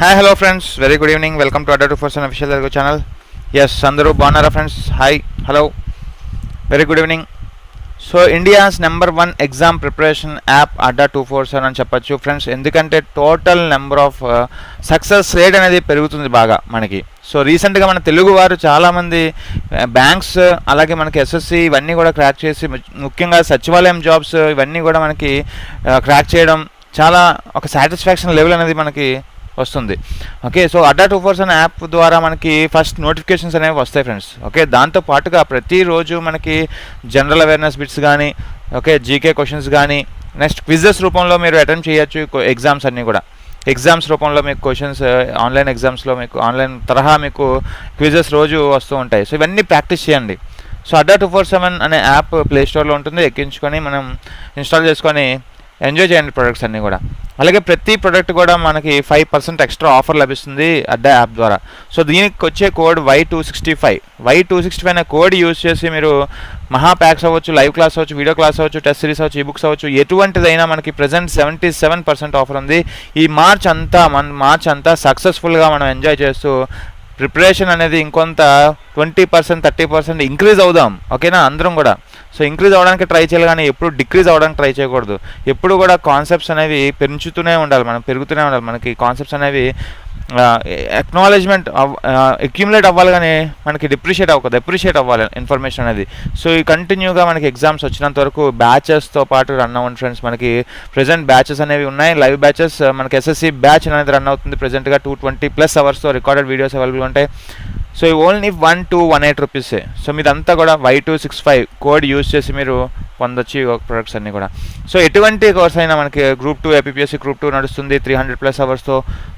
Hi hello friends, very good evening. Welcome to Adda 247 official Telugu channel. Yes, అందరూ బాగున్నారా friends? Hi hello, very good evening. So India's number 1 exam preparation app Adda 247 అని చెప్పచ్చు friends. ఎందుకంటే total number of success rate అనేది పెరుగుతుంది బాగా మనకి. So రీసెంట్గా మన తెలుగు వారు చాలామంది బ్యాంక్స్ అలాగే మనకి ఎస్ఎస్సి ఇవన్నీ కూడా క్రాక్ చేసి, ముఖ్యంగా సచివాలయం జాబ్స్ ఇవన్నీ కూడా మనకి క్రాక్ చేయడం చాలా ఒక సాటిస్ఫాక్షన్ లెవెల్ అనేది మనకి వస్తుంది. ఓకే, సో అడ్డా 247 యాప్ ద్వారా మనకి ఫస్ట్ నోటిఫికేషన్స్ అనేవి వస్తాయి ఫ్రెండ్స్. ఓకే, దాంతో పాటుగా ప్రతిరోజు మనకి జనరల్ అవేర్నెస్ బిట్స్ కానీ, ఓకే, జీకే క్వశ్చన్స్ కానీ, నెక్స్ట్ క్విజెస్ రూపంలో మీరు అటెంప్ట్ చేయొచ్చు. ఎగ్జామ్స్ అన్నీ కూడా ఎగ్జామ్స్ రూపంలో మీకు క్వశ్చన్స్, ఆన్లైన్ ఎగ్జామ్స్లో మీకు ఆన్లైన్ తరహా మీకు క్విజెస్ రోజు వస్తూ ఉంటాయి. సో ఇవన్నీ ప్రాక్టీస్ చేయండి. సో అడ్డా 247 అనే యాప్ ప్లేస్టోర్లో ఉంటుంది, ఎక్కించుకొని మనం ఇన్స్టాల్ చేసుకొని ఎంజాయ్ చేయండి ప్రొడక్ట్స్ అన్నీ కూడా. అలాగే ప్రతి ప్రోడక్ట్ కూడా మనకి 5% ఎక్స్ట్రా ఆఫర్ లభిస్తుంది అడ్డా యాప్ ద్వారా. సో దీనికి వచ్చే కోడ్ Y265 అనే కోడ్ యూజ్ చేసి మీరు మహా ప్యాక్స్ అవ్వచ్చు, లైవ్ క్లాస్ అవ్వచ్చు, వీడియో క్లాస్ అవ్వచ్చు, టెస్ట్ సిరీస్ అవ్వచ్చు, ఈ బుక్స్ అవ్వచ్చు, ఎటువంటిదైనా మనకి ప్రజెంట్ 77% ఆఫర్ ఉంది. ఈ మార్చ్ అంతా సక్సెస్ఫుల్గా మనం ఎంజాయ్ చేస్తూ ప్రిపరేషన్ అనేది ఇంకొంత 20% 30% ఇంక్రీజ్ అవుదాం. ఓకేనా, అందరం కూడా. సో ఇంక్రీజ్ అవ్వడానికి ట్రై చేయాలి, కానీ ఎప్పుడు డిక్రీజ్ అవ్వడానికి ట్రై చేయకూడదు. ఎప్పుడు కూడా కాన్సెప్ట్స్ అనేవి పెంచుతూనే ఉండాలి, మనం పెరుగుతూనే ఉండాలి. మనకి కాన్సెప్ట్స్ అనేవి ఎక్నాలెడ్జ్మెంట్ అక్యుములేట్ అవ్వాలి, కానీ మనకి ఎప్రిషియేట్ అవ్వాలి ఇన్ఫర్మేషన్ అనేది. సో ఈ కంటిన్యూగా మనకి ఎగ్జామ్స్ వచ్చినంత వరకు బ్యాచెస్తో పాటు రన్ అవ్వండి ఫ్రెండ్స్. మనకి ప్రజెంట్ బ్యాచెస్ అనేవి ఉన్నాయి, లైవ్ బ్యాచెస్. మనకి ఎస్ఎస్సి బ్యాచ్ అనేది రన్ అవుతుంది ప్రజెంట్గా. 220+ అవర్స్తో రికార్డెడ్ వీడియోస్ అవైలబుల్ ఉంటాయి. సో ఓన్లీ 1218 రూపీసే. సో మీదంతా కూడా Y265 కోడ్ యూజ్ చేసి మీరు పొందొచ్చు ఈ ప్రొడక్ట్స్ అన్నీ కూడా. సో ఎటువంటి కోర్స్ అయినా మనకి గ్రూప్ 2 ఏపీఎస్సీ గ్రూప్ 2 నడుస్తుంది 300+ అవర్స్తో.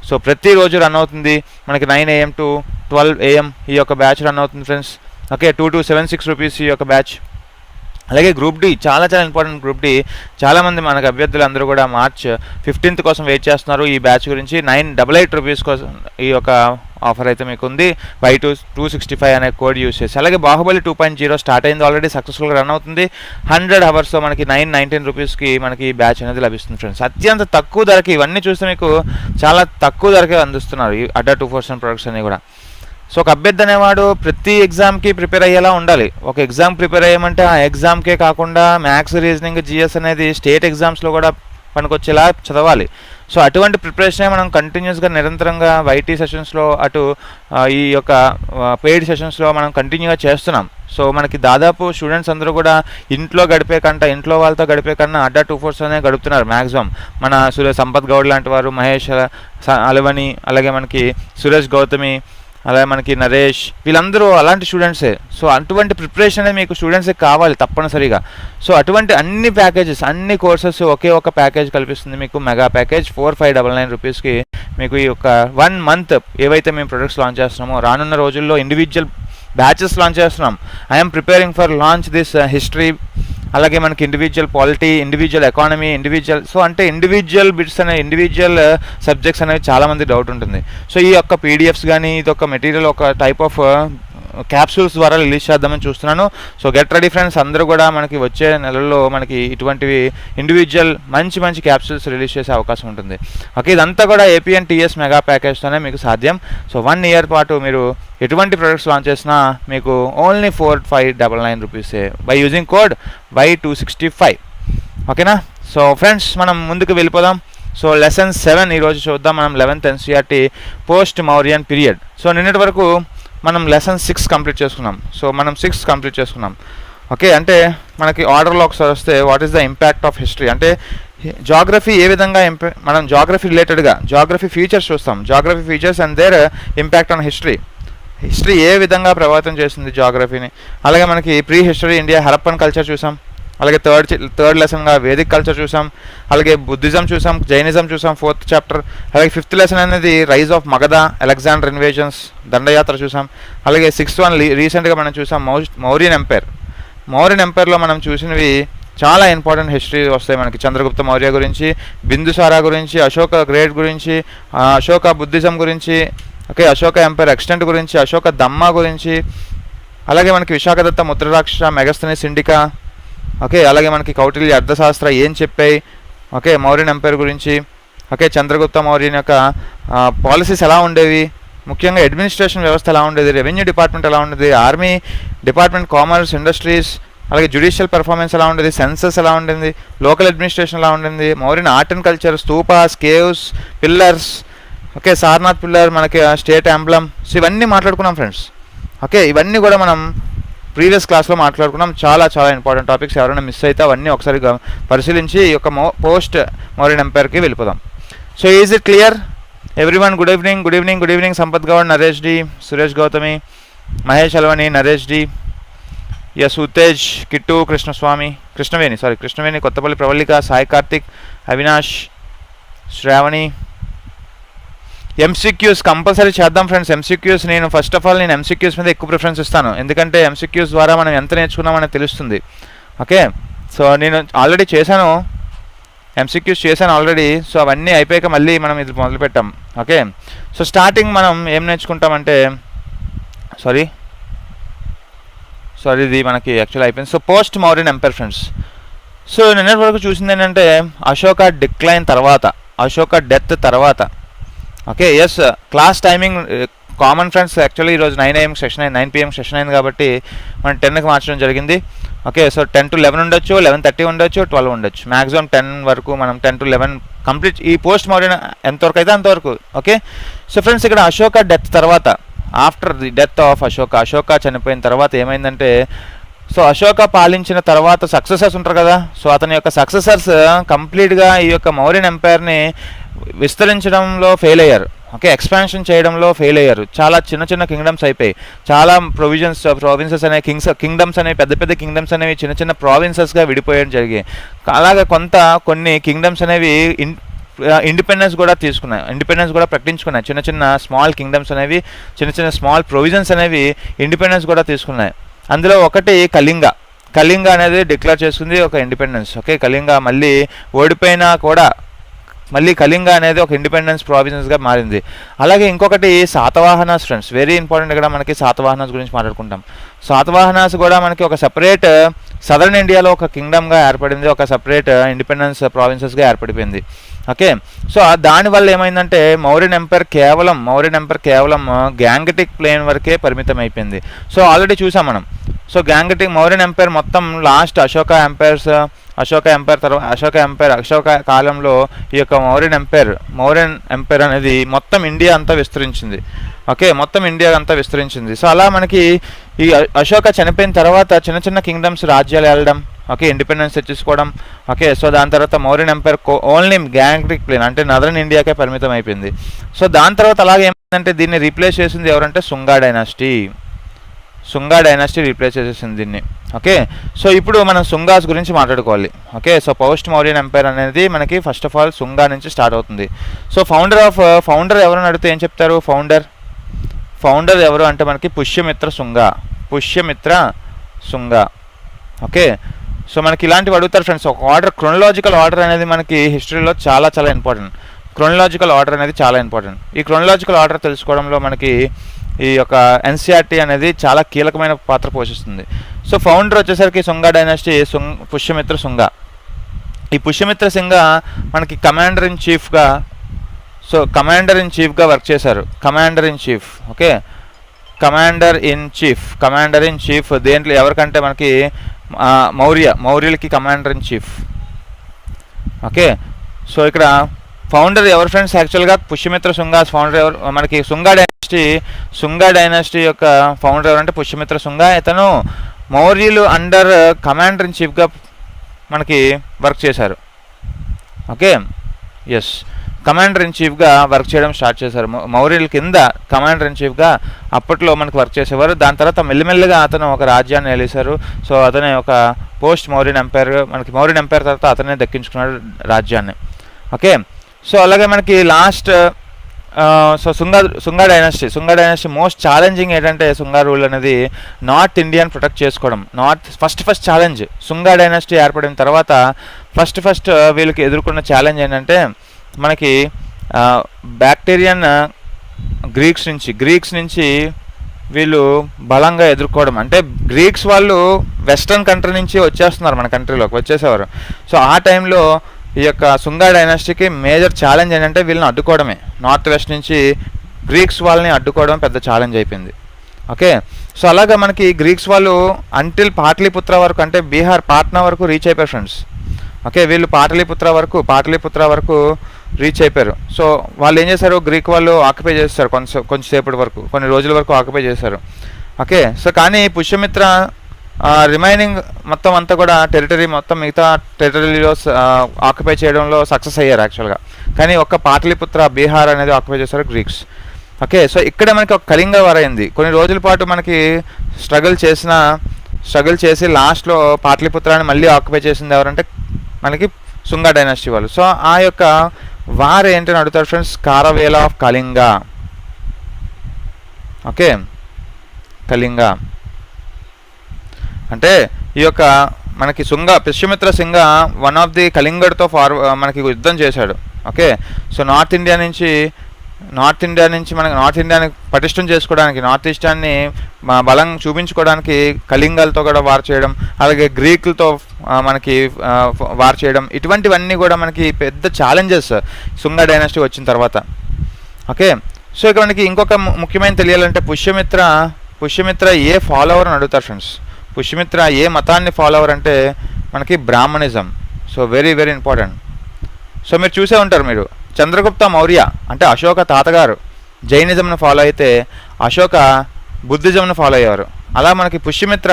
సో ప్రతిరోజు రన్ అవుతుంది మనకి 9 AM to 12 AM ఈ యొక్క బ్యాచ్ రన్ అవుతుంది ఫ్రెండ్స్. ఓకే, 2276 రూపీస్ ఈ యొక్క బ్యాచ్. అలాగే గ్రూప్ డి చాలా ఇంపార్టెంట్. గ్రూప్ డి చాలామంది మనకు అభ్యర్థులు అందరూ కూడా March 15th కోసం వెయిట్ చేస్తున్నారు. ఈ బ్యాచ్ గురించి 988 రూపీస్ కోసం ఈ యొక్క ఆఫర్ అయితే మీకు ఉంది, Y265 అనే కోడ్ యూజ్ చేసి. అలాగే బాహుబలి 2.0 స్టార్ట్ అయింది, ఆల్రెడీ సక్సెస్ఫుల్గా రన్ అవుతుంది. 100 అవర్స్తో మనకి 919 రూపీస్కి మనకి ఈ బ్యాచ్ అనేది లభిస్తుంది ఫ్రెండ్స్. అత్యంత తక్కువ ధరకి ఇవన్నీ చూస్తే మీకు చాలా తక్కువ ధరకే అందిస్తున్నారు ఈ అడ్డా 247 ప్రొడక్ట్స్ అన్నీ కూడా. సో ఒక అభ్యర్థి అనేవాడు ప్రతి ఎగ్జామ్కి ప్రిపేర్ అయ్యేలా ఉండాలి. ఒక ఎగ్జామ్ ప్రిపేర్ అయ్యామంటే ఆ ఎగ్జామ్కే కాకుండా మ్యాథ్స్, రీజనింగ్, జిఎస్ అనేది స్టేట్ ఎగ్జామ్స్లో కూడా పనికొచ్చేలా చదవాలి. సో అటువంటి ప్రిపరేషనే మనం కంటిన్యూస్గా నిరంతరంగా వైటీ సెషన్స్లో అటు ఈ యొక్క పెయిడ్ సెషన్స్లో మనం కంటిన్యూగా చేస్తున్నాం. సో మనకి దాదాపు స్టూడెంట్స్ అందరూ కూడా ఇంట్లో వాళ్ళతో గడిపే కన్నా అడ్డా 247 గడుపుతున్నారు మ్యాక్సిమం. మన సంపత్ గౌడ్ లాంటి వారు, మహేష్ అలవని, అలాగే మనకి సురేష్ గౌతమి, అలాగే మనకి నరేష్, వీళ్ళందరూ అలాంటి స్టూడెంట్సే. సో అటువంటి ప్రిపరేషన్ అనేది మీకు స్టూడెంట్స్కి కావాలి తప్పనిసరిగా. సో అటువంటి అన్ని ప్యాకేజెస్, అన్ని కోర్సెస్ ఒకే ఒక ప్యాకేజ్ కల్పిస్తుంది మీకు. మెగా ప్యాకేజ్ 4599 రూపీస్కి మీకు ఈ యొక్క 1 month ఏవైతే మేము ప్రొడక్ట్స్ లాంచ్ చేస్తున్నామో, రానున్న రోజుల్లో ఇండివిజువల్ బ్యాచెస్ లాంచ్ చేస్తున్నాం. I'm preparing for launch this history, అలాగే మనకి individual polity, individual economy, so అంటే ఇండివిజువల్ బిట్స్ అనే ఇండివిజువల్ సబ్జెక్ట్స్ అనేవి చాలామంది డౌట్ ఉంటుంది. సో ఈ యొక్క పీడిఎఫ్స్ కానీ ఇదొక మెటీరియల్ ఒక టైప్ ఆఫ్ క్యాప్సూల్స్ ద్వారా రిలీజ్ చేద్దామని చూస్తున్నాను. సో గెట్ రెడీ ఫ్రెండ్స్, అందరూ కూడా మనకి వచ్చే నెలల్లో మనకి ఇటువంటివి ఇండివిజువల్ మంచి క్యాప్సూల్స్ రిలీజ్ చేసే అవకాశం ఉంటుంది. ఓకే, ఇదంతా కూడా APNTS మెగా ప్యాకేజ్తోనే మీకు సాధ్యం. సో 1 year పాటు మీరు ఎటువంటి ప్రొడక్ట్స్ లాంచ్ చేసినా మీకు ఓన్లీ 4599 రూపీసే బై యూజింగ్ కోడ్ Y265. ఓకేనా. సో ఫ్రెండ్స్, మనం ముందుకు వెళ్ళిపోదాం. సో లెసన్ 7 ఈరోజు చూద్దాం మనం. 11th NCERT post Mauryan period. So నిన్నటి వరకు మనం లెసన్ 6 కంప్లీట్ చేసుకున్నాం. ఓకే, అంటే మనకి ఆర్డర్లో ఒకసారి వస్తే what is the impact of history, అంటే జాగ్రఫీ ఏ విధంగా మనం జాగ్రఫీ రిలేటెడ్గా జాగ్రఫీ ఫీచర్స్ చూస్తాం. Geography features and their impact on history ఏ విధంగా ప్రభావితం చేస్తుంది జాగ్రఫీని. అలాగే మనకి pre history India Harappan culture చూసాం. అలాగే థర్డ్ లెసన్గా వేదిక్ కల్చర్ చూసాం. అలాగే బుద్ధిజం చూసాం, జైనిజం చూసాం 4th chapter. అలాగే 5th లెసన్ అనేది rise of Magadha, Alexander invasions, దండయాత్ర చూసాం. అలాగే 6th one రీసెంట్గా మనం చూసాం మౌర్యన్ ఎంపైర్లో మనం చూసినవి చాలా ఇంపార్టెంట్ హిస్టరీ వస్తాయి మనకి. చంద్రగుప్త మౌర్య గురించి, బిందుసారా గురించి, అశోక గ్రేట్ గురించి, అశోక బుద్ధిజం గురించి, ఓకే, అశోక ఎంపైర్ ఎక్స్టెంట్ గురించి, అశోక దమ్మా గురించి, అలాగే మనకి విశాఖదత్త ముద్రరాక్ష, మెగస్తని సిండికా, ఓకే, అలాగే మనకి కౌటిల్య అర్థశాస్త్ర ఏం చెప్పాయి, ఓకే, మౌర్యన్ ఎంపైర్ గురించి, ఓకే, చంద్రగుప్త మౌర్యుని యొక్క పాలసీస్ ఎలా ఉండేవి, ముఖ్యంగా అడ్మినిస్ట్రేషన్ వ్యవస్థ ఎలా ఉండేది, రెవెన్యూ డిపార్ట్మెంట్ ఎలా ఉండేది, ఆర్మీ డిపార్ట్మెంట్, కామర్స్, ఇండస్ట్రీస్, అలాగే జ్యుడిషియల్ పెర్ఫార్మెన్స్ ఎలా ఉండేది, సెన్సస్ ఎలా ఉండింది, లోకల్ అడ్మినిస్ట్రేషన్ ఎలా ఉండింది, Mauryan art and culture, స్తూపాస్, caves, pillars, okay, Sarnath pillar, మనకి స్టేట్ ఎంబ్లమ్. సో ఇవన్నీ మాట్లాడుకున్నాం ఫ్రెండ్స్. ఓకే, ఇవన్నీ కూడా మనం ప్రీవియస్ క్లాస్లో మాట్లాడుకున్నాం. చాలా చాలా ఇంపార్టెంట్ టాపిక్స్. ఎవరైనా మిస్ అయితే అవన్నీ ఒకసారి పరిశీలించి ఈ యొక్క పోస్ట్ మౌర్యన్ ఎంపైర్కి వెళ్ళిపోదాం. So is it clear everyone? Good evening, good evening, good evening. Sampath Goud, Naresh D, Suresh Gautami, Mahesh Alwani, Naresh D, S Uttej, Kittu, Krishnaveni, Kothapalli Pravalika, Sai Karthik, Avinash, Sravani. MCQs compulsory చేద్దాం ఫ్రెండ్స్. ఎంసీక్యూస్ నేను ఫస్ట్ ఆఫ్ ఆల్ ఎంసీక్యూస్ మీద ఎక్కువ ప్రిఫరెన్స్ ఇస్తాను, ఎందుకంటే ఎంసీక్యూస్ ద్వారా మనం ఎంత నేర్చుకున్నామని తెలుస్తుంది. ఓకే, సో నేను ఆల్రెడీ చేశాను, ఎంసీక్యూస్ చేశాను ఆల్రెడీ. సో అవన్నీ అయిపోయాక మళ్ళీ మనం ఇది మొదలుపెట్టాం. ఓకే, సో స్టార్టింగ్ మనం ఏం నేర్చుకుంటామంటే సారీ ఇది మనకి యాక్చువల్ అయిపోయింది. So post Mauryan empire friends. So నిన్నటి వరకు చూసింది ఏంటంటే అశోక డిక్లైన్ తర్వాత, అశోక డెత్ తర్వాత. Okay, yes, class timing common friends. Actually ఈరోజు 9 AM సెషన్ అయింది, 9 PM సెషన్ అయింది కాబట్టి మనం 10కి మార్చడం జరిగింది. ఓకే, సో 10 to 11 ఉండొచ్చు, 11:30 ఉండొచ్చు, 12 ఉండొచ్చు. మ్యాక్సిమం 10 వరకు మనం 10 to 11 కంప్లీట్ ఈ పోస్ట్ మౌర్యన్ ఎంతవరకు అయితే అంతవరకు. ఓకే, సో ఫ్రెండ్స్ ఇక్కడ అశోక డెత్ తర్వాత, after the death of Ashoka చనిపోయిన తర్వాత ఏమైందంటే, సో అశోక పాలించిన తర్వాత సక్సెసర్స్ ఉంటారు కదా, సో అతని యొక్క సక్సెసర్స్ కంప్లీట్గా ఈ యొక్క మౌర్యన్ ఎంపైర్ని విస్తరించడంలో ఫెయిల్ అయ్యారు. ఓకే, ఎక్స్పాన్షన్ చేయడంలో ఫెయిల్ అయ్యారు. చాలా చిన్న చిన్న కింగ్డమ్స్ అయిపోయి, చాలా ప్రావిన్సెస్ అనేవి కింగ్డమ్స్ అనేవి, పెద్ద పెద్ద కింగ్డమ్స్ అనేవి చిన్న చిన్న ప్రావిన్సెస్గా విడిపోయడం జరిగాయి. అలాగే కొన్ని కింగ్డమ్స్ అనేవి ఇండిపెండెన్స్ కూడా ప్రకటించుకున్నాయి. చిన్న చిన్న స్మాల్ కింగ్డమ్స్ అనేవి, చిన్న చిన్న స్మాల్ ప్రొవిజన్స్ అనేవి ఇండిపెండెన్స్ కూడా తీసుకున్నాయి. అందులో ఒకటి కళింగ అనేది డిక్లేర్ చేసుకుంది ఒక ఇండిపెండెన్స్. ఓకే, కళింగ మళ్ళీ ఓడిపోయినా కూడా మళ్ళీ కళింగ అనేది ఒక ఇండిపెండెన్స్ ప్రావిజన్స్గా మారింది. అలాగే ఇంకొకటి శాతవాహనాస్ ఫ్రెండ్స్, వెరీ ఇంపార్టెంట్. ఇక్కడ మనకి శాతవాహనాస్ గురించి మాట్లాడుకుంటాం. శాతవాహనాస్ కూడా మనకి ఒక సెపరేట్ సదర్న్ ఇండియాలో ఒక కింగ్డమ్గా ఏర్పడింది, ఒక సెపరేట్ ఇండిపెండెన్స్ ప్రావిన్సెస్గా ఏర్పడిపోయింది. ఓకే, సో దానివల్ల ఏమైందంటే మౌర్యన్ ఎంపైర్ కేవలం గ్యాంగటిక్ ప్లేన్ వరకే పరిమితం అయిపోయింది. సో ఆల్రెడీ చూసాం మనం. సో మౌర్యన్ ఎంపైర్ మొత్తం లాస్ట్ అశోక కాలంలో ఈ యొక్క మౌర్యన్ ఎంపైర్ అనేది మొత్తం ఇండియా అంతా విస్తరించింది. ఓకే, మొత్తం ఇండియా అంతా విస్తరించింది. సో అలా మనకి ఈ అశోక చనిపోయిన తర్వాత చిన్న చిన్న కింగ్డమ్స్ రాజ్యాలు వెళ్ళడం, ఓకే, ఇండిపెండెన్స్ తెచ్చుకోవడం. ఓకే, సో దాని తర్వాత Mauryan empire only Gangetic plain అంటే నదరన్ ఇండియాకే పరిమితం అయిపోయింది. సో దాని తర్వాత అలాగే ఏమైందంటే దీన్ని రీప్లేస్ చేసింది ఎవరంటే సుంగా డైనాసిటీ రీప్లేస్ చేసేసింది దీన్ని. ఓకే, సో ఇప్పుడు మనం సుంగాస్ గురించి మాట్లాడుకోవాలి. Okay, so post Mauryan empire అనేది మనకి ఫస్ట్ ఆఫ్ ఆల్ సుంగా నుంచి స్టార్ట్ అవుతుంది. సో ఫౌండర్ ఎవరైనా అడిగితే ఏం చెప్తారు? ఫౌండర్ ఎవరు అంటే మనకి పుష్యమిత్ర శుంగా. ఓకే, సో మనకి ఇలాంటివి అడుగుతారు ఫ్రెండ్స్. ఒక క్రొనలాజికల్ ఆర్డర్ అనేది మనకి హిస్టరీలో చాలా చాలా ఇంపార్టెంట్. ఈ క్రొనలాజికల్ ఆర్డర్ తెలుసుకోవడంలో మనకి ఈ యొక్క ఎన్సీఆర్టీ అనేది చాలా కీలకమైన పాత్ర పోషిస్తుంది. సో ఫౌండర్ వచ్చేసరికి శుంగా డైనాసిటీ పుష్యమిత్ర శుంగా. ఈ పుష్యమిత్ర శుంగా మనకి కమాండర్ ఇన్ చీఫ్గా వర్క్ చేశారు. ఓకే, కమాండర్ ఇన్ చీఫ్ దేంట్లో ఎవరికంటే మనకి మౌర్యులకి commander in chief. Okay, so ఇక్కడ ఫౌండర్ ఎవరు ఫ్రెండ్స్? యాక్చువల్గా పుష్యమిత్ర శుంగాస్ ఫౌండర్ ఎవరు? మనకి శుంగా డైనాసిటీ యొక్క ఫౌండర్ ఎవరంటే పుష్యమిత్ర శుంగా. ఇతను మౌర్యులు అండర్ కమాండర్ ఇన్ చీఫ్గా మనకి వర్క్ చేశారు. ఓకే, ఎస్, కమాండర్ ఇన్ చీఫ్గా వర్క్ చేయడం స్టార్ట్ చేశారు. మౌర్యుల కింద కమాండర్ ఇన్ చీఫ్గా అప్పట్లో మనకు వర్క్ చేసేవారు. దాని తర్వాత మెల్లిమెల్లిగా అతను ఒక రాజ్యాన్ని ఏలేశారు. సో అతనే ఒక పోస్ట్ మౌర్యన్ ఎంపైర్, మనకి మౌర్యన్ ఎంపైర్ తర్వాత అతనే దక్కించుకున్నాడు రాజ్యాన్ని. ఓకే, సో అలాగే మనకి last so Shunga dynasty most challenging ఏంటంటే శుంగా రూల్ అనేది నార్త్ ఇండియాని ప్రొటెక్ట్ చేసుకోవడం. ఫస్ట్ ఛాలెంజ్ శుంగా డైనాసిటీ ఏర్పడిన తర్వాత ఫస్ట్ వీళ్ళకి ఎదుర్కొన్న ఛాలెంజ్ ఏంటంటే మనకి బ్యాక్టీరియన్ గ్రీక్స్ నుంచి వీళ్ళు బలంగా ఎదుర్కోవడం. అంటే గ్రీక్స్ వాళ్ళు వెస్ట్రన్ కంట్రీ నుంచి వచ్చేస్తున్నారు, మన కంట్రీలోకి వచ్చేసేవారు. సో ఆ టైంలో ఈ యొక్క సుంగా డైనాసిటీకి మేజర్ ఛాలెంజ్ ఏంటంటే వీళ్ళని అడ్డుకోవడమే. నార్త్ వెస్ట్ నుంచి గ్రీక్స్ వాళ్ళని అడ్డుకోవడం పెద్ద ఛాలెంజ్ అయిపోయింది. ఓకే, సో అలాగా మనకి గ్రీక్స్ వాళ్ళు అంటిల్ పాటలీపుత్ర వరకు, అంటే బీహార్ పాట్నా వరకు రీచ్ అయిపోయారు ఫ్రెండ్స్. ఓకే, వీళ్ళు పాటలీపుత్ర వరకు రీచ్ అయిపోయారు. సో వాళ్ళు ఏం చేశారు, గ్రీక్ వాళ్ళు ఆక్యుపై చేస్తారు కొంచెంసేపటి వరకు, కొన్ని రోజుల వరకు ఆక్యుపై చేశారు. ఓకే, సో కానీ పుష్యమిత్ర రిమైనింగ్ మొత్తం అంతా కూడా టెరిటరీ మొత్తం మిగతా టెరిటరీలో ఆక్యుపై చేయడంలో సక్సెస్ అయ్యారు యాక్చువల్గా. కానీ ఒక్క పాటలీపుత్ర బీహార్ అనేది ఆక్యుపై చేశారు గ్రీక్స్. ఓకే, సో ఇక్కడ మనకి ఒక కళింగ వార్ అయింది. కొన్ని రోజుల పాటు మనకి స్ట్రగుల్ చేసి లాస్ట్లో పాటలీపుత్రాన్ని మళ్ళీ ఆక్యుపై చేసింది ఎవరంటే మనకి సుంగా డైనాసిటీ వాళ్ళు. సో ఆ యొక్క వార్ ఏంటని అడుగుతారు friends, Kharavela of Kalinga. Okay, Kalinga అంటే ఈ యొక్క మనకి పుష్యమిత్ర సింగ వన్ ఆఫ్ ది కళింగడ్తో మనకి యుద్ధం చేశాడు. ఓకే, సో నార్త్ ఇండియా నుంచి మనకి నార్త్ ఇండియాని పటిష్టం చేసుకోవడానికి, నార్త్ ఈస్టాన్ని బలం చూపించుకోవడానికి కళింగాలతో కూడా వార్ చేయడం, అలాగే గ్రీకులతో మనకి వార్ చేయడం, ఇటువంటివన్నీ కూడా మనకి పెద్ద ఛాలెంజెస్ సుంగా డైనాసిటీ వచ్చిన తర్వాత. ఓకే, సో ఇక్కడ మనకి ఇంకొక ముఖ్యమైన తెలియాలంటే పుష్యమిత్ర ఏ ఫాలోవర్ అని అడుగుతారు ఫ్రెండ్స్. పుష్యమిత్ర ఏ మతాన్ని ఫాలోవర్ అంటే మనకి Brahminism. So very very important. So మీరు చూసే ఉంటారు, మీరు చంద్రగుప్త మౌర్య అంటే అశోక తాతగారు జైనిజంను ఫాలో అయితే అశోక బుద్ధిజంను ఫాలో అయ్యారు. అలా మనకి పుష్యమిత్ర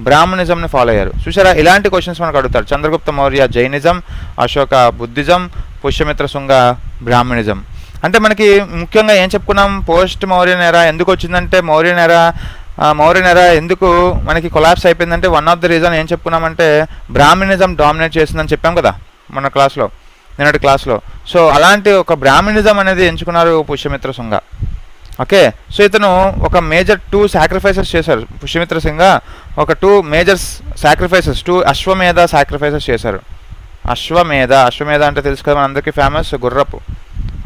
బ్రాహ్మణిజంని ఫాలో అయ్యారు. చూసారా, ఇలాంటి క్వశ్చన్స్ మనకు అడుగుతారు. Chandragupta Maurya Jainism, Ashoka Buddhism, Pushyamitra Shunga Brahminism. అంటే మనకి ముఖ్యంగా ఏం చెప్పుకున్నాం, పోస్ట్ మౌర్యన్ ఎరా ఎందుకు వచ్చిందంటే మౌర్యన్ ఎరా ఎందుకు మనకి కొలాప్స్ అయిపోయిందంటే వన్ ఆఫ్ ద రీజన్ ఏం చెప్పుకున్నామంటే బ్రాహ్మణిజం డామినేట్ చేసిందని చెప్పాం కదా నిన్నటి క్లాస్లో. సో అలాంటి ఒక బ్రాహ్మణిజం అనేది ఎంచుకున్నారు పుష్యమిత్ర శుంగ. ఓకే, సో ఇతను ఒక మేజర్ 2 సాక్రిఫైసెస్ చేశారు. పుష్యమిత్ర శుంగ ఒక 2 మేజర్ సాక్రిఫైసెస్, 2 అశ్వమేధ సాక్రిఫైసెస్ చేశారు. అశ్వమేధ అంటే తెలుసు కదా మనందరికీ ఫేమస్ గుర్రపు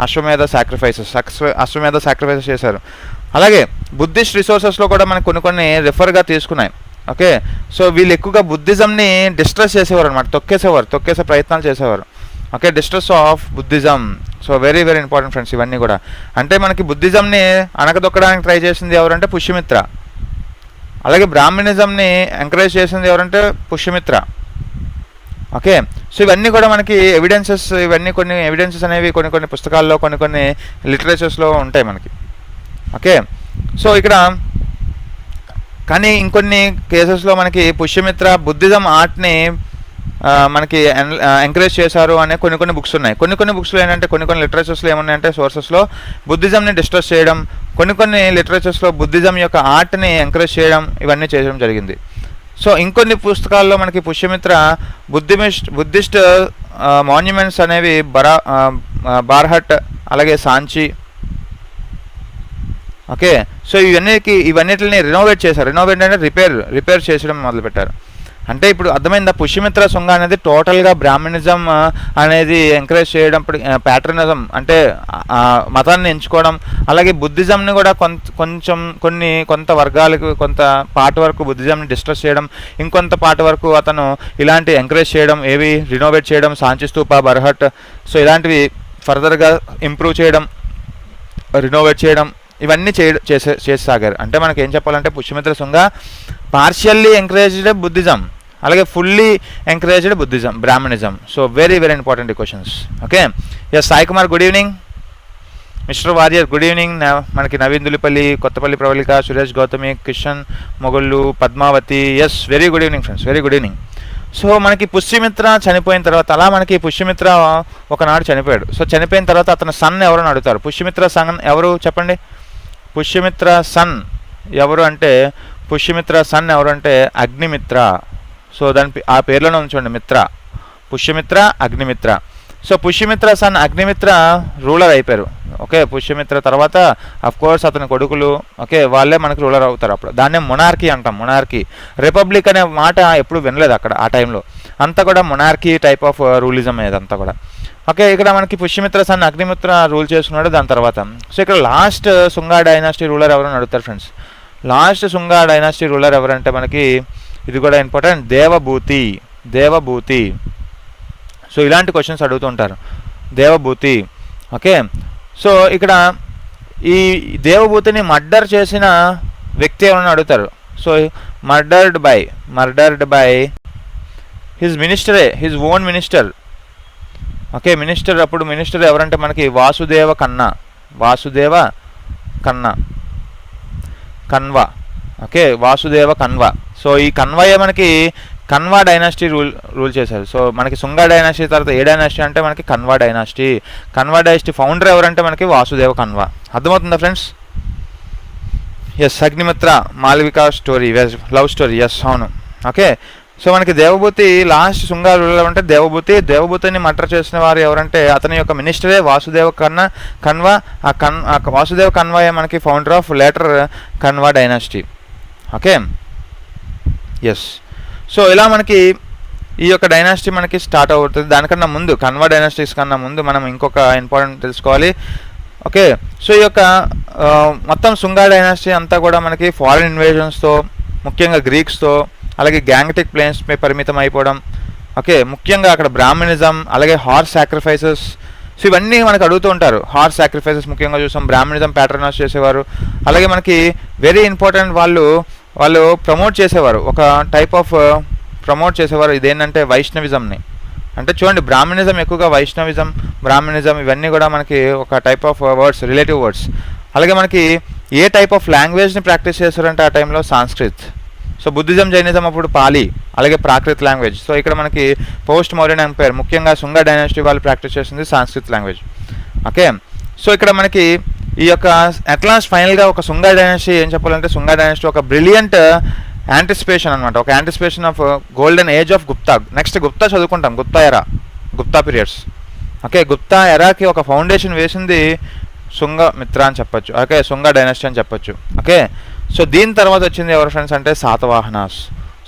అశ్వమేధ సాక్రిఫైసెస్ చేశారు. అలాగే బుద్ధిస్ట్ రిసోర్సెస్లో కూడా మనకి కొన్ని రిఫర్గా తీసుకున్నాయి. ఓకే, సో వీళ్ళు ఎక్కువగా బుద్ధిజంని డిస్ట్రెస్ చేసేవారు అనమాట, తొక్కేసే ప్రయత్నాలు చేసేవారు. Okay, distress of Buddhism. So very very important friends ఇవన్నీ కూడా. అంటే మనకి బుద్ధిజంని అణగదొక్కడానికి ట్రై చేసింది ఎవరంటే పుష్యమిత్ర. అలాగే బ్రాహ్మణిజంని ఎంకరేజ్ చేసింది ఎవరంటే పుష్యమిత్ర. ఓకే, సో ఇవన్నీ కూడా మనకి కొన్ని ఎవిడెన్సెస్ అనేవి కొన్ని పుస్తకాల్లో కొన్ని లిటరేచర్స్లో ఉంటాయి మనకి. ఓకే, సో ఇక్కడ కానీ ఇంకొన్ని కేసెస్లో మనకి పుష్యమిత్ర బుద్ధిజం ఆర్ట్ని మనకి ఎంకరేజ్ చేశారు అనే కొన్ని బుక్స్ ఉన్నాయి. కొన్ని బుక్స్లో ఏంటంటే కొన్ని లిటరేచర్స్లో ఏమున్నాయంటే సోర్సెస్లో బుద్ధిజంని డిస్ట్రెస్ చేయడం, కొన్ని లిటరేచర్స్లో బుద్ధిజం యొక్క ఆర్ట్ని ఎంకరేజ్ చేయడం, ఇవన్నీ చేయడం జరిగింది. సో ఇంకొన్ని పుస్తకాల్లో మనకి పుష్యమిత్ర బుద్ధిస్ట్ మాన్యుమెంట్స్ అనేవి బార్హట్ అలాగే సాంచి. ఓకే, సో ఇవన్నిటిని రినోవేట్ అంటే రిపేర్ చేసడం మొదలుపెట్టారు. అంటే ఇప్పుడు అర్థమైందా, పుష్యమిత్ర శుంగ అనేది టోటల్గా బ్రాహ్మణిజం అనేది ఎంకరేజ్ చేయడం, ప్యాట్రనిజం అంటే మతాన్ని ఎంచుకోవడం, అలాగే బుద్ధిజంని కూడా కొంత వర్గాలకు కొంత పార్ట్ వరకు బుద్ధిజంని డిస్ట్రెస్ చేయడం, ఇంకొంత పార్ట్ వరకు అతను ఇలాంటి ఎంకరేజ్ చేయడం, రినోవేట్ చేయడం, సాంచి స్తూప, బర్హట్. సో ఇలాంటివి ఫర్దర్గా ఇంప్రూవ్ చేయడం, రినోవేట్ చేయడం, ఇవన్నీ చేసాగారు. అంటే మనకి ఏం చెప్పాలంటే Pushyamitra Shunga partially encouraged Buddhism, అలాగే fully encouraged Brahmanism. So very very important questions. Okay, yes Sai Kumar good evening, mister warrior good evening. మనకి Naveen Dulipalli, Kothapalli Pravalika, Suresh Gautami, Kishan Mogullu, Padmavathi. Yes very good evening friends, very good evening. So మనకి పుష్యమిత్ర చనిపోయిన తర్వాత అలా మనకి పుష్యమిత్ర ఒకనాడు చనిపోయాడు. సో చనిపోయిన తర్వాత అతని సన్ ఎవరని అడుగుతారు. పుష్యమిత్ర సన్ ఎవరు చెప్పండి. పుష్యమిత్ర సన్ ఎవరు అంటే అగ్నిమిత్ర. సో ఆ పేర్లోనే ఉంచండి Mitra, Pushyamitra Agnimitra. So Pushyamitra son Agnimitra ruler అయిపోయారు. ఓకే, పుష్యమిత్ర తర్వాత కోర్స్ అతని కొడుకులు వాళ్ళే మనకి రూలర్ అవుతారు. అప్పుడు దాన్నే మొనార్కీ అంటాం. రిపబ్లిక్ అనే మాట ఎప్పుడు వినలేదు అక్కడ ఆ టైంలో. అంతా కూడా మొనార్కీ టైప్ ఆఫ్ రూలిజం ఏదంతా కూడా. ఓకే, ఇక్కడ మనకి పుష్యమిత్ర సన్ అగ్నిమిత్ర రూల్ చేసుకున్నాడు. దాని తర్వాత సో ఇక్కడ లాస్ట్ శుంగా డైనాసిటీ రూలర్ ఎవరని అడుగుతారు ఫ్రెండ్స్. లాస్ట్ శుంగా డైనాసిటీ రూలర్ ఎవరంటే మనకి ఇది కూడా ఇంపార్టెంట్, దేవభూతి. సో ఇలాంటి క్వశ్చన్స్ అడుగుతుంటారు. దేవభూతి. ఓకే, సో ఇక్కడ ఈ దేవభూతిని మర్డర్ చేసిన వ్యక్తి ఎవరైనా అడుగుతారు. సో మర్డర్డ్ బై హిజ్ మినిస్టరే, his own minister. Okay, minister. అప్పుడు మినిస్టర్ ఎవరంటే మనకి వాసుదేవ కన్వ. ఓకే, వాసుదేవ కన్వ. సో ఈ కన్వయే మనకి కన్వా డైనాసిటీ రూల్ చేశారు. సో మనకి శుంగా డైనాసిటీ తర్వాత ఏ డైనాసిటీ అంటే మనకి కన్వా డైనాసిటీ ఫౌండర్ ఎవరంటే మనకి వాసుదేవ కన్వ. అర్థమవుతుందా friends? Yes, Agnimitra Malavika story, love story. Yes, అవును. ఓకే, సో మనకి దేవభూతి లాస్ట్ శుంగా రూలర్ అంటే దేవభూతిని మర్డర్ చేసిన వారు ఎవరంటే అతని యొక్క మినిస్టరే వాసుదేవ కన్వ. ఆ వాసుదేవ కన్వయే మనకి founder of later Kanva dynasty. Okay, yes. So ఇలా మనకి ఈ యొక్క డైనాసిటీ మనకి స్టార్ట్ అవుతుంది. దానికన్నా ముందు కన్వా డైనాసిటీస్ కన్నా ముందు మనం ఇంకొక ఇంపార్టెంట్ తెలుసుకోవాలి. ఓకే, సో ఈ యొక్క మొత్తం శుంగా డైనాసిటీ అంతా కూడా మనకి ఫారిన్ ఇన్వేజన్స్తో, ముఖ్యంగా గ్రీక్స్తో, అలాగే గ్యాంగటిక్ ప్లేన్స్పై పరిమితం అయిపోవడం. ఓకే, ముఖ్యంగా అక్కడ బ్రాహ్మణిజం, అలాగే హార్స్ సాక్రిఫైసెస్. సో ఇవన్నీ మనకు అడుగుతూ ఉంటారు. హార్స్ సాక్రిఫైసెస్ ముఖ్యంగా చూసాం. బ్రాహ్మణిజం ప్యాట్రనైజ్ చేసేవారు. అలాగే మనకి వెరీ ఇంపార్టెంట్ వాళ్ళు ప్రమోట్ చేసేవారు, ఒక టైప్ ఆఫ్ ప్రమోట్ చేసేవారు. ఇదేంటంటే వైష్ణవిజంని. అంటే చూడండి, బ్రాహ్మణిజం ఎక్కువగా బ్రాహ్మణిజం ఇవన్నీ కూడా మనకి ఒక type of words, relative words. అలాగే మనకి ఏ టైప్ ఆఫ్ లాంగ్వేజ్ని ప్రాక్టీస్ చేస్తారంటే ఆ టైంలో సాంస్క్రిత్. సో బుద్ధిజం, జైనిజం అప్పుడు పాలి, అలాగే ప్రాకృత్ లాంగ్వేజ్. సో ఇక్కడ మనకి పోస్ట్ మౌర్యన్ ఎంపైర్, ముఖ్యంగా శుంగా డైనాసిటీ వాళ్ళు ప్రాక్టీస్ చేసింది సాంస్క్రిత్ లాంగ్వేజ్. ఓకే, సో ఇక్కడ మనకి ఈ యొక్క అట్లాస్ట్ ఫైనల్గా ఒక శుంగా డైనాసిటీ ఏం చెప్పాలంటే, శుంగా డైనాసిటీ ఒక బ్రిలియంట్ యాంటిసిపేషన్ అనమాట, ఒక anticipation of golden age of Gupta. Next Gupta చదువుకుంటాం, గుప్తా పీరియడ్స్. ఓకే, గుప్తా ఎరాకి ఒక ఫౌండేషన్ వేసింది శుంగమిత్ర అని చెప్పొచ్చు. ఓకే, శుంగా డైనాసిటీ అని చెప్పొచ్చు. ఓకే, సో దీని తర్వాత వచ్చింది ఎవరు ఫ్రెండ్స్ అంటే శాతవాహనాస్.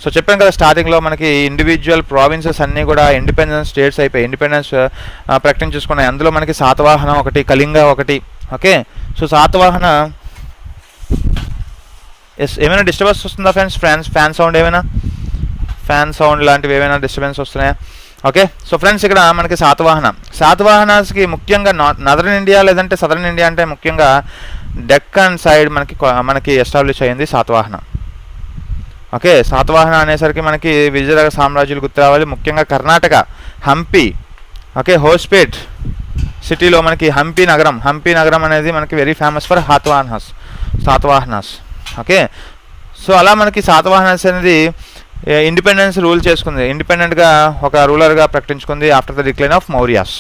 సో చెప్పాం కదా స్టార్టింగ్లో మనకి ఇండివిజువల్ ప్రావిన్సెస్ అన్నీ కూడా ఇండిపెండెన్స్ స్టేట్స్ అయిపోయి ఇండిపెండెన్స్ ప్రకటించేసుకున్నాయి. అందులో మనకి శాతవాహన ఒకటి, కళింగ ఒకటి. Okay, so Satavahana. ఎస్, ఏమైనా డిస్టర్బెన్స్ వస్తుందా friends? Fan sound fan sound లాంటివి ఏమైనా డిస్టర్బెన్స్ వస్తున్నాయా? ఓకే, సో ఫ్రెండ్స్ ఇక్కడ మనకి శాతవాహనాస్కి ముఖ్యంగా నార్దర్న్ ఇండియా లేదంటే సదర్న్ ఇండియా అంటే ముఖ్యంగా డెక్కన్ సైడ్ మనకి ఎస్టాబ్లిష్ అయ్యింది శాతవాహన. ఓకే, శాతవాహన అనేసరికి మనకి విజయనగర సామ్రాజ్యాలు గుర్తు రావాలి. ముఖ్యంగా కర్ణాటక హంపి. ఓకే, హోస్పేట్ సిటీలో మనకి హంపి నగరం అనేది మనకి very famous for Satavahanas. Okay, so అలా మనకి శాతవాహనాస్ అనేది ఇండిపెండెన్స్ రూల్ చేసుకుంది, ఇండిపెండెంట్గా ఒక రూలర్గా ప్రకటించుకుంది after the decline of Mauryas.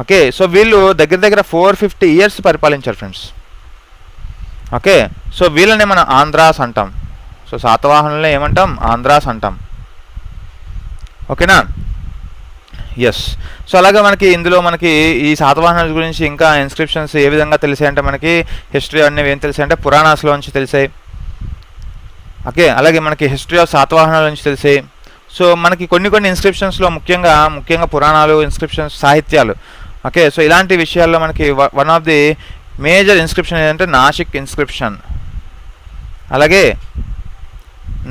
Okay, so వీళ్ళు దగ్గర 450 years పరిపాలించారు ఫ్రెండ్స్. ఓకే, సో వీళ్ళనే మనం ఆంధ్రాస్ అంటాం. సో శాతవాహనులనే ఏమంటాం? ఆంధ్రాస్ అంటాం. ఓకేనా? ఎస్. సో అలాగే మనకి ఇందులో మనకి ఈ శాతవాహనాల గురించి ఇంకా ఇన్స్క్రిప్షన్స్ ఏ విధంగా తెలిసాయి అంటే మనకి హిస్టరీ అనేవి ఏం తెలిసాయి అంటే పురాణాస్లోంచి తెలిసాయి. ఓకే, అలాగే మనకి హిస్టరీ ఆఫ్ శాతవాహనాల నుంచి తెలిసాయి. సో మనకి కొన్ని ఇన్స్క్రిప్షన్స్లో ముఖ్యంగా పురాణాలు, ఇన్స్క్రిప్షన్స్, సాహిత్యాలు. ఓకే, సో ఇలాంటి విషయాల్లో మనకి one of the major inscription ఏంటంటే నాసిక్ ఇన్స్క్రిప్షన్, అలాగే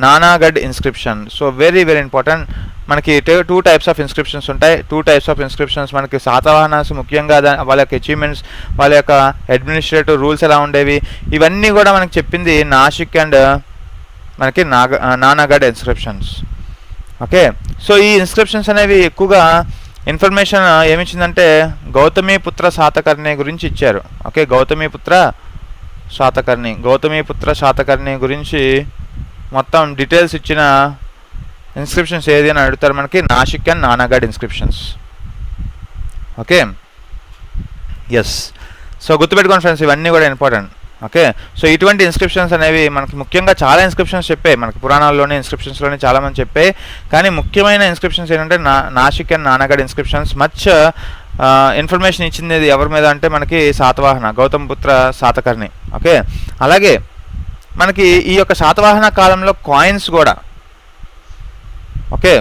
Naneghat inscription. So very important. మనకి 2 types ఆఫ్ ఇన్స్క్రిప్షన్స్ ఉంటాయి. 2 types ఆఫ్ ఇన్స్క్రిప్షన్స్ మనకి శాతవాహనాస్ ముఖ్యంగా వాళ్ళ యొక్క అచీవ్మెంట్స్, వాళ్ళ యొక్క అడ్మినిస్ట్రేటివ్ రూల్స్ ఎలా ఉండేవి, ఇవన్నీ కూడా మనకి చెప్పింది నాసిక్ అండ్ మనకి నానాగఢ్ ఇన్స్క్రిప్షన్స్. ఓకే, సో ఈ ఇన్స్క్రిప్షన్స్ అనేవి ఎక్కువగా ఇన్ఫర్మేషన్ ఏమిచ్చిందంటే గౌతమిపుత్ర శాతకర్ణి గురించి ఇచ్చారు. ఓకే, గౌతమిపుత్ర శాతకర్ణి గురించి మొత్తం డీటెయిల్స్ ఇచ్చిన ఇన్స్క్రిప్షన్స్ ఏది అని అడుగుతారు మనకి Nasik and Nanaghat inscriptions. Okay, yes. So గుర్తుపెట్టుకోండి ఫ్రెండ్స్, ఇవన్నీ కూడా ఇంపార్టెంట్. ఓకే, సో ఇటువంటి ఇన్స్క్రిప్షన్స్ అనేవి మనకి ముఖ్యంగా చాలా ఇన్స్క్రిప్షన్స్ చెప్పాయి, మనకి పురాణాల్లోనే ఇన్స్క్రిప్షన్స్లోనే చాలామంది చెప్పాయి. కానీ ముఖ్యమైన ఇన్స్క్రిప్షన్స్ ఏంటంటే Nasik and Nanaghat inscriptions. Much information ఇచ్చింది ఎవరి మీద అంటే మనకి శాతవాహన, గౌతమిపుత్ర శాతకర్ణి. ఓకే, అలాగే మనకి ఈ యొక్క శాతవాహన కాలంలో కాయిన్స్ కూడా, ఓకే,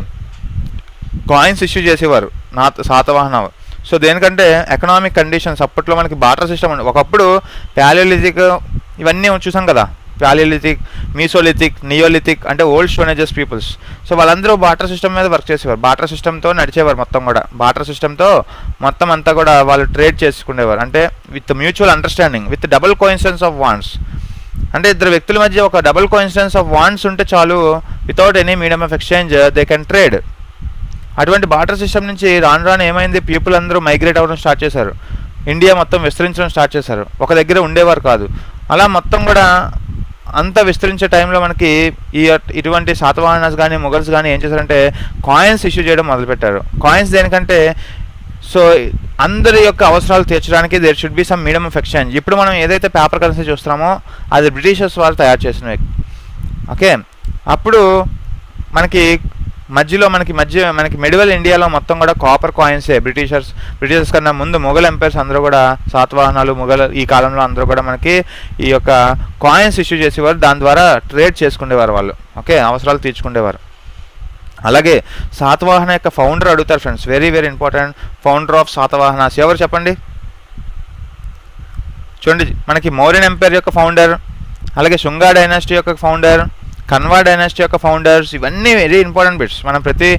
కాయిన్స్ ఇష్యూ చేసేవారు శాతవాహన. సో దేనికంటే ఎకనామిక్ కండిషన్స్, అప్పట్లో మనకి బాటర్ సిస్టమ్ ఉంది. ఒకప్పుడు ప్యాలియోలిథిక్ ఇవన్నీ చూసాం కదా, పాలియోలిథిక్, మీసోలిథిక్, నియోలిథిక్ అంటే ఓల్డ్ స్టోనేజెస్ పీపుల్స్. సో వాళ్ళందరూ బార్టర్ సిస్టమ్ మీద వర్క్ చేసేవారు, బార్టర్ సిస్టమ్తో నడిచేవారు. మొత్తం కూడా బార్టర్ సిస్టమ్తో మొత్తం అంతా కూడా వాళ్ళు ట్రేడ్ చేసుకునేవారు. అంటే with mutual understanding, with double coincidence of wands. అంటే ఇద్దరు వ్యక్తుల మధ్య ఒక డబుల్ కోఇన్సిడెన్స్ ఆఫ్ వాంట్స్ ఉంటే చాలు, without any medium of exchange they can trade. అటువంటి బార్టర్ సిస్టమ్ నుంచి రాను రాను ఏమైంది, పీపుల్ అందరూ మైగ్రేట్ అవ్వడం స్టార్ట్ చేశారు, ఇండియా మొత్తం విస్తరించడం స్టార్ట్ చేశారు. ఒక దగ్గర ఉండేవారు కాదు. అలా మొత్తం కూడా అంత విస్తరించే టైంలో మనకి ఇటువంటి శాతవాహనాస్ కానీ మొఘల్స్ కానీ ఏం చేశారంటే కాయిన్స్ ఇష్యూ చేయడం మొదలుపెట్టారు. కాయిన్స్ దేనికంటే సో అందరి యొక్క అవసరాలు తీర్చడానికి there should be some medium of exchange. ఇప్పుడు మనం ఏదైతే పేపర్ కరెన్సీ చూస్తున్నామో అది బ్రిటిషర్స్ వాళ్ళు తయారు చేసినవి. ఓకే, అప్పుడు మనకి మధ్యలో మనకి మెడివల్ ఇండియాలో మొత్తం కూడా కాపర్ కాయిన్సే. బ్రిటిషర్స్ కన్నా ముందు మొఘల్ ఎంపైర్స్ అందరూ కూడా శాతవాహనాలు, మొఘల్ ఈ కాలంలో అందరూ కూడా మనకి ఈ యొక్క కాయిన్స్ ఇష్యూ చేసేవారు. దాని ద్వారా ట్రేడ్ చేసుకునేవారు వాళ్ళు. ఓకే, అవసరాలు తీర్చుకునేవారు. అలాగే శాతవాహన యొక్క ఫౌండర్ అడుగుతారు friends, very very important. Founder of Satavahanas ఎవరు చెప్పండి? చూడండి, మనకి మౌర్యన్ ఎంపైర్ యొక్క ఫౌండర్, అలాగే శుంగా డైనాసిటీ యొక్క ఫౌండర్, కన్వా డైనాసిటీ యొక్క ఫౌండర్స్, ఇవన్నీ వెరీ ఇంపార్టెంట్ బిట్స్. మనం ప్రతి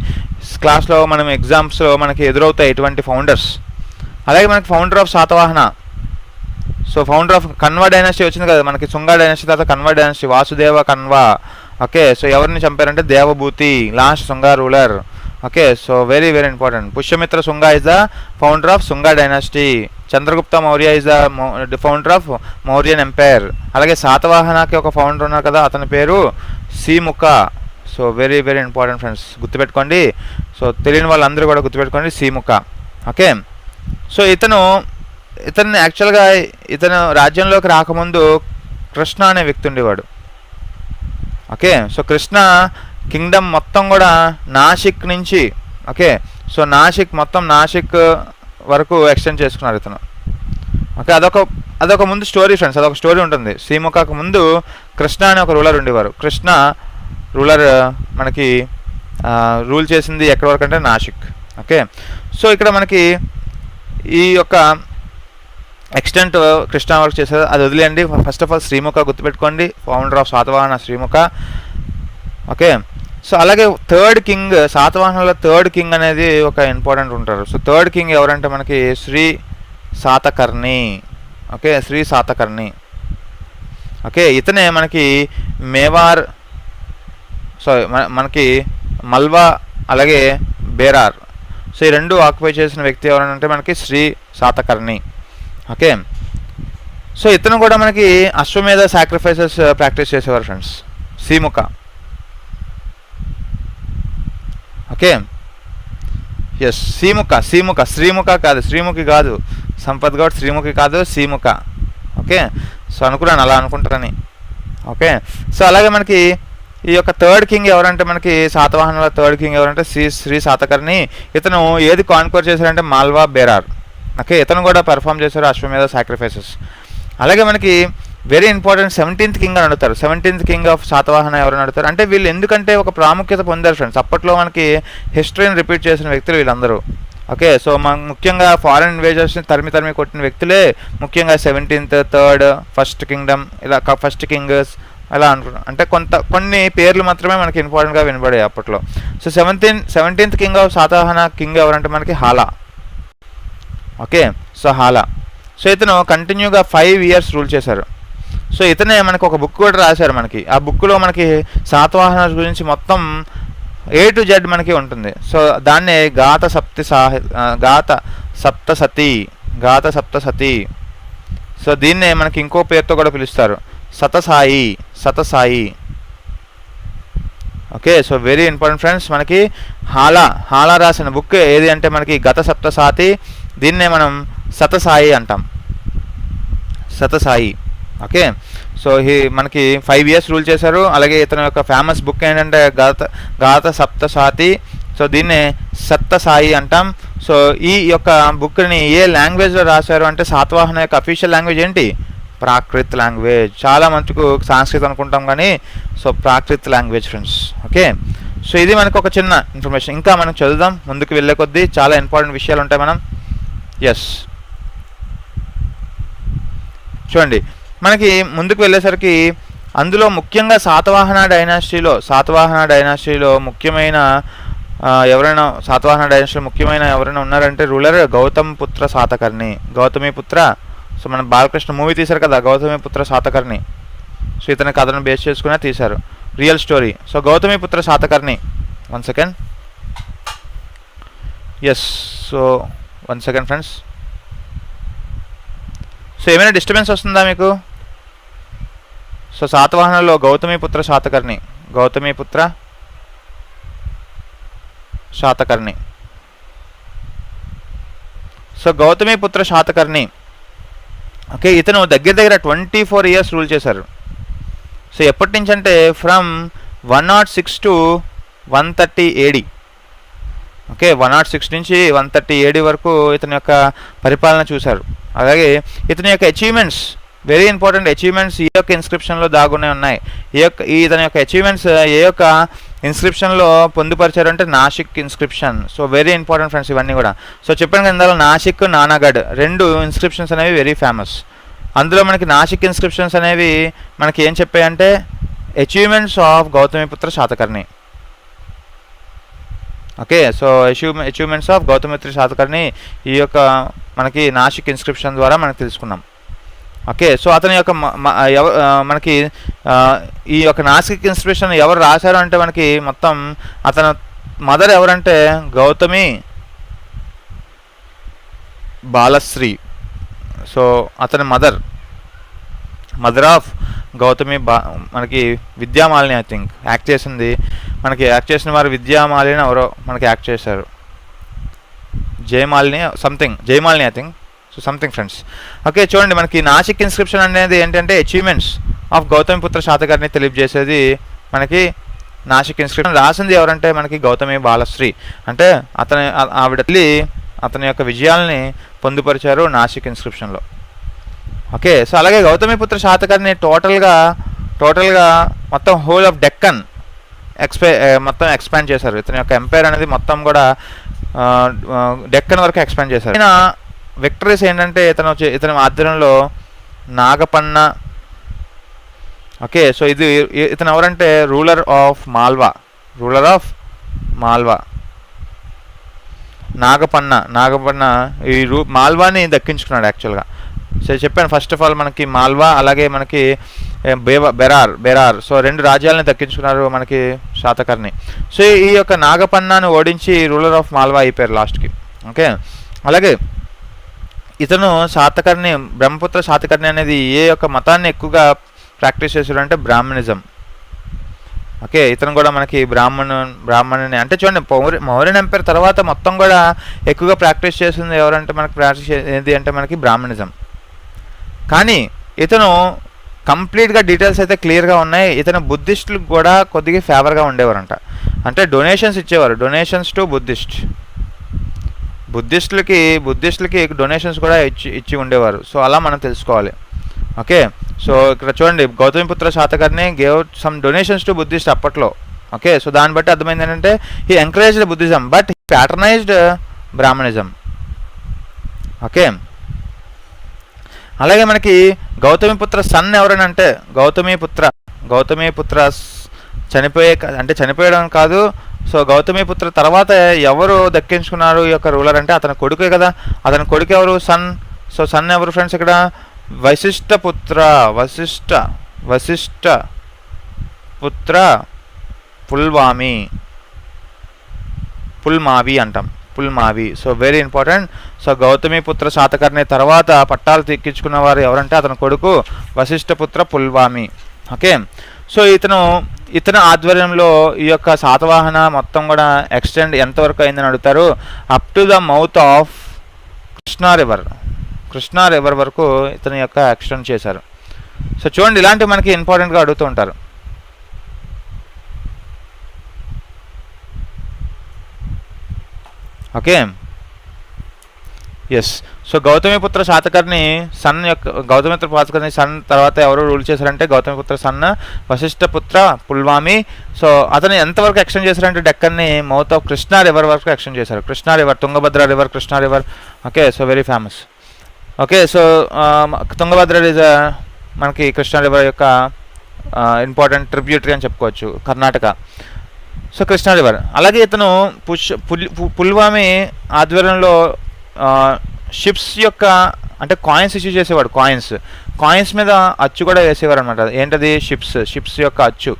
క్లాస్లో మనం ఎగ్జామ్స్లో మనకి ఎదురవుతాయి ఇటువంటి ఫౌండర్స్. అలాగే మనకి founder of Satavahana, so founder of Kanva dynasty వచ్చింది కదా మనకి, శుంగా డైనాసిటీ తర్వాత Kanva dynasty, Vasudeva Kanva. Okay, so ఎవరిని చంపారంటే Devabhuti, last Shunga ruler. Okay, so very very important. Pushyamitra Shunga is the founder of Shunga dynasty. Chandragupta Maurya is the founder of Mauryan empire. అలాగే శాతవాహనకి ఒక ఫౌండర్ ఉన్నారు కదా, అతని పేరు Simuka. So very very important friends, గుర్తుపెట్టుకోండి. సో తెలియని వాళ్ళందరూ కూడా గుర్తుపెట్టుకోండి, సీముఖ. ఓకే, సో ఇతను యాక్చువల్గా ఇతను రాజ్యంలోకి రాకముందు కృష్ణ అనే వ్యక్తి ఉండేవాడు. ఓకే, సో కృష్ణ కింగ్డమ్ మొత్తం కూడా నాసిక్ నుంచి, ఓకే, సో నాసిక్ వరకు ఎక్స్టెండ్ చేసుకున్నారు ఇతను. ఓకే, అదొక ముందు స్టోరీ ఫ్రెండ్స్, అదొక స్టోరీ ఉంటుంది. సీముఖకు ముందు కృష్ణ అనే ఒక రూలర్ ఉండేవారు. కృష్ణ రూలర్ మనకి రూల్ చేసింది ఎక్కడి వరకు అంటే నాసిక్. ఓకే, సో ఇక్కడ మనకి ఈ యొక్క ఎక్స్టెంట్ కృష్ణ వర్క్ చేశారు, అది వదిలేయండి. ఫస్ట్ ఆఫ్ ఆల్ శ్రీముఖ గుర్తుపెట్టుకోండి, founder of Satavahana Srimukha. Okay, so అలాగే థర్డ్ కింగ్, శాతవాహనంలో థర్డ్ కింగ్ అనేది ఒక ఇంపార్టెంట్ ఉంటారు. సో థర్డ్ కింగ్ ఎవరంటే మనకి శ్రీ శాతకర్ణి. ఓకే, శ్రీ శాతకర్ణి. ఓకే, ఇతనే మనకి మేవార్, మనకి మల్వా అలాగే బేరార్, సో ఈ రెండు ఆక్యుపై చేసిన వ్యక్తి ఎవరంటే మనకి శ్రీ శాతకర్ణి. ఓకే, సో ఇతను కూడా మనకి అశ్వమేధ సాక్రిఫైసెస్ ప్రాక్టీస్ చేసేవారు friends, Simuka. Okay, yes, Srimukha Srimukhi కాదు, సంపత్ గౌడ్ శ్రీముఖి కాదు, సీముఖ. ఓకే, సో అనుకున్నాను అలా అనుకుంటారని. ఓకే, సో అలాగే మనకి ఈ యొక్క థర్డ్ కింగ్ ఎవరంటే మనకి శాతవాహనంలో థర్డ్ కింగ్ ఎవరంటే శ్రీ శాతకర్ణి. ఇతను ఏది కాన్క్వర్ చేశారంటే మాల్వా బేరార్. ఓకే, ఇతను కూడా పెర్ఫామ్ చేశారు అశ్వమేధ సాక్రిఫైసెస్. అలాగే మనకి వెరీ ఇంపార్టెంట్ 17th కింగ్ అని అడుగుతారు. 17th కింగ్ ఆఫ్ శాతవాహన ఎవరైనా అడుగుతారు అంటే వీళ్ళు ఎందుకంటే ఒక ప్రాముఖ్యత పొందారు ఫ్రెండ్స్. అప్పట్లో మనకి హిస్టరీని రిపీట్ చేసిన వ్యక్తులు వీళ్ళందరూ. ఓకే, సో ముఖ్యంగా ఫారెన్ ఇన్వేజర్స్ని తరిమి కొట్టిన వ్యక్తులే ముఖ్యంగా 17th, 3rd, ఫస్ట్ కింగ్డమ్, ఇలా ఫస్ట్ కింగ్స్ అలా అనుకుంటాం. అంటే కొన్ని పేర్లు మాత్రమే మనకి ఇంపార్టెంట్గా వినబడాయి అప్పట్లో. So 17th king of Satavahana king ఎవరంటే మనకి హాలా. ఓకే, సో హాలా, సో ఇతను కంటిన్యూగా 5 years రూల్ చేశారు. సో ఇతనే మనకు ఒక బుక్ కూడా రాశారు. మనకి ఆ బుక్లో మనకి శాతవాహన గురించి మొత్తం A to Z మనకి ఉంటుంది. సో దాన్నే గాత సప్తసతి. సో దీన్నే మనకి ఇంకో పేరుతో కూడా పిలుస్తారు, Satasai. Okay, so very important friends. మనకి హాలా రాసిన బుక్ ఏది అంటే మనకి గత సప్తసాతి, దీన్నే మనం సతసాయి అంటాం, సతసాయి. ఓకే, సో మనకి 5 years రూల్ చేశారు. అలాగే ఇతని యొక్క ఫేమస్ బుక్ ఏంటంటే గాత సప్తసాతి. సో దీన్నే సప్తసాయి అంటాం. సో ఈ యొక్క బుక్ని ఏ లాంగ్వేజ్లో రాశారు అంటే శాతవాహన యొక్క అఫీషియల్ లాంగ్వేజ్ ఏంటి? ప్రాకృత్ లాంగ్వేజ్. చాలా మటుకు సంస్కృతం అనుకుంటాం కానీ so Prakrit language friends. Okay, so ఇది మనకు ఒక చిన్న ఇన్ఫర్మేషన్. ఇంకా మనం చదువుదాం, ముందుకు వెళ్ళే కొద్దీ చాలా ఇంపార్టెంట్ విషయాలు ఉంటాయి. మనం చూడండి, మనకి ముందుకు వెళ్ళేసరికి అందులో ముఖ్యంగా శాతవాహన డైనాసిటీలో ముఖ్యమైన ఎవరైనా ఉన్నారంటే రూలర్ గౌతమిపుత్ర శాతకర్ణి. గౌతమిపుత్ర, సో మన బాలకృష్ణ మూవీ తీశారు కదా గౌతమిపుత్ర శాతకర్ణి. సో ఇతని కథను బేస్ చేసుకునే తీశారు, real story. So Gautamiputra Satakarni. 1 second. Yes, so 1 second friends. So ఏమైనా డిస్టర్బెన్స్ వస్తుందా మీకు? సో శాతవాహనంలో గౌతమిపుత్ర శాతకర్ణి. సో గౌతమిపుత్ర శాతకర్ణి. ఓకే, ఇతను దగ్గర 24 ఇయర్స్ రూల్ చేశారు. సో ఎప్పటి నుంచి అంటే ఫ్రమ్ 106 to 130 AD. ఓకే, 106 నుంచి 130 AD వరకు ఇతని యొక్క పరిపాలన చూశారు. అలాగే ఇతని యొక్క అచీవ్మెంట్స్, వెరీ ఇంపార్టెంట్ అచీవ్మెంట్స్ ఈ యొక్క ఇన్స్క్రిప్షన్లో దాగునే ఉన్నాయి. ఇతని యొక్క అచీవ్మెంట్స్ ఏ యొక్క ఇన్స్క్రిప్షన్లో పొందుపరిచారు అంటే Nasik inscription. So very important friends ఇవన్నీ కూడా. సో చెప్పాను కదా ఇందులో నాసిక్, నానాగఢ్ 2 ఇన్స్క్రిప్షన్స్ అనేవి వెరీ ఫేమస్. అందులో మనకి నాసిక్ ఇన్స్క్రిప్షన్స్ అనేవి మనకి ఏం చెప్పాయంటే achievements of Gautamiputra Satakarni. Okay, so achievements of Gautamiputra Satakarni ఈ యొక్క మనకి నాసిక్ ఇన్స్క్రిప్షన్ ద్వారా మనకు తెలుసుకున్నాం. ఓకే, సో అతని యొక్క మనకి ఈ యొక్క నాసిక్ ఇన్స్క్రిప్షన్ ఎవరు రాశారు అంటే మనకి మొత్తం అతని మదర్ ఎవరంటే గౌతమి బాలశ్రీ. సో అతని మదర్ ఆఫ్ గౌతమి మనకి విద్యామాలిని ఐ థింక్ యాక్ట్ చేసింది. మనకి యాక్ట్ చేసిన వారు విద్యామాలిని ఎవరో మనకి యాక్ట్ చేశారు, Jayamalini I think. So something friends. Okay, చూడండి మనకి నాసిక్ ఇన్స్క్రిప్షన్ అనేది ఏంటంటే అచీవ్మెంట్స్ ఆఫ్ గౌతమిపుత్ర శాతకర్ణి తెలియజేసేది మనకి నాసిక్ ఇన్స్క్రిప్షన్. రాసింది ఎవరంటే మనకి గౌతమి బాలశ్రీ. అంటే ఆవిడ అతని యొక్క విజయాల్ని పొందుపరిచారు నాసిక్ ఇన్స్క్రిప్షన్లో. ఓకే, సో అలాగే గౌతమిపుత్ర శాతకర్ణి టోటల్గా మొత్తం హోల్ ఆఫ్ డెక్కన్ మొత్తం ఎక్స్పాండ్ చేశారు. ఇతని యొక్క ఎంపైర్ అనేది మొత్తం కూడా డెక్కన్ వరకు ఎక్స్పాండ్ చేశారు. విక్టరీస్ ఏంటంటే ఇతని ఆధ్వర్యంలో నాగపన్న. ఓకే, సో ఇతను ఎవరంటే రూలర్ ఆఫ్ మాల్వా. నాగపన్న ఈ మాల్వాని దక్కించుకున్నాడు యాక్చువల్గా. సో చెప్పాను ఫస్ట్ ఆఫ్ ఆల్ మనకి మాల్వా అలాగే మనకి బెరార్. సో 2 రాజ్యాలని దక్కించుకున్నారు మనకి శాతకర్ణి. సో ఈ యొక్క నాగపన్నాను ఓడించి రూలర్ ఆఫ్ మాల్వా అయిపోయారు లాస్ట్కి. ఓకే, అలాగే ఇతను బ్రహ్మపుత్ర శాతకర్ణి అనేది ఏ యొక్క మతాన్ని ఎక్కువగా ప్రాక్టీస్ చేశారు అంటే బ్రాహ్మణిజం. ఓకే, ఇతను కూడా మనకి బ్రాహ్మణుని అంటే చూడండి మౌర్యన్ ఎంపైర్ తర్వాత మొత్తం కూడా ఎక్కువగా ప్రాక్టీస్ చేసింది ఎవరంటే మనకి ప్రాక్టీస్ ఏది అంటే మనకి బ్రాహ్మణిజం. కానీ ఇతను కంప్లీట్గా డీటెయిల్స్ అయితే క్లియర్గా ఉన్నాయి. ఇతను బుద్ధిస్టులకు కూడా కొద్దిగా ఫేవర్గా ఉండేవారంట. అంటే డొనేషన్స్ ఇచ్చేవారు, డొనేషన్స్ టు బుద్ధిస్టులకి డొనేషన్స్ కూడా ఇచ్చి ఉండేవారు. సో అలా మనం తెలుసుకోవాలి. ఓకే, సో ఇక్కడ చూడండి Gautamiputra Satakarni gave some donations to Buddhist అప్పట్లో. ఓకే, సో దాన్ని బట్టి అర్థమైంది ఏంటంటే he encouraged Buddhism but he patronised Brahminism. Okay, అలాగే మనకి గౌతమిపుత్ర సన్ ఎవరనంటే గౌతమిపుత్ర చనిపోయడం కాదు. సో గౌతమిపుత్ర తర్వాత ఎవరు దక్కించుకున్నారు ఈ యొక్క రూలర్ అంటే అతని కొడుకే కదా. అతని కొడుకు ఎవరు? సన్. సో సన్ ఎవరు ఫ్రెండ్స్ ఇక్కడ? వశిష్ఠ పుత్ర పుల్మావి అంటాం, Pulumavi. So very important. So Gautamiputra Satakarni తర్వాత పట్టాలు తెక్కించుకున్న వారు ఎవరంటే అతని కొడుకు వశిష్ఠపుత్ర పుల్వామి. ఓకే, సో ఇతను ఆధ్వర్యంలో ఈ యొక్క శాతవాహన మొత్తం కూడా ఎక్స్టెండ్ ఎంతవరకు అయిందని అడుగుతారు. Up to the mouth of Krishna river వరకు ఇతని యొక్క ఎక్స్టెండ్ చేశారు. సో చూడండి ఇలాంటివి మనకి ఇంపార్టెంట్గా అడుగుతూ ఉంటారు. Okay, yes. So Gautamiputra Satakarni son తర్వాత ఎవరు రూల్ చేశారంటే గౌతమిపుత్ర సన్ వశిష్ఠపుత్ర పుల్వామి. సో అతను ఎంతవరకు ఎక్స్టెండ్ చేశారంటే డెక్కన్ని మౌత్ ఆఫ్ కృష్ణా రివర్ వరకు ఎక్స్టెండ్ చేశారు. Krishna river, Tungabhadra river, Krishna river. Okay, so very famous. Okay, so Tungabhadra is మనకి కృష్ణా రివర్ యొక్క ఇంపార్టెంట్ ట్రిబ్యూటరీ అని చెప్పుకోవచ్చు కర్ణాటక. So Krishna river. అలాగే ఇతను పుల్వామి ఆధ్వర్యంలో షిప్స్ యొక్క అంటే కాయిన్స్ ఇష్యూ చేసేవాడు. కాయిన్స్ మీద అచ్చు కూడా వేసేవారు అనమాట. ఏంటది? షిప్స్ యొక్క అచ్చు.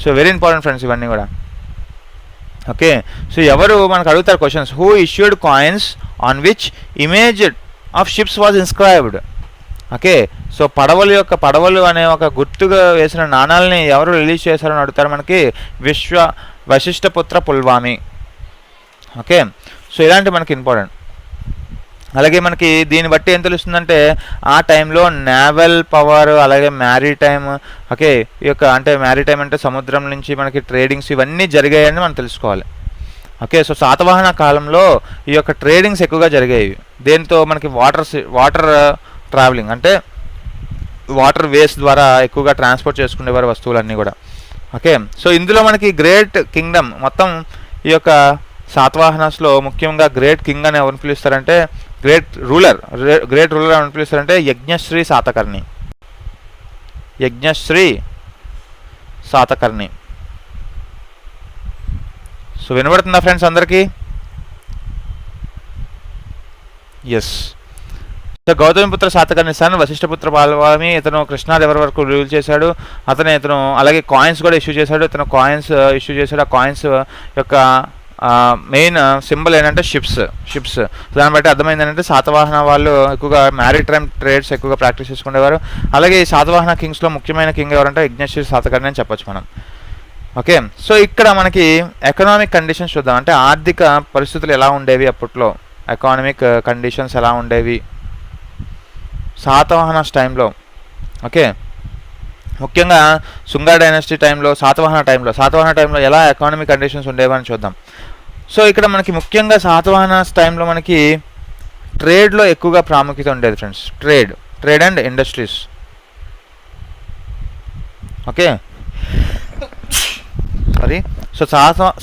సో వెరీ ఇంపార్టెంట్ ఫ్రెండ్స్ ఇవన్నీ కూడా. ఓకే, సో ఎవరు మనకు అడుగుతారు questions, who issued coins on which image of ships was inscribed. Okay, so పడవలు అనే ఒక గుర్తుగా వేసిన నాణాలని ఎవరు రిలీజ్ చేశారని అడుగుతారు మనకి. వశిష్ఠపుత్ర పుల్వామి. ఓకే, సో ఇలాంటి మనకి ఇంపార్టెంట్. అలాగే మనకి దీన్ని బట్టి ఏం తెలుస్తుందంటే ఆ టైంలో నేవల్ పవర్, అలాగే మ్యారీటైమ్. ఓకే, ఈ యొక్క అంటే మ్యారీటైమ్ అంటే సముద్రం నుంచి మనకి ట్రేడింగ్స్ ఇవన్నీ జరిగాయని మనం తెలుసుకోవాలి. ఓకే, సో శాతవాహన కాలంలో ఈ యొక్క ట్రేడింగ్స్ ఎక్కువగా జరిగాయి. దేంతో మనకి వాటర్ ట్రావెలింగ్ అంటే వాటర్ వేస్ ద్వారా ఎక్కువగా ట్రాన్స్పోర్ట్ చేసుకునేవారు వస్తువులన్నీ కూడా. ఓకే, సో ఇందులో మనకి గ్రేట్ కింగ్డమ్ మొత్తం ఈ యొక్క శాతవాహనాస్లో ముఖ్యంగా గ్రేట్ కింగ్ అని ఎవరిని పిలుస్తారంటే గ్రేట్ రూలర్ ఎవరిని పిలుస్తారంటే యజ్ఞశ్రీ శాతకర్ణి. సో వినబడుతుందా ఫ్రెండ్స్ అందరికీ? Yes. So Gautamiputra Satakarni son Vashishthaputra Pulwami. ఇతను కృష్ణా రివర్ వరకు రూల్ చేశాడు. ఇతను అలాగే కాయిన్స్ కూడా ఇష్యూ చేశాడు. ఆ కాయిన్స్ యొక్క మెయిన్ సింబల్ ఏంటంటే షిప్స్. దాన్ని బట్టి అర్థమైంది ఏంటంటే శాతవాహన వాళ్ళు ఎక్కువగా మ్యారిటైమ్ ట్రేడ్స్ ఎక్కువగా ప్రాక్టీస్ చేసుకునేవారు. అలాగే ఈ శాతవాహన కింగ్స్లో ముఖ్యమైన కింగ్ ఎవరంటే యజ్ఞశ్రీ శాతకర్ణి అని చెప్పొచ్చు మనం. ఓకే, సో ఇక్కడ మనకి ఎకనామిక్ కండిషన్స్ చూద్దాం. అంటే ఆర్థిక పరిస్థితులు ఎలా ఉండేవి అప్పట్లో, ఎకానమిక్ కండిషన్స్ ఎలా ఉండేవి శాతవాహనస్ టైంలో. ఓకే, ముఖ్యంగా శుంగా డైనాసిటీ టైంలో, శాతవాహన టైంలో ఎలా ఎకానమిక్ కండిషన్స్ ఉండేవని చూద్దాం. సో ఇక్కడ మనకి ముఖ్యంగా శాతవాహనస్ టైంలో మనకి ట్రేడ్లో ఎక్కువగా ప్రాముఖ్యత ఉండేది friends. Trade and industries. Okay, so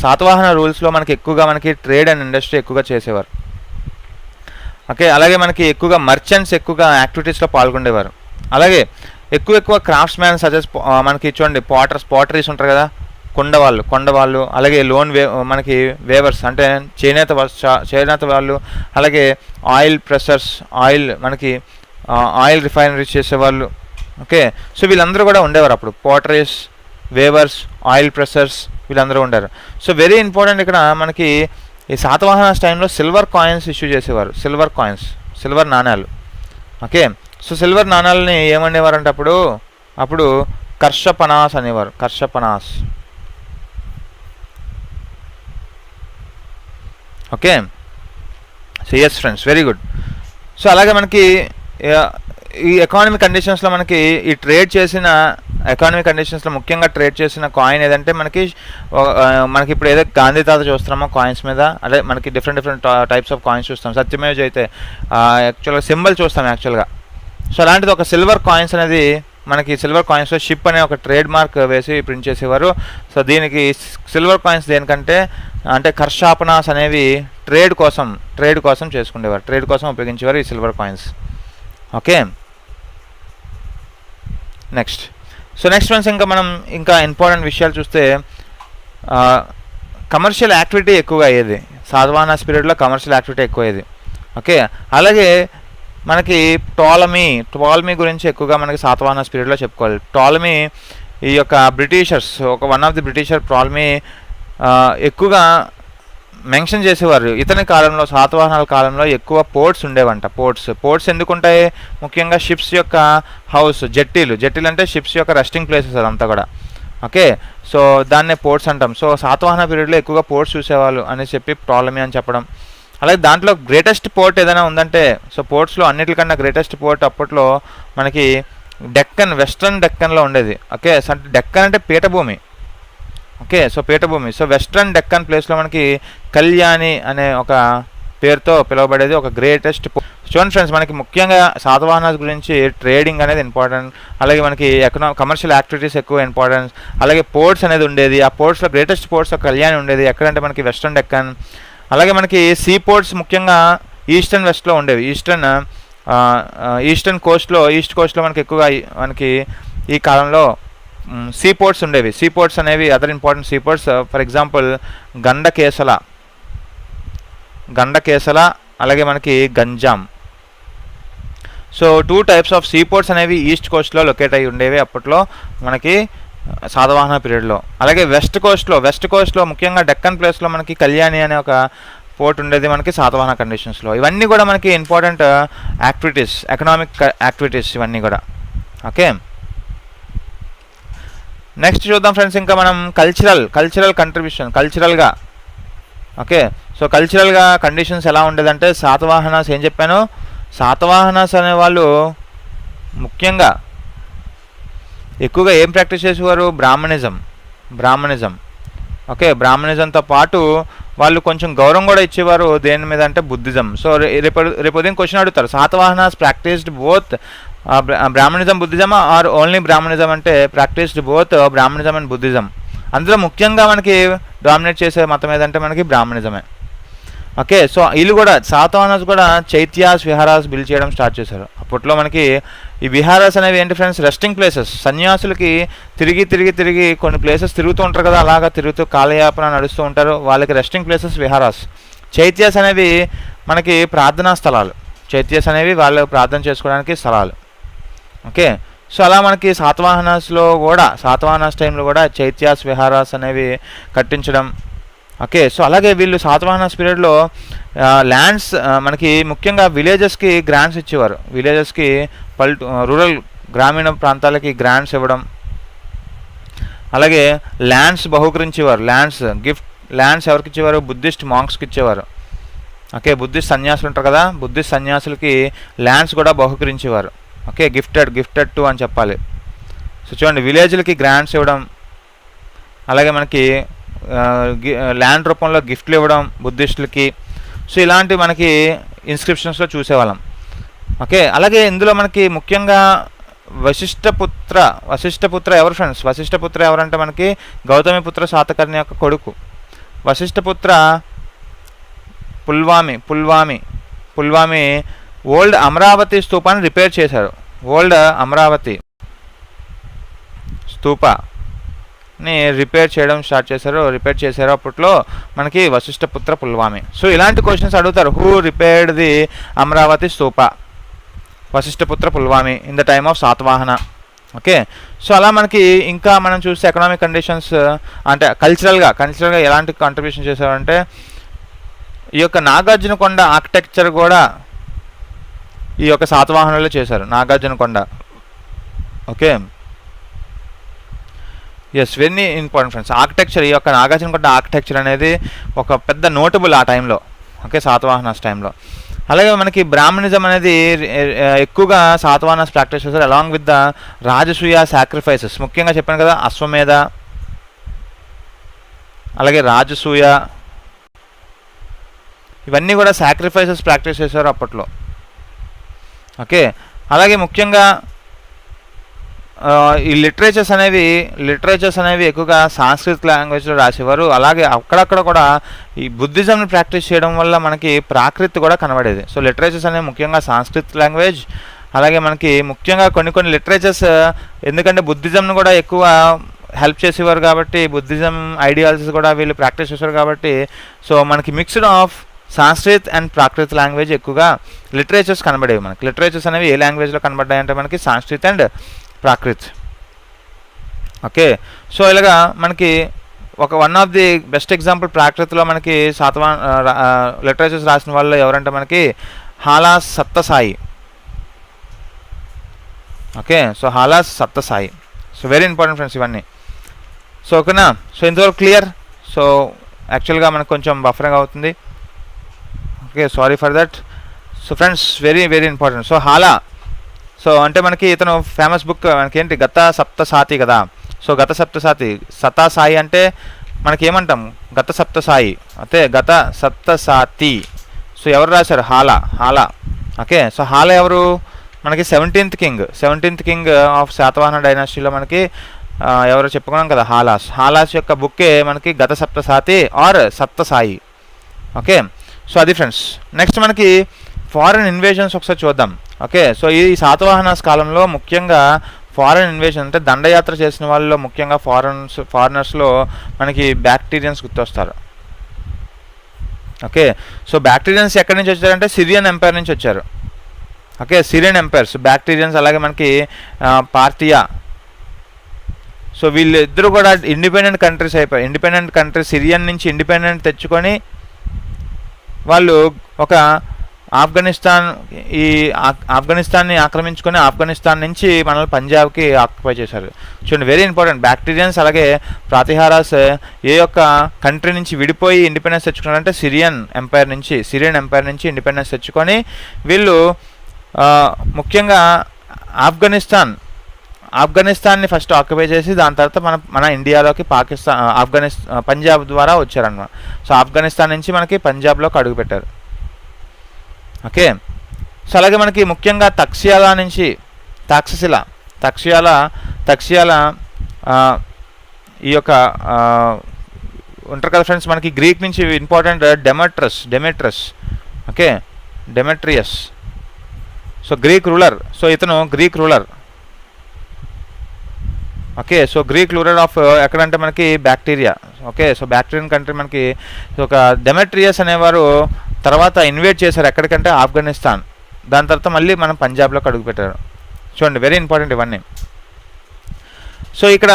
Satavahana రూల్స్లో మనకి ఎక్కువగా ట్రేడ్ అండ్ ఇండస్ట్రీ ఎక్కువగా చేసేవారు. ఓకే, అలాగే మనకి ఎక్కువగా మర్చెంట్స్ ఎక్కువగా యాక్టివిటీస్లో పాల్గొనేవారు. అలాగే ఎక్కువ క్రాఫ్ట్స్ మ్యాన్ సజెస్ మనకి చూడండి పాటరీస్ ఉంటారు కదా, కొండవాళ్ళు. అలాగే మనకి వేవర్స్ అంటే చేనేత వాళ్ళు. అలాగే ఆయిల్ ప్రెసర్స్, మనకి ఆయిల్ రిఫైనరీస్ చేసేవాళ్ళు. ఓకే, సో వీళ్ళందరూ కూడా ఉండేవారు అప్పుడు. పాటరీస్, వేవర్స్, ఆయిల్ ప్రెసర్స్ వీళ్ళందరూ ఉండారు. సో వెరీ ఇంపార్టెంట్ ఇక్కడ మనకి ఈ శాతవాహన టైంలో సిల్వర్ కాయిన్స్ ఇష్యూ చేసేవారు. సిల్వర్ నాణ్యాలు. ఓకే, సో సిల్వర్ నాణ్యాలని ఏమనేవారంటే అప్పుడు కర్షపనాస్ అనేవారు. Okay, so yes friends, very good. So అలాగే మనకి ఈ ఎకానమిక్ కండిషన్స్లో మనకి ఈ ట్రేడ్ చేసిన ఎకానమిక్ కండిషన్స్లో ముఖ్యంగా ట్రేడ్ చేసిన కాయిన్ ఏదంటే మనకి ఇప్పుడు ఏదో గాంధీ తాత చూస్తున్నామో కాయిన్స్ మీద, అదే మనకి డిఫరెంట్ టైప్స్ ఆఫ్ కాయిన్స్ చూస్తాం. సత్యమేవ్ అయితే యాక్చువల్గా సింబల్ చూస్తాం యాక్చువల్గా. సో అలాంటిది ఒక సిల్వర్ కాయిన్స్ అనేది మనకి సిల్వర్ కాయిన్స్లో షిప్ అనే ఒక ట్రేడ్ మార్క్ వేసి ప్రింట్ చేసేవారు. సో దీనికి సిల్వర్ కాయిన్స్ దేనికంటే అంటే కర్షాపనాస్ అనేవి ట్రేడ్ కోసం చేసుకునేవారు. ట్రేడ్ కోసం ఉపయోగించేవారు ఈ silver coins. Okay, next friends ఇంకా ఇంపార్టెంట్ విషయాలు చూస్తే కమర్షియల్ యాక్టివిటీ ఎక్కువగా అయ్యేది. శాతవాహన పీరియడ్లో కమర్షియల్ యాక్టివిటీ ఎక్కువ అయ్యేది. ఓకే, అలాగే మనకి టోలమీ గురించి ఎక్కువగా మనకి శాతవాహన పీరియడ్లో చెప్పుకోవాలి. టోలమీ ఈ యొక్క Britishers one of the Britisher Ptolemy ఎక్కువగా మెన్షన్ చేసేవారు. ఇతని కాలంలో శాతవాహనాల కాలంలో ఎక్కువ పోర్ట్స్ ఉండేవంట. పోర్ట్స్ ఎందుకు ఉంటాయి? ముఖ్యంగా షిప్స్ యొక్క హౌస్, జట్టీలు అంటే షిప్స్ యొక్క రెస్టింగ్ ప్లేసెస్ అదంతా కూడా. ఓకే, సో దాన్నే పోర్ట్స్ అంటాం. సో శాతవాహన పీరియడ్లో ఎక్కువగా పోర్ట్స్ చూసేవాళ్ళు అని చెప్పి టోలమీ అని చెప్పడం. అలాగే దాంట్లో గ్రేటెస్ట్ పోర్ట్ ఏదైనా ఉందంటే, సో పోర్ట్స్లో అన్నిటికన్నా గ్రేటెస్ట్ పోర్ట్ అప్పట్లో మనకి వెస్ట్రన్ డెక్కన్లో ఉండేది. ఓకే, సో డెక్కన్ అంటే పీఠభూమి. ఓకే, సో పీఠభూమి. సో వెస్ట్రన్ డెక్కన్ ప్లేస్లో మనకి కళ్యాణి అనే ఒక పేరుతో పిలువబడేది ఒక గ్రేటెస్ట్. చూడండి ఫ్రెండ్స్, మనకి ముఖ్యంగా శాతవాహనాస్ గురించి ట్రేడింగ్ అనేది ఇంపార్టెంట్. అలాగే మనకి కమర్షియల్ యాక్టివిటీస్ ఎక్కువ ఇంపార్టెంట్. అలాగే పోర్ట్స్ అనేది ఉండేది. ఆ పోర్ట్స్లో గ్రేటెస్ట్ పోర్ట్స్ కళ్యాణి ఉండేది. ఎక్కడంటే మనకి వెస్ట్రన్ డెక్కన్. అలాగే మనకి సీ పోర్ట్స్ ముఖ్యంగా ఈస్ట్ అండ్ వెస్ట్లో ఉండేవి. ఈస్ట్ కోస్ట్లో మనకి ఎక్కువగా మనకి ఈ కాలంలో సీ పోర్ట్స్ ఉండేవి. సీ పోర్ట్స్ అనేవి other important sea ports. For example Gandakesala అలాగే మనకి Ganjam. So 2 types of sea ports అనేవి ఈస్ట్ కోస్ట్లో లొకేట్ అయ్యి ఉండేవి అప్పట్లో మనకి శాతవాహన పీరియడ్లో. అలాగే వెస్ట్ కోస్ట్లో ముఖ్యంగా డెక్కన్ ప్లేస్లో మనకి కళ్యాణి అనే ఒక పోర్ట్ ఉండేది మనకి శాతవాహన కండిషన్స్లో. ఇవన్నీ కూడా మనకి ఇంపార్టెంట్ యాక్టివిటీస్, ఎకనామిక్ యాక్టివిటీస్ ఇవన్నీ కూడా. ఓకే, నెక్స్ట్ చూద్దాం ఫ్రెండ్స్. ఇంకా మనం కల్చరల్ కంట్రిబ్యూషన్ కల్చరల్గా. ఓకే, సో కల్చరల్గా కండిషన్స్ ఎలా ఉండేదంటే శాతవాహనాస్ ఏం చెప్పాను, శాతవాహనాస్ అనేవాళ్ళు ముఖ్యంగా ఎక్కువగా ఏం ప్రాక్టీస్ చేసేవారు, బ్రాహ్మణిజం. ఓకే, బ్రాహ్మణిజంతో పాటు వాళ్ళు కొంచెం గౌరవం కూడా ఇచ్చేవారు దేని మీద అంటే బుద్ధిజం. సో రేపు ఉదయం క్వశ్చన్ అడుగుతారు, Satavahanas practised both Brahmanism Buddhism or only Brahmanism అంటే practised both Brahmanism and Buddhism. అందులో ముఖ్యంగా మనకి డామినేట్ చేసే మతం ఏదంటే మనకి బ్రాహ్మణిజమే. ఓకే, సో వీళ్ళు కూడా శాతవాహనాస్ కూడా చైత్యాస్ విహారాస్ బిల్డ్ చేయడం స్టార్ట్ చేశారు. అప్పట్లో మనకి ఈ విహారాస్ అనేవి ఏంటి ఫ్రెండ్స్, రెస్టింగ్ ప్లేసెస్. సన్యాసులకి తిరిగి కొన్ని ప్లేసెస్ తిరుగుతూ ఉంటారు కదా, అలాగా తిరుగుతూ కాలయాపన నడుస్తూ ఉంటారు, వాళ్ళకి రెస్టింగ్ ప్లేసెస్ విహారాస్. చైత్యాస్ అనేవి మనకి ప్రార్థనా స్థలాలు. చైత్యాస్ అనేవి వాళ్ళు ప్రార్థన చేసుకోవడానికి స్థలాలు. ఓకే, సో అలా మనకి శాతవాహనాస్ టైంలో కూడా చైత్యాస్ విహారాస్ అనేవి కట్టించడం. ఓకే, సో అలాగే వీళ్ళు శాతవాహనాస్ పీరియడ్లో ల్యాండ్స్ మనకి ముఖ్యంగా విలేజెస్కి గ్రాంట్స్ ఇచ్చేవారు. విలేజెస్కి రూరల్ గ్రామీణ ప్రాంతాలకి గ్రాంట్స్ ఇవ్వడం. అలాగే ల్యాండ్స్ బహుకరించేవారు. ల్యాండ్స్ ఎవరికి ఇచ్చేవారు, బుద్ధిస్ట్ మాంక్స్కి ఇచ్చేవారు. ఓకే, బుద్ధిస్ట్ సన్యాసులు ఉంటారు కదా, బుద్ధిస్ట్ సన్యాసులకి ల్యాండ్స్ కూడా బహుకరించేవారు. ఓకే, గిఫ్టెడ్ టు అని చెప్పాలి. సో చూడండి, విలేజ్లకి గ్రాంట్స్ ఇవ్వడం, అలాగే మనకి ల్యాండ్ రూపంలో గిఫ్ట్లు ఇవ్వడం బుద్ధిస్టులకి. సో ఇలాంటి మనకి ఇన్స్క్రిప్షన్స్లో చూసేవాళ్ళం. ఓకే, అలాగే ఇందులో మనకి ముఖ్యంగా వశిష్ఠపుత్ర ఎవరు ఫ్రెండ్స్, వశిష్ఠపుత్ర ఎవరంటే మనకి గౌతమిపుత్ర శాతకర్ణి యొక్క కొడుకు. వశిష్ఠపుత్ర పుల్వామి ఓల్డ్ అమరావతి స్తూపాన్ని రిపేర్ చేశారు. ఓల్డ్ అమరావతి స్తూపాని రిపేర్ చేశారు అప్పట్లో మనకి వశిష్ఠపుత్ర పుల్వామి. సో ఇలాంటి క్వశ్చన్స్ అడుగుతారు. Who repaired the Amaravati stupa, Vasishthaputra Pulwami in the time of Satavahana. Okay, so అలా మనకి ఇంకా మనం చూస్తే ఎకనామిక్ కండిషన్స్ అంటే కల్చరల్గా ఎలాంటి కాంట్రిబ్యూషన్ చేశారంటే ఈ యొక్క నాగార్జునకొండ ఆర్కిటెక్చర్ కూడా ఈ యొక్క శాతవాహనంలో చేశారు, Nagarjunakonda. Okay, yes, very important friends. Architecture, ఈ యొక్క నాగార్జునకొండ ఆర్కిటెక్చర్ అనేది ఒక పెద్ద నోటబుల్ ఆ టైంలో. ఓకే, శాతవాహనాస్ టైంలో. అలాగే మనకి బ్రాహ్మణిజం అనేది ఎక్కువగా శాతవాహనాస్ ప్రాక్టీస్ చేశారు along with the Rajasuya sacrifices. ముఖ్యంగా చెప్పాను కదా, అశ్వమేధ అలాగే రాజసూయ ఇవన్నీ కూడా సాక్రిఫైసెస్ ప్రాక్టీస్ చేశారు అప్పట్లో. ఓకే, అలాగే ముఖ్యంగా ఈ లిటరేచర్స్ అనేవి ఎక్కువగా సాంస్క్రిట్ లాంగ్వేజ్లో రాసేవారు. అలాగే అక్కడక్కడ కూడా ఈ బుద్ధిజంని ప్రాక్టీస్ చేయడం వల్ల మనకి ప్రాకృతి కూడా కనబడేది. సో లిటరేచర్స్ అనేవి ముఖ్యంగా సాంస్క్రిట్ లాంగ్వేజ్. అలాగే మనకి ముఖ్యంగా కొన్ని లిటరేచర్స్ ఎందుకంటే బుద్ధిజంను కూడా ఎక్కువ హెల్ప్ చేసేవారు కాబట్టి, బుద్ధిజం ఐడియాలజీస్ కూడా వీళ్ళు ప్రాక్టీస్ చేశారు కాబట్టి, సో మనకి mixed of Sanskrit and Prakrit language ఎక్కువగా లిటరేచర్స్ కనబడేవి. మనకి లిటరేచర్స్ అనేవి ఏ లాంగ్వేజ్లో కనబడ్డాయంటే మనకి Sanskrit and Prakrit. Okay, so ఇలాగా మనకి one of the best example ప్రాకృతిలో మనకి లిటరేచర్స్ రాసిన వాళ్ళు ఎవరంటే మనకి Hala's Satasai. Okay, so Hala's Satasai. So very important friends ఇవన్నీ. సో ఓకేనా, సో ఇంతవరకు క్లియర్. సో యాక్చువల్గా మనకు కొంచెం బఫరింగ్ అవుతుంది. Okay, sorry for that. So friends very important. So హాలా, so అంటే మనకి ఇతను ఫేమస్ బుక్ మనకి ఏంటి, గత సప్తసాతి కదా. సో గత సప్తసాతి, సతాసాయి అంటే మనకి ఏమంటాం, గత సప్తసాయి అంటే గత సప్తసాతి. సో ఎవరు రాశారు, హాలా. ఓకే, సో హాలా ఎవరు, మనకి 17th కింగ్ ఆఫ్ శాతవాహన డైనాసిటీలో మనకి ఎవరు చెప్పుకున్నాం కదా, హాలాస్ యొక్క బుక్కే మనకి గత సప్తసాతి ఆర్ సప్తసాయి. ఓకే, సో అది ఫ్రెండ్స్. నెక్స్ట్ మనకి ఫారెన్ ఇన్వేజన్స్ ఒకసారి చూద్దాం. ఓకే, సో ఈ శాతవాహనాస్ కాలంలో ముఖ్యంగా ఫారెన్ ఇన్వేషన్ అంటే దండయాత్ర చేసిన వాళ్ళలో ముఖ్యంగా ఫారినర్స్లో మనకి బ్యాక్టీరియన్స్ గుర్తొస్తారు. ఓకే, సో బ్యాక్టీరియన్స్ ఎక్కడి నుంచి వచ్చారంటే సిరియన్ ఎంపైర్ నుంచి వచ్చారు. ఓకే, సిరియన్ ఎంపైర్స్ బ్యాక్టీరియన్స్, అలాగే మనకి పార్థియా. సో వీళ్ళిద్దరూ కూడా ఇండిపెండెంట్ కంట్రీస్ అయిపోయారు. ఇండిపెండెంట్ కంట్రీ సిరియన్ నుంచి ఇండిపెండెంట్ తెచ్చుకొని వాళ్ళు ఒక ఆఫ్ఘనిస్తాన్ని ఆక్రమించుకొని ఆఫ్ఘనిస్తాన్ నుంచి మనల్ని పంజాబ్కి ఆక్యుపై చేశారు. చూడండి, వెరీ ఇంపార్టెంట్. బ్యాక్టీరియన్స్ అలాగే ప్రాతిహారాస్ ఏ యొక్క కంట్రీ నుంచి విడిపోయి ఇండిపెండెన్స్ తెచ్చుకున్నారంటే సిరియన్ ఎంపైర్ నుంచి ఇండిపెండెన్స్ తెచ్చుకొని వీళ్ళు ముఖ్యంగా ఆఫ్ఘనిస్తాన్ని ఫస్ట్ ఆక్యుపై చేసి దాని తర్వాత మన ఇండియాలోకి పంజాబ్ ద్వారా వచ్చారన్నమాట. సో ఆఫ్ఘనిస్తాన్ నుంచి మనకి పంజాబ్లోకి అడుగుపెట్టారు. ఓకే, సో అలాగే మనకి ముఖ్యంగా తక్షశిల నుంచి తక్షశిల ఈ యొక్క ఉంటారు కదా ఫ్రెండ్స్, మనకి గ్రీక్ నుంచి important Demetrius. Okay, Demetrius. So Greek ruler. So ఇతను Greek ruler. Okay, so Greek ruler of ఎక్కడంటే మనకి Bactria. Okay, so Bactrian country మనకి ఒక డెమెట్రియస్ అనేవారు తర్వాత ఇన్వేట్ చేశారు ఎక్కడికంటే ఆఫ్ఘనిస్తాన్. దాని తర్వాత మళ్ళీ మనం పంజాబ్లోకి అడుగుపెట్టారు. చూడండి, వెరీ ఇంపార్టెంట్ ఇవన్నీ. సో ఇక్కడ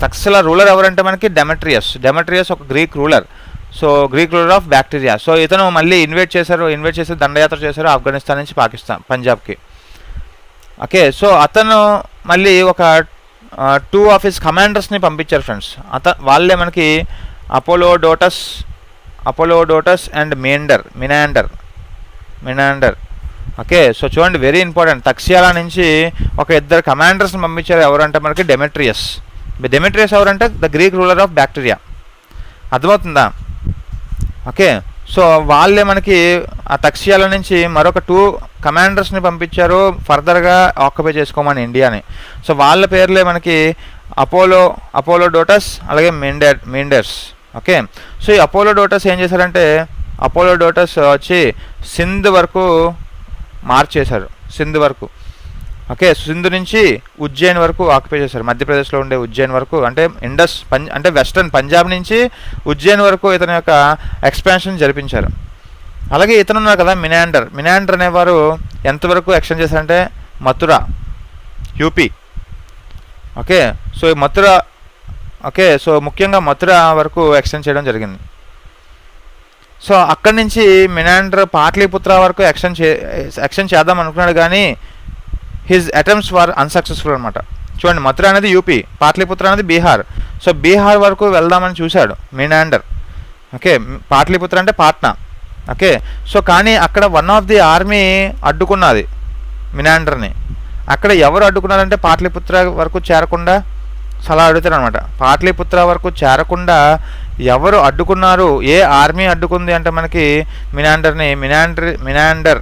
తక్షశిల రూలర్ ఎవరంటే మనకి డెమెట్రియస్ ఒక Greek ruler. So Greek ruler of Bactria. So ఇతను మళ్ళీ ఇన్వేట్ చేసి దండయాత్ర చేశారు ఆఫ్ఘనిస్తాన్ నుంచి పంజాబ్కి. ఓకే, సో అతను మళ్ళీ ఒక 2 ఆఫ్ హిస్ కమాండర్స్ని పంపించారు ఫ్రెండ్స్. వాళ్ళే మనకి Apollodotus and Menander. Okay, so చూడండి, వెరీ ఇంపార్టెంట్. తక్షశిల నుంచి ఒక 2 కమాండర్స్ని పంపించారు. ఎవరంటే మనకి డెమెట్రియస్ ఎవరంటే the Greek ruler of Bactria. అర్థమవుతుందా? ఓకే, సో వాళ్ళే మనకి ఆ తక్షశిల నుంచి మరొక 2 కమాండర్స్ని పంపించారు ఫర్దర్గా ఆక్యుపై చేసుకోమని ఇండియాని. సో వాళ్ళ పేర్లే మనకి అపోలోడోటస్ అలాగే మిండర్స్. ఓకే, సో ఈ అపోలోడోటస్ ఏం చేశారంటే వచ్చి సింధ్ వరకు మార్చేశారు. ఓకే, సింధు నుంచి ఉజ్జయిన్ వరకు ఆక్యుపై చేశారు. మధ్యప్రదేశ్లో ఉండే ఉజ్జయిన్ వరకు, అంటే వెస్టర్న్ పంజాబ్ నుంచి ఉజ్జయిన్ వరకు ఇతని యొక్క ఎక్స్పాన్షన్ జరిపించారు. అలాగే ఇతను ఉన్నారు కదా మినాండర్ అనేవారు ఎంతవరకు ఎక్స్టెండ్ చేశారంటే Mathura, UP. Okay, so Mathura. Okay, so ముఖ్యంగా మథురా వరకు ఎక్స్టెండ్ చేయడం జరిగింది. సో అక్కడి నుంచి మినాండర్ పాట్లీపుత్ర వరకు ఎక్స్టెండ్ చేద్దాం అనుకున్నాడు, కానీ హిజ్ అటెంప్ట్స్ వర్ అన్సక్సెస్ఫుల్ అనమాట. చూడండి, మథురా అనేది యూపీ, పాట్లీపుత్ర అనేది బీహార్. సో బీహార్ వరకు వెళ్దామని చూశాడు మినాండర్. ఓకే, పాట్లీపుత్ర అంటే పాట్నా. ఓకే, సో కానీ అక్కడ వన్ ఆఫ్ ది ఆర్మీ అడ్డుకున్నది మినాండర్ని. అక్కడ ఎవరు అడ్డుకున్నారంటే పాట్లీపుత్ర వరకు చేరకుండా సలహా అడుగుతారు అనమాట. పాట్లీపుత్ర వరకు చేరకుండా ఎవరు అడ్డుకున్నారు, ఏ ఆర్మీ అడ్డుకుంది అంటే మనకి Menander.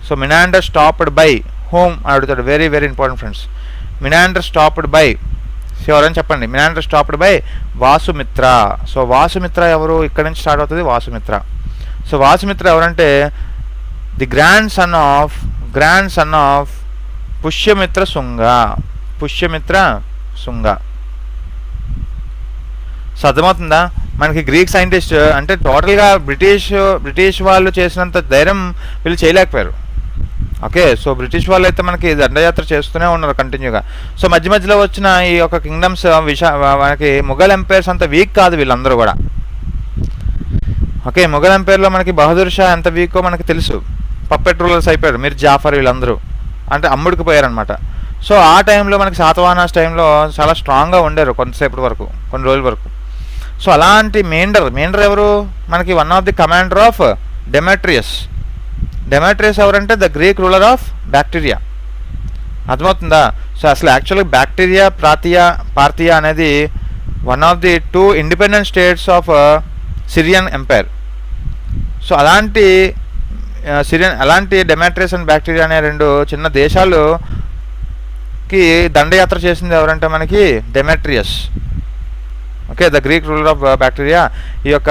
So Menander stopped by whom అని అడుగుతాడు. Very very important friends. Menander stopped by ఎవరని చెప్పండి. Menander stopped by Vasumitra. So Vasumitra ఎవరు, ఇక్కడ నుంచి స్టార్ట్ అవుతుంది వాసుమిత్ర. సో వాసుమిత్ర ఎవరంటే the grandson of Pushyamitra Shunga. So అర్థమవుతుందా? మనకి గ్రీక్ సైంటిస్ట్ అంటే టోటల్గా బ్రిటిష్ వాళ్ళు చేసినంత ధైర్యం వీళ్ళు చేయలేకపోయారు. ఓకే, సో బ్రిటిష్ వాళ్ళు అయితే మనకి దండయాత్ర చేస్తూనే ఉన్నారు కంటిన్యూగా. సో మధ్యలో వచ్చిన ఈ యొక్క కింగ్డమ్స్ మనకి మొఘల్ ఎంపైర్స్ అంత వీక్ కాదు వీళ్ళందరూ కూడా. ఓకే, మొఘల్ ఎంపైర్లో మనకి బహదూర్ షా ఎంత వీకో మనకి తెలుసు. పప్పెట్ రూలర్స్ అయిపోయారు, మీర్ జాఫర్ వీళ్ళందరూ అంటే అమ్ముడికి పోయారనమాట. సో ఆ టైంలో మనకి శాతవాహనాస్ టైంలో చాలా స్ట్రాంగ్గా ఉండారు కొంతసేపటి వరకు, కొన్ని రోజుల వరకు. సో అలాంటి మీండర్ ఎవరు మనకి one of the commander of Demetrius ఎవరంటే the Greek ruler of Bactria. అర్థమవుతుందా? సో అసలు యాక్చువల్గా బ్యాక్టీరియా పార్థియా అనేది one of the 2 independent states of Syrian empire. So అలాంటి డెమెట్రియస్ అండ్ బ్యాక్టీరియా అనే 2 చిన్న దేశాలుకి దండయాత్ర చేసింది ఎవరంటే మనకి Demetrius. Okay, the Greek ruler of Bactria. ఈ యొక్క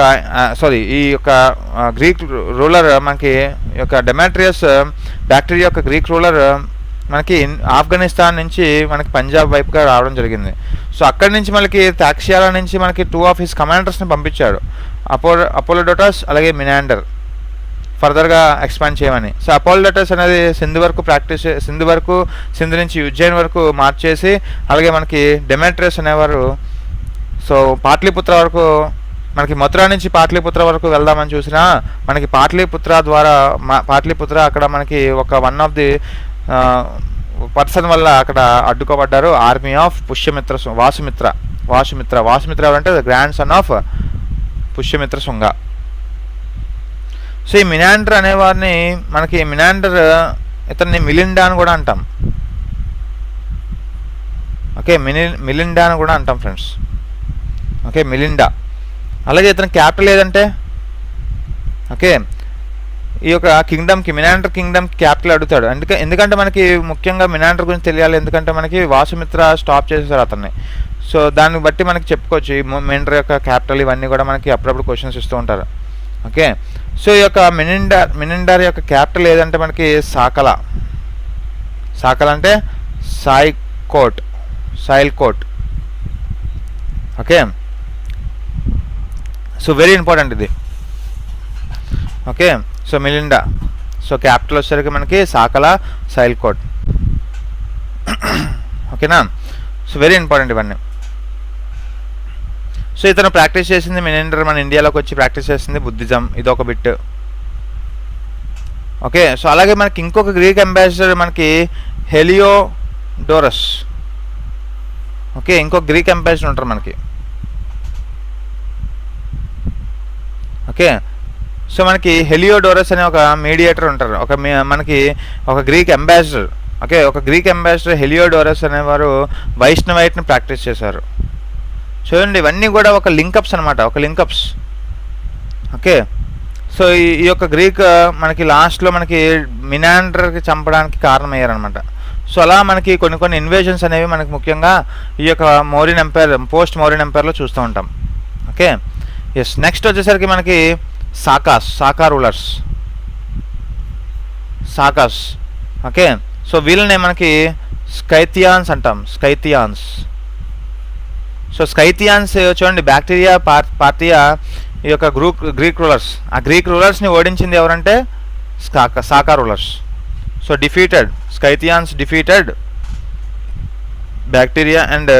గ్రీక్ రూలర్ మనకి ఈ యొక్క డెమెట్రియస్ బ్యాక్టీరియా యొక్క గ్రీక్ రూలర్ మనకి ఆఫ్ఘనిస్తాన్ నుంచి మనకి పంజాబ్ వైపుగా రావడం జరిగింది. సో అక్కడి నుంచి మనకి తాక్సియాలా నుంచి మనకి 2 ఆఫ్ హిస్ కమాండర్స్ని పంపించాడు, అపోలోడోటస్ అలాగే మినాండర్, ఫర్దర్గా ఎక్స్పాండ్ చేయమని. సో అపోలోడోటస్ అనేది సింధు నుంచి ఉజ్జయిన్ వరకు మార్చేసి, అలాగే మనకి డెమెట్రియస్ అనేవారు సో పాట్లీపుత్ర వరకు, మనకి మథురా నుంచి పాట్లీపుత్ర వరకు వెళ్దామని చూసినా మనకి పాట్లీపుత్ర అక్కడ మనకి వన్ ఆఫ్ ది పర్సన్ వల్ల అక్కడ అడ్డుకోబడ్డారు. ఆర్మీ ఆఫ్ వాసుమిత్ర ఎవరంటే grand son of Pushyamitra Shunga. So ఈ మినాండర్ అనేవారిని మనకి ఇతన్ని మిలిండా అని కూడా అంటాం. ఓకే, మిలిండా అని కూడా అంటాం ఫ్రెండ్స్. Okay, Melinda. అలాగే ఇతని క్యాపిటల్ ఏదంటే, ఓకే, ఈ యొక్క మినాండర్ కింగ్డమ్కి క్యాపిటల్ అడుగుతాడు. ఎందుకంటే మనకి ముఖ్యంగా మినాండర్ గురించి తెలియాలి, ఎందుకంటే మనకి వాసుమిత్ర స్టాప్ చేసేసారు అతన్ని. సో దాన్ని బట్టి మనకి చెప్పుకోవచ్చు ఈ మినాండర్ యొక్క క్యాపిటల్, ఇవన్నీ కూడా మనకి అప్పుడప్పుడు క్వశ్చన్స్ ఇస్తూ ఉంటారు. ఓకే, సో ఈ యొక్క మినిండర్ యొక్క క్యాపిటల్ ఏదంటే మనకి సాకల అంటే Sialkot. Okay, so very important ఇది. Okay, so Milinda, so capital వచ్చేసరికి మనకి సాయిల్ కోట్. ఓకేనా, సో వెరీ ఇంపార్టెంట్ ఇవన్నీ. సో ఇతను ప్రాక్టీస్ చేసింది మినిండర్ మన ఇండియాలోకి వచ్చి ప్రాక్టీస్ చేసింది బుద్ధిజం, ఇదొక బిట్. ఓకే, సో అలాగే మనకి ఇంకొక గ్రీక్ అంబాసిడర్ మనకి హెలియోడోరస్. ఓకే, ఇంకొక గ్రీక్ అంబాసిడర్ ఉంటారు మనకి. ఓకే, సో మనకి హెలియోడోరస్ అనే ఒక మీడియేటర్ ఉంటారు, మనకి ఒక గ్రీక్ అంబాసిడర్. ఓకే, ఒక గ్రీక్ అంబాసిడర్ హెలియోడోరస్ అనేవారు వైష్ణవైట్ని ప్రాక్టీస్ చేశారు. చూడండి, ఇవన్నీ కూడా ఒక లింకప్స్ అనమాట, ఓకే, సో ఈ యొక్క గ్రీక్ మనకి లాస్ట్లో మనకి మినాండర్కి చంపడానికి కారణమయ్యారనమాట. సో అలా మనకి కొన్ని ఇన్వేషన్స్ అనేవి మనకి ముఖ్యంగా ఈ యొక్క మౌర్యన్ ఎంపైర్, పోస్ట్ మౌర్యన్ ఎంపైర్లో చూస్తూ ఉంటాం. Okay, yes. నెక్స్ట్ వచ్చేసరికి మనకి సాకా రూలర్స్. ఓకే, సో వీళ్ళనే మనకి స్కైథియాన్స్ అంటాం. సో స్కైథియాన్స్ చూడండి, బ్యాక్టీరియా పార్థియా ఈ యొక్క గ్రీక్ రూలర్స్, ఆ గ్రీక్ రూలర్స్ని ఓడించింది ఎవరంటే Saka rulers. So Scythians defeated Bactria and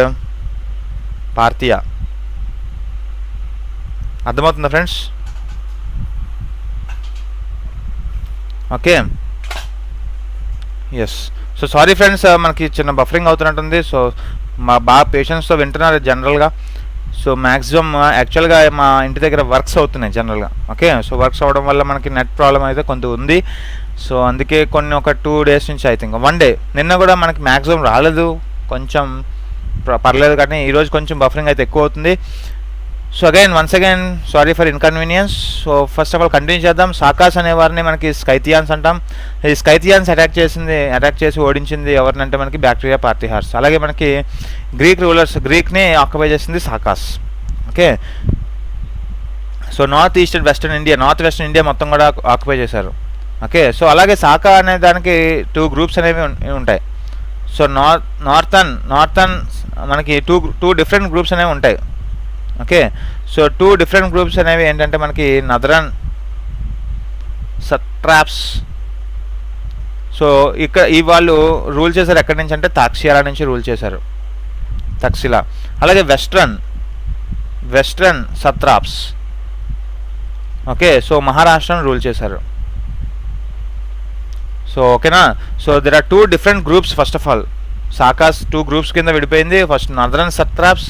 Parthia. అర్థమవుతుందా friends? Okay, yes. So sorry friends, మనకి చిన్న బఫరింగ్ అవుతున్నట్టుంది. సో బాగా పేషెన్స్తో వింటున్నారు జనరల్గా. సో మ్యాక్సిమం యాక్చువల్గా మా ఇంటి దగ్గర వర్క్స్ అవుతున్నాయి జనరల్గా. ఓకే, సో వర్క్స్ అవ్వడం వల్ల మనకి నెట్ ప్రాబ్లం అయితే కొంత ఉంది. సో అందుకే ఒక 2 days నుంచి ఐ థింక్ 1 day నిన్న కూడా మనకి మ్యాక్సిమం రాలేదు, కొంచెం పర్లేదు, కానీ ఈరోజు కొంచెం బఫరింగ్ అయితే ఎక్కువ అవుతుంది. So once again sorry for inconvenience. So first of all continue చేద్దాం. సాకాస్ అనేవారిని మనకి స్కైథియాన్స్ అంటాం. ఈ స్కైథియాన్స్ అటాక్ చేసి ఓడించింది ఎవరినంటే మనకి బ్యాక్టీరియా పార్థిహార్స్. అలాగే మనకి గ్రీక్ని ఆక్యుపై చేసింది Sakas. Okay, so north western India మొత్తం కూడా ఆక్యుపై చేశారు. ఓకే, సో అలాగే సాకా అనే దానికి 2 groups అనేవి ఉంటాయి. సో నార్థన్ మనకి టూ డిఫరెంట్ గ్రూప్స్ అనేవి ఉంటాయి. ఓకే, సో 2 different గ్రూప్స్ అనేవి ఏంటంటే మనకి నదరన్ సట్రాప్స్. సో ఈ వాళ్ళు రూల్ చేశారు ఎక్కడి నుంచి అంటే తాక్సియాలా నుంచి రూల్ చేశారు, తక్సిలా. అలాగే వెస్ట్రన్ సత్రాప్స్. ఓకే, సో మహారాష్ట్రను రూల్ చేశారు. సో ఓకేనా, so there are 2 different groups. First of all Sakas 2 groups కింద విడిపోయింది. ఫస్ట్ నదరన్ సత్రాప్స్,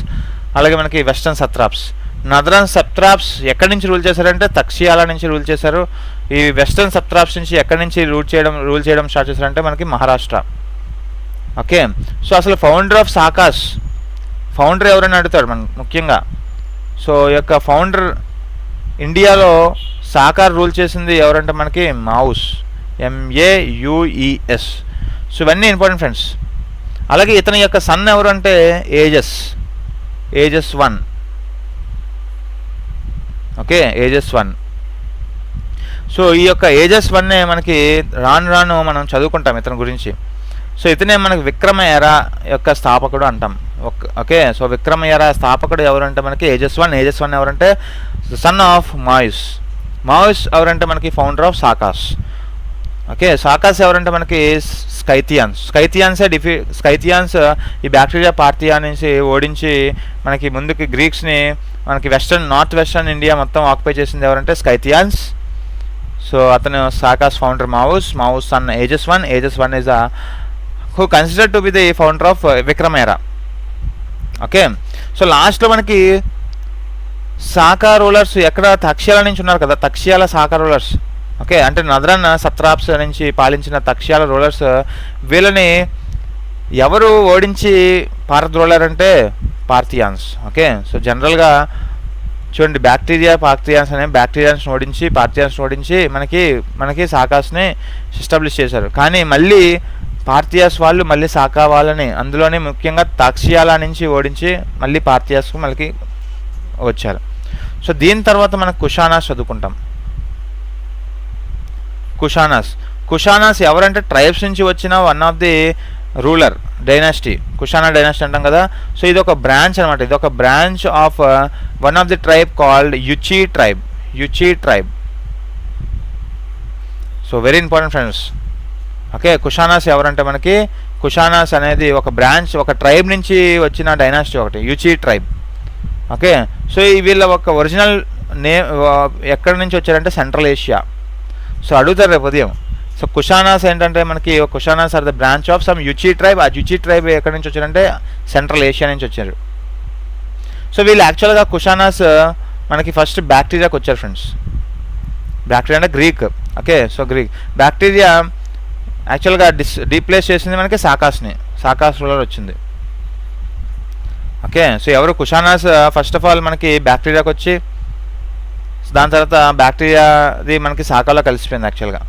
అలాగే మనకి వెస్టర్న్ సత్రాప్స్. నదరన్ సత్రాప్స్ ఎక్కడి నుంచి రూల్ చేశారంటే తక్షియాలా నుంచి రూల్ చేశారు. ఈ వెస్టర్న్ సత్రాప్స్ నుంచి ఎక్కడి నుంచి రూల్ చేయడం స్టార్ట్ చేశారంటే మనకి మహారాష్ట్ర. ఓకే, సో అసలు ఫౌండర్ ఎవరైనా అడుగుతాడు మనకు ముఖ్యంగా. సో ఈ యొక్క ఫౌండర్ ఇండియాలో సాకార్ రూల్ చేసింది ఎవరంటే మనకి మావుస్, MAUES. సో ఇవన్నీ ఇంపార్టెంట్ ఫ్రెండ్స్. అలాగే ఇతని యొక్క సన్ ఎవరు అంటే ఏజస్ 1. ఓకే, ఏజస్ 1. సో ఈ యొక్క ఏజస్ 1 మనకి రాను మనం చదువుకుంటాం ఇతని గురించి. సో ఇతనే మనకి విక్రమ ఎరా యొక్క స్థాపకుడు అంటాం. ఓకే, సో విక్రమ ఎరా స్థాపకుడు ఎవరంటే మనకి ఏజస్ వన్ ఎవరంటే సన్ ఆఫ్ మాయిస్ ఎవరంటే మనకి ఫౌండర్ ఆఫ్ సాకాస్. ఓకే, సాకాస్ ఎవరంటే మనకి స్కైథియాన్స్ ఈ బ్యాక్టీరియా పార్థియా నుంచి ఓడించి మనకి ముందుకి గ్రీక్స్ని మనకి నార్త్ వెస్టర్న్ ఇండియా మొత్తం ఆక్యుపై చేసింది ఎవరంటే స్కైథియాన్స్. సో అతను Sakas founder Maues son Azes one is who considered to be the founder of Vikrama era. Okay, so లాస్ట్లో మనకి సాకా రూలర్స్ ఎక్కడ తక్షయాల నుంచి ఉన్నారు కదా, తక్షయాల సాకా రూలర్స్. ఓకే, అంటే నదరన్ సత్రాప్స్ నుంచి పాలించిన తక్షయాల రూలర్స్, వీళ్ళని ఎవరు ఓడించి పారద్రోలారంటే పార్థియాన్స్. ఓకే, సో జనరల్గా చూడండి, బ్యాక్టీరియాన్స్ ఓడించి మనకి సాకాస్ని ఎస్టాబ్లిష్ చేశారు. కానీ మళ్ళీ పార్థియాస్ వాళ్ళు మళ్ళీ సాకా వాళ్ళని, అందులోనే ముఖ్యంగా తక్షయాల నుంచి ఓడించి మళ్ళీ పార్థియాస్కు మళ్ళీ వచ్చారు. సో దీని తర్వాత మనం కుషానాస్ చదువుకుంటాం. కుషానాస్ ఎవరంటే ట్రైబ్స్ నుంచి వచ్చిన one of the ruler dynasty, Kushana dynasty అంటాం కదా. సో ఇది ఒక బ్రాంచ్ అనమాట, ఇది ఒక branch of one of the tribe called Yuezhi tribe. So very important friends. Okay, Kushanas ఎవరంటే మనకి కుషానాస్ అనేది ఒక బ్రాంచ్, ఒక ట్రైబ్ నుంచి వచ్చిన డైనాసిటీ ఒకటి, యుచి ట్రైబ్. ఓకే, సో వీళ్ళ ఒక ఒరిజినల్ నేమ్ ఎక్కడి నుంచి వచ్చారంటే సెంట్రల్ ఏషియా. సో అడుగుతారు రేపు ఉదయం. సో కుషానాస్ ఏంటంటే మనకి Kushanas are the branch of some Yuezhi tribe. ఆ యుచి ట్రైబ్ ఎక్కడి నుంచి వచ్చారంటే సెంట్రల్ ఏషియా నుంచి వచ్చారు. సో వీళ్ళు యాక్చువల్గా కుషానాస్ మనకి ఫస్ట్ బ్యాక్టీరియాకి వచ్చారు ఫ్రెండ్స్. బ్యాక్టీరియా అంటే గ్రీక్. ఓకే, సో బ్యాక్టీరియా యాక్చువల్గా డీప్లేస్ చేసింది మనకి సాకాస్ రూలర్ వచ్చింది. ఓకే, సో ఎవరు కుషానాస్ ఫస్ట్ ఆఫ్ ఆల్ మనకి బ్యాక్టీరియాకి వచ్చి దాని తర్వాత బ్యాక్టీరియాది మనకి సాకాలో కలిసిపోయింది యాక్చువల్గా.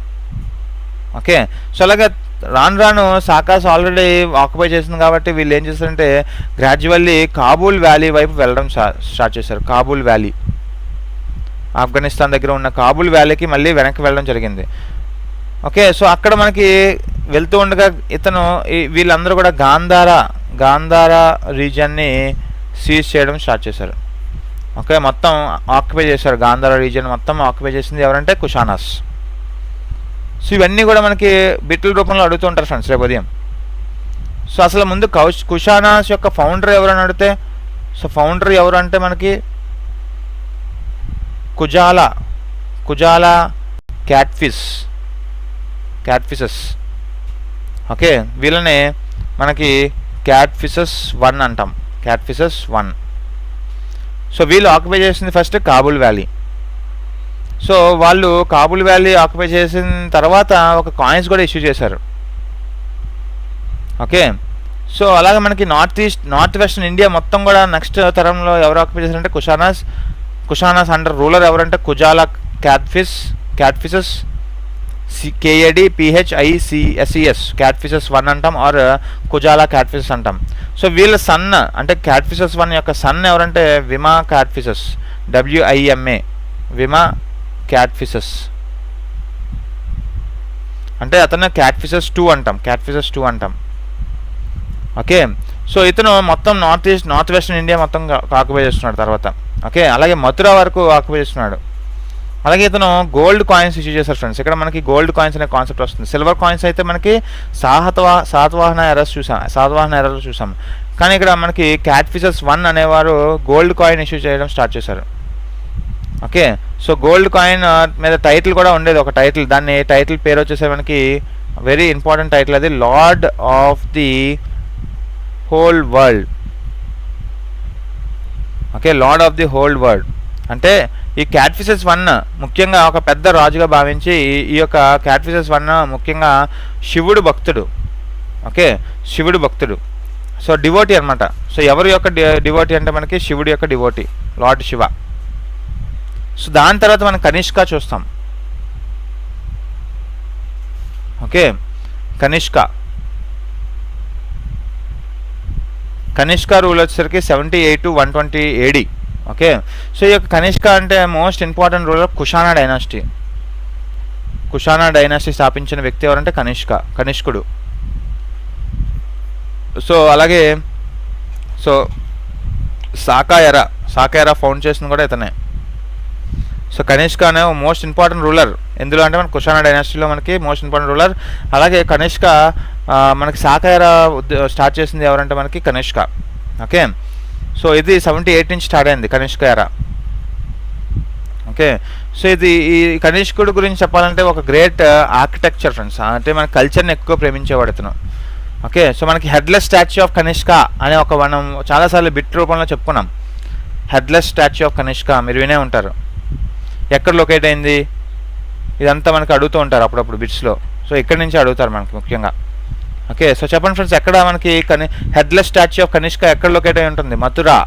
ఓకే, సో అలాగే రాను సాకాస్ ఆల్రెడీ ఆక్యుపై చేసింది కాబట్టి వీళ్ళు ఏం చేస్తారంటే గ్రాడ్యువల్లీ కాబూల్ వ్యాలీ వైపు వెళ్ళడం స్టార్ట్ చేశారు. కాబూల్ వ్యాలీ, ఆఫ్ఘనిస్తాన్ దగ్గర ఉన్న కాబూల్ వ్యాలీకి మళ్ళీ వెనక్కి వెళ్ళడం జరిగింది. ఓకే, సో అక్కడ మనకి వెళ్తూ ఉండగా వీళ్ళందరూ కూడా గాంధారా రీజియన్ని సీజ్ చేయడం స్టార్ట్ చేశారు. ఓకే, మొత్తం ఆక్యుపై చేశారు. గాంధారా రీజియన్ మొత్తం ఆక్యుపై చేసింది ఎవరంటే కుషానాస్. సో ఇవన్నీ కూడా మనకి బిట్ల రూపంలో అడుగుతూ ఉంటారు ఫ్రెండ్స్ రేపు ఉదయం. సో అసలు ముందు కుషానాస్ యొక్క ఫౌండర్ ఎవరని అడిగితే, సో ఫౌండర్ ఎవరు అంటే మనకి కుజాలా క్యాట్ఫిసెస్. ఓకే, వీళ్ళని మనకి క్యాట్ఫిసెస్ 1 అంటాం, క్యాట్ఫిసెస్ 1. సో వీళ్ళు ఆక్యుపై చేసింది ఫస్ట్ కాబూల్ వ్యాలీ. సో వాళ్ళు కాబూల్ వ్యాలీ ఆక్యుపై చేసిన తర్వాత ఒక కాయిన్స్ కూడా ఇష్యూ చేశారు. ఓకే, సో అలాగే మనకి నార్త్ వెస్టర్న్ ఇండియా మొత్తం కూడా నెక్స్ట్ తరంలో ఎవరు ఆక్యుపై చేశారంటే కుషానాస్ అండర్ రూలర్ ఎవరంటే కుజాలా క్యాట్ఫిసెస్ KADPHICSES క్యాట్ఫిసెస్ 1 అంటాం, ఆర్ కుజాలా క్యాట్ఫిసెస్ అంటాం. సో వీళ్ళ సన్ అంటే క్యాట్ఫిసెస్ 1 యొక్క సన్ ఎవరంటే విమా క్యాట్ఫిసెస్, WIMA విమా క్యాట్ఫిసెస్. అంటే అతను క్యాట్ఫిసెస్ 2 అంటాం. ఓకే, సో ఇతను మొత్తం నార్త్ వెస్టర్న్ ఇండియా మొత్తం ఆక్యుపై చేస్తున్నాడు తర్వాత. ఓకే, అలాగే మథురా వరకు ఆక్యుపై చేస్తున్నాడు. అలాగే ఇతను గోల్డ్ కాయిన్స్ ఇష్యూ చేశారు ఫ్రెండ్స్. ఇక్కడ మనకి గోల్డ్ కాయిన్స్ అనే కాన్సెప్ట్ వస్తుంది. సిల్వర్ కాయిన్స్ అయితే మనకి సాతవాహన ఎర్రర్స్ చూసాం. కానీ ఇక్కడ మనకి క్యాట్ఫిసెస్ 1 అనేవారు గోల్డ్ కాయిన్ ఇష్యూ చేయడం స్టార్ట్ చేశారు. ఓకే, సో గోల్డ్ కాయిన్ మీద టైటిల్ కూడా ఉండేది, ఒక టైటిల్. టైటిల్ పేరు వచ్చేసే మనకి వెరీ ఇంపార్టెంట్ టైటిల్, అది lord of the whole world. Okay, lord of the whole world అంటే ఈ క్యాట్ఫిసెస్ 1 ముఖ్యంగా ఒక పెద్ద రాజుగా భావించి ఈ యొక్క క్యాట్ఫిసెస్ 1 ముఖ్యంగా శివుడు భక్తుడు. ఓకే, శివుడు భక్తుడు. సో డివోటీ అనమాట. సో ఎవరి యొక్క డివోటీ అంటే మనకి శివుడి యొక్క డివోటీ, లార్డ్ శివ. సో దాని తర్వాత మనం కనిష్క చూస్తాం. ఓకే, కనిష్క రూల్ వచ్చేసరికి 78 to 120 AD. ఓకే, సో ఈ యొక్క కనిష్క అంటే most important ruler Kushana dynasty స్థాపించిన వ్యక్తి ఎవరంటే కనిష్కుడు. సో అలాగే సో సాకాయరా ఫౌండ్ చేసింది కూడా ఇతనే. సో కనిష్క అనే మోస్ట్ ఇంపార్టెంట్ రూలర్ ఎందులో అంటే మన కుషాణ డైనాసిటీలో మనకి మోస్ట్ ఇంపార్టెంట్ రూలర్. అలాగే కనిష్క మనకి సాకాయరా స్టార్ట్ చేసింది ఎవరంటే మనకి కనిష్క. ఓకే, సో ఇది 78 నుంచి స్టార్ట్ అయింది కనిష్క ఎరా. ఓకే, సో ఇది ఈ కనిష్కుడు గురించి చెప్పాలంటే ఒక గ్రేట్ ఆర్కిటెక్చర్ ఫ్రెండ్స్, అంటే మన కల్చర్ని ఎక్కువ ప్రేమించేవాడు ఇతను. ఓకే, సో మనకి హెడ్లెస్ స్టాచ్యూ ఆఫ్ కనిష్క అనే ఒక మనం చాలాసార్లు బిట్ రూపంలో చెప్పుకున్నాం. హెడ్లెస్ స్టాచ్యూ ఆఫ్ కనిష్క మీరు వినే ఉంటారు. ఎక్కడ లొకేట్ అయింది ఇదంతా మనకి అడుగుతూ ఉంటారు అప్పుడప్పుడు బిట్స్లో. సో ఇక్కడి నుంచి అడుగుతారు మనకి ముఖ్యంగా. ఓకే, సో చెప్పండి ఫ్రెండ్స్, ఎక్కడ మనకి హెడ్లెస్ స్టాచ్యూ ఆఫ్ కనిష్క ఎక్కడ లొకేట్ అయి ఉంటుంది? Mathura.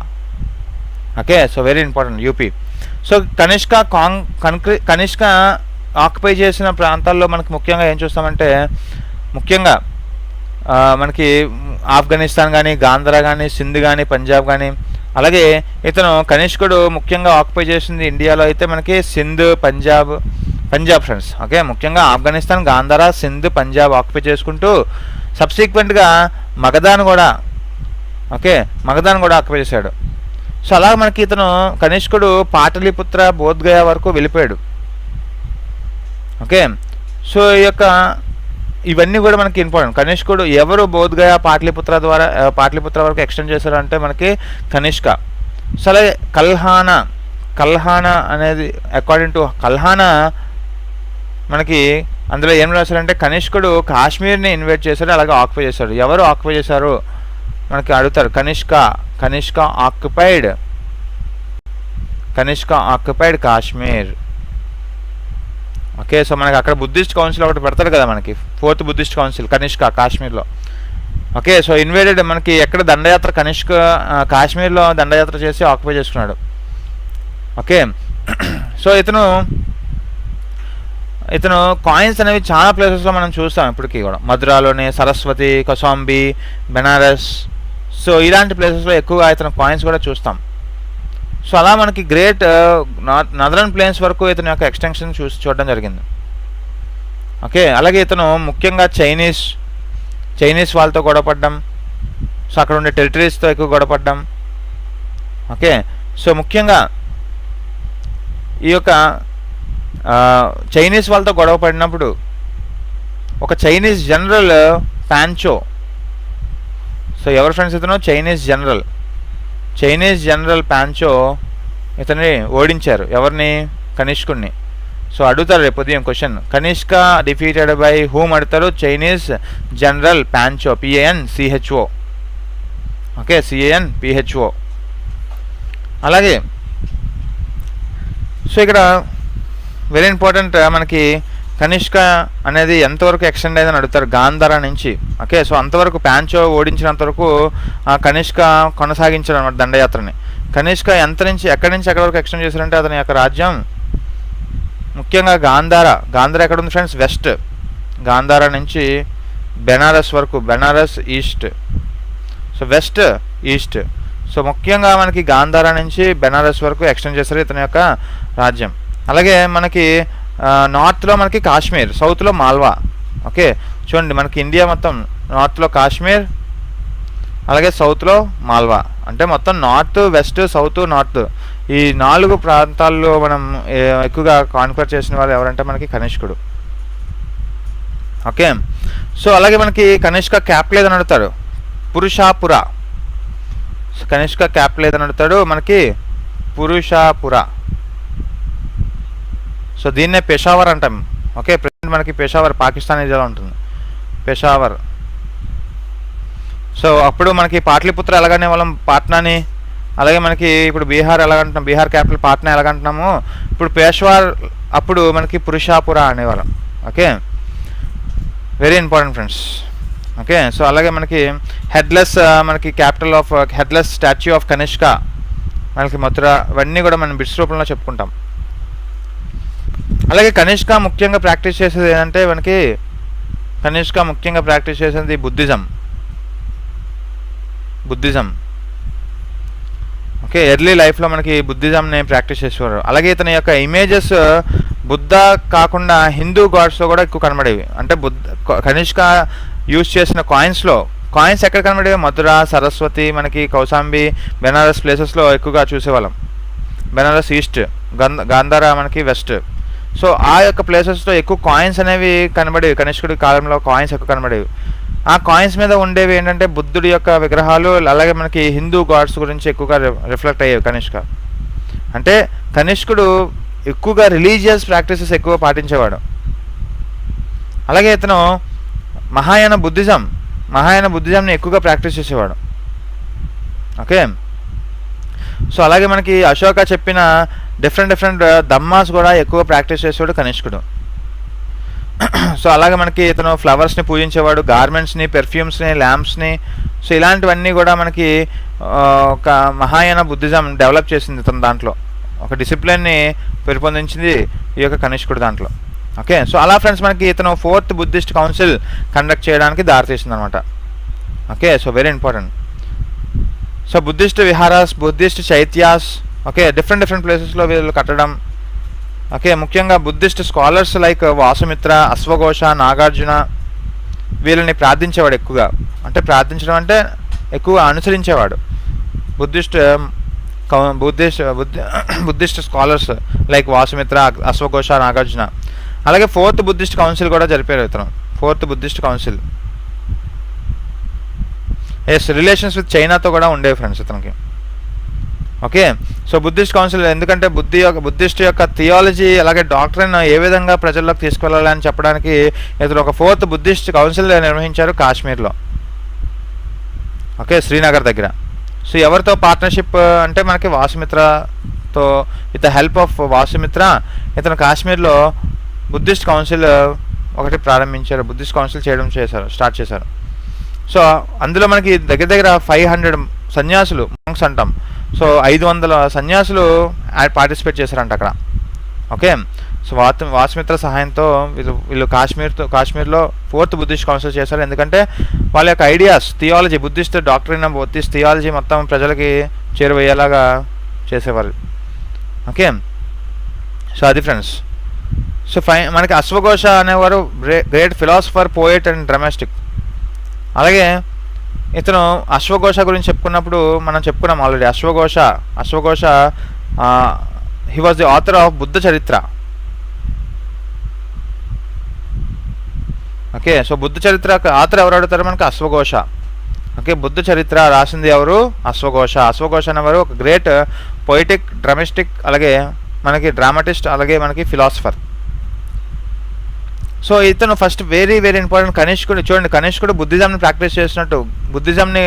Okay, so very important, UP. So Kanishka occupy చేసిన ప్రాంతాల్లో మనకి ముఖ్యంగా ఏం చూస్తామంటే ముఖ్యంగా మనకి ఆఫ్ఘనిస్తాన్ కానీ, గాంధారా కానీ, సింధ్ కానీ, పంజాబ్ కానీ. అలాగే ఇతను కనిష్కుడు ముఖ్యంగా ఆక్యుపై చేసింది ఇండియాలో అయితే మనకి సింధ్, పంజాబ్ ఫ్రెండ్స్. ఓకే, ముఖ్యంగా ఆఫ్ఘనిస్తాన్, గాంధారా, సింధ్, పంజాబ్ ఆక్యుపై చేసుకుంటూ సబ్సిక్వెంట్గా మగధాన్ కూడా ఆక్యుపై చేశాడు. సో అలా మనకి ఇతను కనిష్కుడు పాటలీపుత్ర, బోధ్గయ వరకు వెళ్ళిపోయాడు. ఓకే, సో ఈ యొక్క ఇవన్నీ కూడా మనకి ఇంపార్టెంట్. కనిష్కుడు ఎవరు బోధ్గయ, పాటలీపుత్ర వరకు ఎక్స్టెండ్ చేశారు అంటే మనకి కనిష్క. సో అలాగే కల్హానా అనేది అకార్డింగ్ టు కల్హానా మనకి అందులో ఏం రాశారంటే కనిష్కుడు కాశ్మీర్ని ఇన్వైట్ చేశాడు, అలాగే ఆక్యుపై చేశాడు. ఎవరు ఆక్యుపై చేశారు మనకి అడుగుతారు. Kanishka occupied Kashmir. Okay, so మనకి అక్కడ బుద్ధిస్ట్ కౌన్సిల్ ఒకటి పెడతారు కదా మనకి, 4th బుద్ధిస్ట్ కౌన్సిల్ కనిష్క కాశ్మీర్లో. ఓకే, సో ఇన్వైటెడ్ మనకి ఎక్కడ దండయాత్ర కాశ్మీర్లో దండయాత్ర చేసి ఆక్యుపై చేసుకున్నాడు. ఓకే, సో ఇతను కాయిన్స్ అనేవి చాలా ప్లేసెస్లో మనం చూస్తాం ఇప్పటికీ కూడా. మధురాలోని సరస్వతి, కౌశాంబి, బెనారస్, సో ఇలాంటి ప్లేసెస్లో ఎక్కువగా ఇతను కాయిన్స్ కూడా చూస్తాం. సో అలా మనకి గ్రేట్ నదరన్ ప్లేన్స్ వరకు ఇతని యొక్క ఎక్స్టెన్షన్ చూడడం జరిగింది. ఓకే, అలాగే ఇతను ముఖ్యంగా చైనీస్ వాళ్ళతో గొడవపడ్డం, సో అక్కడ ఉండే టెరిటరీస్తో ఎక్కువ గొడవపడ్డం. ఓకే, సో ముఖ్యంగా ఈ యొక్క చైనీస్ వాళ్ళతో గొడవ పడినప్పుడు ఒక చైనీస్ జనరల్ పాంచో, సో ఎవరు ఫ్రెండ్స్ ఇతను? చైనీస్ జనరల్ పాంచో ఇతన్ని ఓడించారు. ఎవరిని? కనిష్కుడిని. సో అడుగుతారు రేపు ఉదయం question, Kanishka defeated by whom అడుగుతారు. Chinese general Pancho, PANCHO. Okay, CANPHO. అలాగే సో ఇక్కడ వెరీ ఇంపార్టెంట్ మనకి కనిష్క అనేది ఎంతవరకు ఎక్స్టెండ్ అయిందని అడుగుతారు. గాంధారా నుంచి. ఓకే, సో అంతవరకు పాంచో ఓడించినంత వరకు కనిష్క కొనసాగించారు అనమాట దండయాత్రని. కనిష్క ఎక్కడి నుంచి ఎక్కడి వరకు ఎక్స్టెండ్ చేశారంటే అతని యొక్క రాజ్యం ముఖ్యంగా గాంధారా ఎక్కడ ఉంది ఫ్రెండ్స్? వెస్ట్. గాంధారా నుంచి బెనారస్ వరకు, Benaras east, so west east. So ముఖ్యంగా మనకి గాంధారా నుంచి బెనారస్ వరకు ఎక్స్టెండ్ చేశారు ఇతని యొక్క రాజ్యం. అలాగే మనకి నార్త్లో మనకి కాశ్మీర్, సౌత్లో మాల్వా. ఓకే, చూడండి మనకి ఇండియా మొత్తం నార్త్లో కాశ్మీర్, అలాగే సౌత్లో మాల్వా. అంటే మొత్తం నార్త్, వెస్ట్, సౌత్, నార్త్ ఈ 4 ప్రాంతాల్లో మనం ఎక్కువగా కాన్క్వర్ చేసిన వాళ్ళు ఎవరంటే మనకి కనిష్కుడు. ఓకే, సో అలాగే మనకి కనిష్క క్యాపిటల్ ఏదని అడుగుతాడు. పురుషాపుర. కనిష్క క్యాపిటల్ ఏదని అడుగుతాడు మనకి పురుషాపుర. సో దీన్నే పెషావర్ అంటాం. ఓకే, ప్రజెంట్ మనకి పెషావర్ పాకిస్తాన్ ఏరియాలో ఉంటుంది, పెషావర్. సో అప్పుడు మనకి పాటలీపుత్ర ఎలాగనే వాళ్ళం పాట్నాని, అలాగే మనకి ఇప్పుడు బీహార్ ఎలాగంటున్నాం, బీహార్ క్యాపిటల్ పాట్నా ఎలాగంటున్నాము, ఇప్పుడు పేష్వార్ అప్పుడు మనకి పురుషాపుర అనేవాళ్ళం. Okay, very important friends. Okay, so అలాగే మనకి మనకి capital of headless statue of Kanishka మనకి మథుర, ఇవన్నీ కూడా మనం బిట్స్ రూపంలో చెప్పుకుంటాం. అలాగే కనిష్క ముఖ్యంగా ప్రాక్టీస్ చేసేది ఏంటంటే మనకి ప్రాక్టీస్ చేసేది బుద్ధిజం. ఓకే, ఎర్లీ లైఫ్లో మనకి బుద్ధిజంని ప్రాక్టీస్ చేసేవారు. అలాగే ఇతని యొక్క ఇమేజెస్ బుద్ధ కాకుండా హిందూ గాడ్స్లో కూడా ఎక్కువ కనబడేవి. అంటే కనిష్క యూజ్ చేసిన కాయిన్స్ ఎక్కడ కనబడేవి? మధుర, సరస్వతి, మనకి కౌశాంబి, బెనారస్ ప్లేసెస్లో ఎక్కువగా చూసేవాళ్ళం. బెనారస్ ఈస్ట్, గాంధార మనకి వెస్ట్. సో ఆ యొక్క ప్లేసెస్లో ఎక్కువ కాయిన్స్ అనేవి కనబడేవి. కనిష్కుడి కాలంలో కాయిన్స్ ఎక్కువ కనబడేవి. ఆ కాయిన్స్ మీద ఉండేవి ఏంటంటే బుద్ధుడి యొక్క విగ్రహాలు, అలాగే మనకి హిందూ గాడ్స్ గురించి ఎక్కువగా రిఫ్లెక్ట్ అయ్యేవి కనిష్క. అంటే కనిష్కుడు ఎక్కువగా రిలీజియస్ ప్రాక్టీసెస్ ఎక్కువ పాటించేవాడు. అలాగే ఇతను మహాయాన బుద్ధిజంని ఎక్కువగా ప్రాక్టీస్ చేసేవాడు. ఓకే. సో అలాగే మనకి అశోక చెప్పిన డిఫరెంట్ ధమ్మాస్ కూడా ఎక్కువ ప్రాక్టీస్ చేసేవాడు కనిష్కుడు. సో అలాగే మనకి ఇతను ఫ్లవర్స్ని పూజించేవాడు, గార్మెంట్స్ని, పెర్ఫ్యూమ్స్ని, ల్యాంప్స్ని. సో ఇలాంటివన్నీ కూడా మనకి ఒక మహాయాన బుద్ధిజం డెవలప్ చేసింది ఇతను. దాంట్లో ఒక డిసిప్లిన్ని పెంపొందించింది ఈ యొక్క కనిష్కుడు దాంట్లో. ఓకే. సో అలా ఫ్రెండ్స్ మనకి ఇతను 4th బుద్ధిస్ట్ కౌన్సిల్ కండక్ట్ చేయడానికి దారితీసింది అనమాట. Okay. So very important. So Buddhist viharas, Buddhist chaityas, okay, different ప్లేసెస్లో వీళ్ళు కట్టడం. ఓకే. ముఖ్యంగా బుద్ధిస్ట్ స్కాలర్స్ లైక్ వాసుమిత్ర, అశ్వఘోష, నాగార్జున వీళ్ళని ప్రార్థించేవాడు ఎక్కువగా. అంటే ప్రార్థించడం అంటే ఎక్కువగా అనుసరించేవాడు బుద్ధిస్ట్ స్కాలర్స్ లైక్ వాసుమిత్ర, అశ్వఘోష, నాగార్జున. అలాగే 4th బుద్ధిస్ట్ కౌన్సిల్ కూడా జరిపారు ఇతను. 4th Buddhist council. Relations with చైనాతో కూడా ఉండేవి ఫ్రెండ్స్ ఇతనికి. ఓకే. సో బుద్ధిస్ట్ కౌన్సిల్ ఎందుకంటే బుద్ధిస్ట్ యొక్క థియాలజీ అలాగే డాక్ట్రిన్ ఏ విధంగా ప్రజల్లోకి తీసుకెళ్ళాలని చెప్పడానికి ఇతను ఒక 4th బుద్ధిస్ట్ కౌన్సిల్ నిర్వహించారు కాశ్మీర్లో. ఓకే. శ్రీనగర్ దగ్గర. సో ఎవరితో పార్ట్నర్షిప్ అంటే మనకి వాసుమిత్రతో, విత్ ద హెల్ప్ ఆఫ్ వాసుమిత్ర ఇతను కాశ్మీర్లో బుద్ధిస్ట్ కౌన్సిల్ ఒకటి ప్రారంభించారు. బుద్ధిస్ట్ కౌన్సిల్ స్టార్ట్ చేశారు. సో అందులో మనకి దగ్గర 500 సన్యాసులు, మంక్స్ అంటాం. సో 500 సన్యాసులు పార్టిసిపేట్ చేశారంట అక్కడ. ఓకే. సో వాసుమిత్ర సహాయంతో వీళ్ళు కాశ్మీర్లో 4th బుద్ధిస్ట్ కౌన్సిల్ చేశారు. ఎందుకంటే వాళ్ళ యొక్క ideas, theology, Buddhist doctrine, Buddhist theology మొత్తం ప్రజలకి చేరువయ్యేలాగా చేసేవారు. ఓకే. సో అది ఫ్రెండ్స్. సో మనకి అశ్వఘోష అనేవారు great philosopher, poet and dramatic. అలాగే ఇతను అశ్వఘోష గురించి చెప్పుకున్నప్పుడు మనం చెప్పుకున్నాం ఆల్రెడీ. అశ్వఘోష he was the author of Buddha Charitra. Okay. So Buddha చరిత్ర ఆథర్ ఎవరు అడుగుతారు మనకి? అశ్వఘోష. ఓకే. బుద్ధ చరిత్ర రాసింది ఎవరు? అశ్వఘోష. అశ్వఘోష అనేవారు ఒక గ్రేట్ పొయిటిక్, డ్రామాటిక్, అలాగే మనకి డ్రామాటిస్ట్, అలాగే మనకి ఫిలాసఫర్. సో ఇతను ఫస్ట్ వెరీ ఇంపార్టెంట్. కనిష్కుడు చూడండి, కనిష్కుడు బుద్ధిజంని ప్రాక్టీస్ చేసినట్టు, బుద్ధిజంని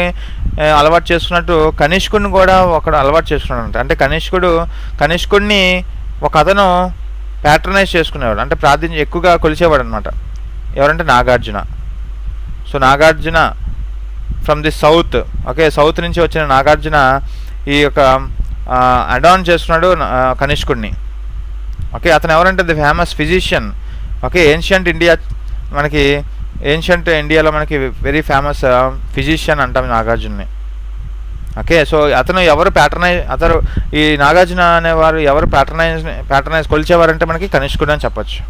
అలవాటు చేసుకున్నట్టు కనిష్కుడిని కూడా ఒకడు అలవాటు చేసుకున్నాడు. అంటే కనిష్కుడిని ఒక అతను ప్యాట్రనైజ్ చేసుకునేవాడు, అంటే ఎక్కువగా కొలిచేవాడు అనమాట. ఎవరంటే Nagarjuna. So Nagarjuna from the south. Okay. South నుంచి వచ్చిన నాగార్జున ఈ యొక్క అడాన్ చేస్తున్నాడు కనిష్కుడిని. ఓకే. అతను ఎవరంటే the famous physician. Okay. Ancient ఇండియాలో మనకి వెరీ ఫేమస్ ఫిజిషియన్ అంటాం నాగార్జున్ని. ఓకే. సో అతను ఈ నాగార్జున అనేవారు ఎవరు ప్యాటర్నైజ్ కొలిచేవారంటే మనకి కనిష్కుడు అని చెప్పచ్చు.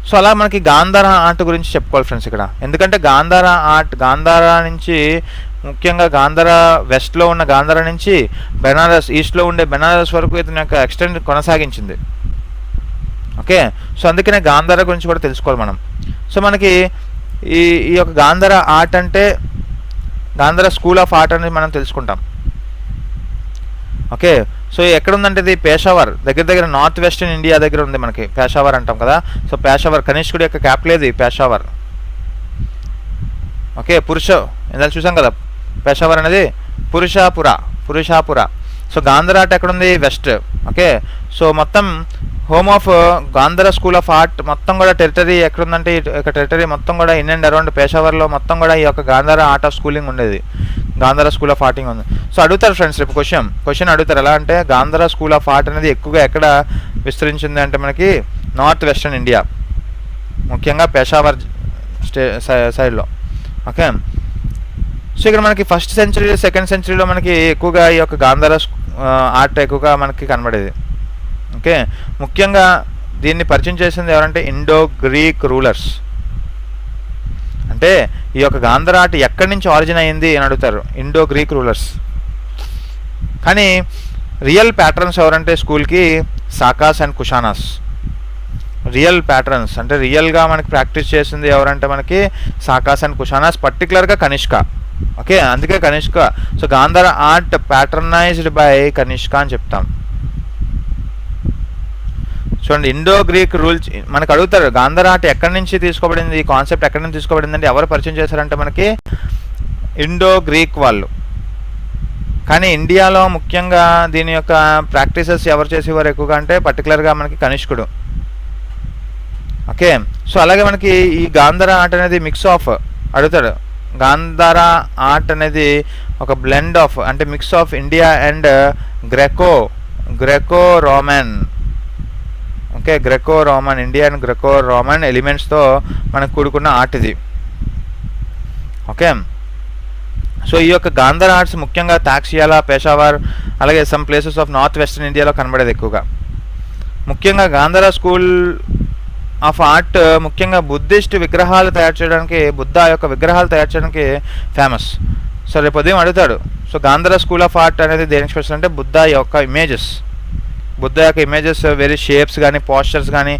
సో అలా మనకి గాంధార ఆర్ట్ గురించి చెప్పుకోవాలి ఫ్రెండ్స్ ఇక్కడ. ఎందుకంటే గాంధార నుంచి, ముఖ్యంగా గాంధార వెస్ట్లో ఉన్న గాంధార నుంచి బెనారస్, ఈస్ట్లో ఉండే బెనారస్ వరకు ఇతని యొక్క ఎక్స్టెండ్ కొనసాగించింది. ఓకే. సో అందుకనే గాంధార గురించి కూడా తెలుసుకోవాలి మనం. సో మనకి ఈ యొక్క గాంధార ఆర్ట్ అంటే గాంధార స్కూల్ ఆఫ్ ఆర్ట్ అనేది మనం తెలుసుకుంటాం. ఓకే. సో ఎక్కడ ఉందంటే ఇది పేషావర్ దగ్గర నార్త్ వెస్టర్న్ ఇండియా దగ్గర ఉంది మనకి. పేషావర్ అంటాం కదా. సో పేషావర్ కనిష్కుడి యొక్క క్యాపిటల్ ఇది పేషావర్. ఓకే. ఇందాక చూసాం కదా పేషావర్ అనేది పురుషాపుర. సో గాంధార ఆర్ట్ ఎక్కడ ఉంది? వెస్ట్. ఓకే. సో మొత్తం home of Gandhara school of art మొత్తం కూడా టెరిటరీ ఎక్కడుందంటే ఇక టెరిటరీ మొత్తం కూడా ఇన్ అండ్ అరౌండ్ పేషావర్లో మొత్తం కూడా ఈ యొక్క గాంధార ఆర్ట్ ఆఫ్ స్కూలింగ్ ఉండేది. గాంధార స్కూల్ ఆఫ్ ఆర్టింగ్ ఉంది. సో అడుగుతారు ఫ్రెండ్స్ రేపు క్వశ్చన్ అడుగుతారు. ఎలా అంటే గాంధార స్కూల్ ఆఫ్ ఆర్ట్ అనేది ఎక్కువగా ఎక్కడ విస్తరించింది అంటే మనకి నార్త్ వెస్టర్న్ ఇండియా, ముఖ్యంగా పేషావర్ సైడ్లో. ఓకే. సో ఇక్కడ మనకి 1st సెంచరీ 2nd సెంచరీలో మనకి ఎక్కువగా ఈ యొక్క గాంధార ఆర్ట్ ఎక్కువగా మనకి కనబడేది. ఓకే. ముఖ్యంగా దీన్ని పరిచయం చేసింది ఎవరంటే ఇండో గ్రీక్ రూలర్స్. అంటే ఈ యొక్క గాంధార ఆర్ట్ ఎక్కడి నుంచి ఆరిజిన్ అయింది అని అడుగుతారు, ఇండో గ్రీక్ రూలర్స్. కానీ రియల్ ప్యాటర్న్స్ ఎవరంటే స్కూల్కి సాకాస్ అండ్ కుషానాస్. రియల్ ప్యాటర్న్స్ అంటే రియల్గా మనకి ప్రాక్టీస్ చేసింది ఎవరంటే మనకి సాకాస్ అండ్ కుషానాస్, పర్టికులర్గా కనిష్క. ఓకే, అందుకే Kanishka. So Gandhara art patronised by Kanishka అని చెప్తాం. చూడండి, ఇండో గ్రీక్ రూల్స్ మనకు అడుగుతారు, గాంధార ఆర్ట్ ఎక్కడి నుంచి తీసుకోబడింది, ఈ కాన్సెప్ట్ ఎక్కడి నుంచి తీసుకోబడింది అంటే ఎవరు పరిచయం చేశారంటే మనకి ఇండో గ్రీక్ వాళ్ళు. కానీ ఇండియాలో ముఖ్యంగా దీని యొక్క ప్రాక్టీసెస్ ఎవరు చేసేవారు ఎక్కువగా అంటే పర్టికులర్గా మనకి కనిష్కుడు. ఓకే, సో అలాగే మనకి ఈ గాంధార ఆర్ట్ అనేది మిక్స్ ఆఫ్ అడుగుతాడు. గాంధార ఆర్ట్ అనేది ఒక బ్లెండ్ ఆఫ్ అంటే mix of India and Greco Roman. Okay, Greco Roman, India and Greco Roman ఎలిమెంట్స్తో మనకు కూడుకున్న ఆర్ట్ ఇది. ఓకే, సో ఈ యొక్క గాంధార ఆర్ట్స్ ముఖ్యంగా తాక్సియాలా, పెషావర్, అలాగే some places of north western ఇండియాలో కనబడేది ఎక్కువగా. ముఖ్యంగా గాంధార స్కూల్ ఆఫ్ ఆర్ట్ ముఖ్యంగా బుద్ధిస్ట్ విగ్రహాలు తయారు చేయడానికి, బుద్ధ యొక్క విగ్రహాలు తయారు చేయడానికి ఫేమస్. సో రేపు ఉదయం అడుగుతాడు, so Gandhara school of art అనేది దేనికి స్పెషల్ అంటే బుద్ధ యొక్క ఇమేజెస్, వేరే షేప్స్ కానీ పోస్చర్స్ కానీ,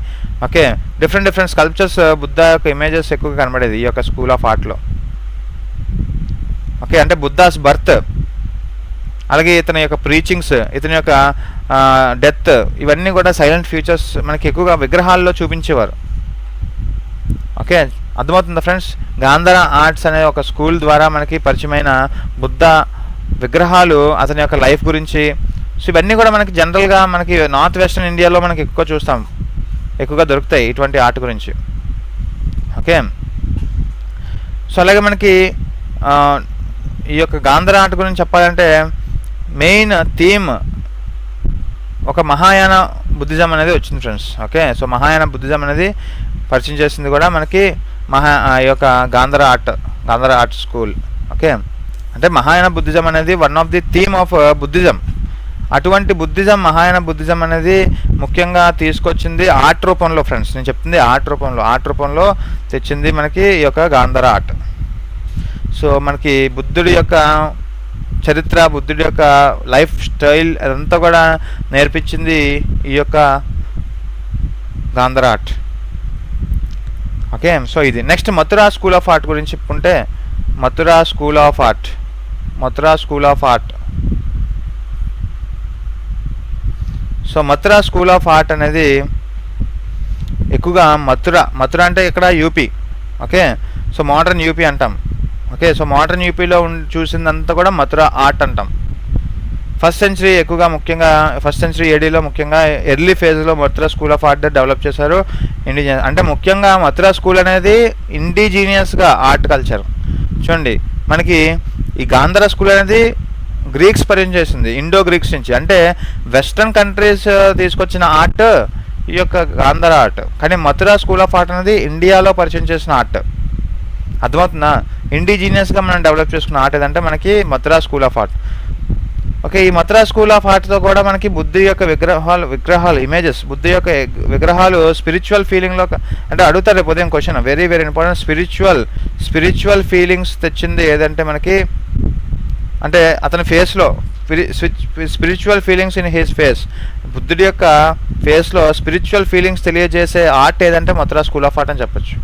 ఓకే, డిఫరెంట్ స్కల్ప్చర్స్, బుద్ధ యొక్క ఇమేజెస్ ఎక్కువగా కనబడేది ఈ యొక్క స్కూల్ ఆఫ్ ఆర్ట్లో. ఓకే, అంటే బుద్ధాస్ బర్త్, అలాగే ఇతని యొక్క ప్రీచింగ్స్, ఇతని యొక్క డెత్, ఇవన్నీ కూడా సైలెంట్ ఫ్యూచర్స్ మనకి ఎక్కువగా విగ్రహాల్లో చూపించేవారు. ఓకే, అర్థమవుతుందా ఫ్రెండ్స్? గాంధార ఆర్ట్స్ అనే ఒక స్కూల్ ద్వారా మనకి పరిచయమైన బుద్ధ విగ్రహాలు, అతని యొక్క లైఫ్ గురించి, సో ఇవన్నీ కూడా మనకి జనరల్గా మనకి నార్త్ వెస్టర్న్ ఇండియాలో మనకి ఎక్కువ చూస్తాం, ఎక్కువగా దొరుకుతాయి ఇటువంటి ఆర్ట్ గురించి. ఓకే, సో అలాగే మనకి ఈ యొక్క గాంధార ఆర్ట్ గురించి చెప్పాలంటే మెయిన్ థీమ్ ఒక మహాయాన బుద్ధిజం అనేది వచ్చింది friends. Okay, so Mahayana Buddhism అనేది పరిచయం చేసింది కూడా మనకి ఈ యొక్క గాంధార ఆర్ట్ స్కూల్. ఓకే, అంటే మహాయాన బుద్ధిజం అనేది one of the theme of Buddhism. అటువంటి బుద్ధిజం, మహాయాన బుద్ధిజం అనేది ముఖ్యంగా తీసుకొచ్చింది ఆర్ట్ రూపంలో ఫ్రెండ్స్. నేను చెప్తుంది ఆర్ట్ రూపంలో తెచ్చింది మనకి ఈ యొక్క గాంధార ఆర్ట్. సో మనకి బుద్ధుడి యొక్క చరిత్ర, బుద్ధుడి యొక్క లైఫ్ స్టైల్ అదంతా కూడా నేర్పించింది ఈ యొక్క గాంధార ఆర్ట్. ఓకే, సో ఇది next Mathura school of art గురించి చెప్పుకుంటే, Mathura school of art. So Mathura school of art అనేది ఎక్కువగా మథుర అంటే ఇక్కడ UP. Okay, so modern UP అంటాం. ఓకే, సో మోడర్న్ యూపీలో చూసిందంతా కూడా మథురా ఆర్ట్ అంటాం. ఫస్ట్ సెంచరీ ఏడీలో ముఖ్యంగా ఎర్లీ ఫేజ్లో Mathura school of art develop చేశారు ఇండిజినియస్. అంటే ముఖ్యంగా మథురా స్కూల్ అనేది ఇండిజినియస్గా ఆర్ట్ కల్చర్. చూడండి, మనకి ఈ గాంధార స్కూల్ అనేది గ్రీక్స్ పరిచయం చేసింది, ఇండో గ్రీక్స్ నుంచి. అంటే వెస్ట్రన్ కంట్రీస్ తీసుకొచ్చిన ఆర్ట్ ఈ యొక్క గాంధార ఆర్ట్. కానీ మథురా స్కూల్ ఆఫ్ ఆర్ట్ అనేది ఇండియాలో పరిచయం చేసిన ఆర్ట్. అర్థమవుతుందా? ఇండిజినియస్గా మనం డెవలప్ చేసుకున్న ఆర్ట్ ఏదంటే మనకి Mathura school of art. Okay, ఈ మథురా స్కూల్ ఆఫ్ ఆర్ట్తో కూడా మనకి బుద్ధి యొక్క విగ్రహాలు ఇమేజెస్, బుద్ధి యొక్క విగ్రహాలు స్పిరిచువల్ ఫీలింగ్లో అంటే అడుగుతారు రేపు ఉదయం question, very very important. Spiritual feelings తెచ్చింది ఏదంటే మనకి, అంటే అతని ఫేస్లో spiritual feelings in his face, బుద్ధుడి యొక్క ఫేస్లో స్పిరిచువల్ ఫీలింగ్స్ తెలియజేసే ఆర్ట్ ఏదంటే మథురా స్కూల్ ఆఫ్ ఆర్ట్ అని చెప్పచ్చు.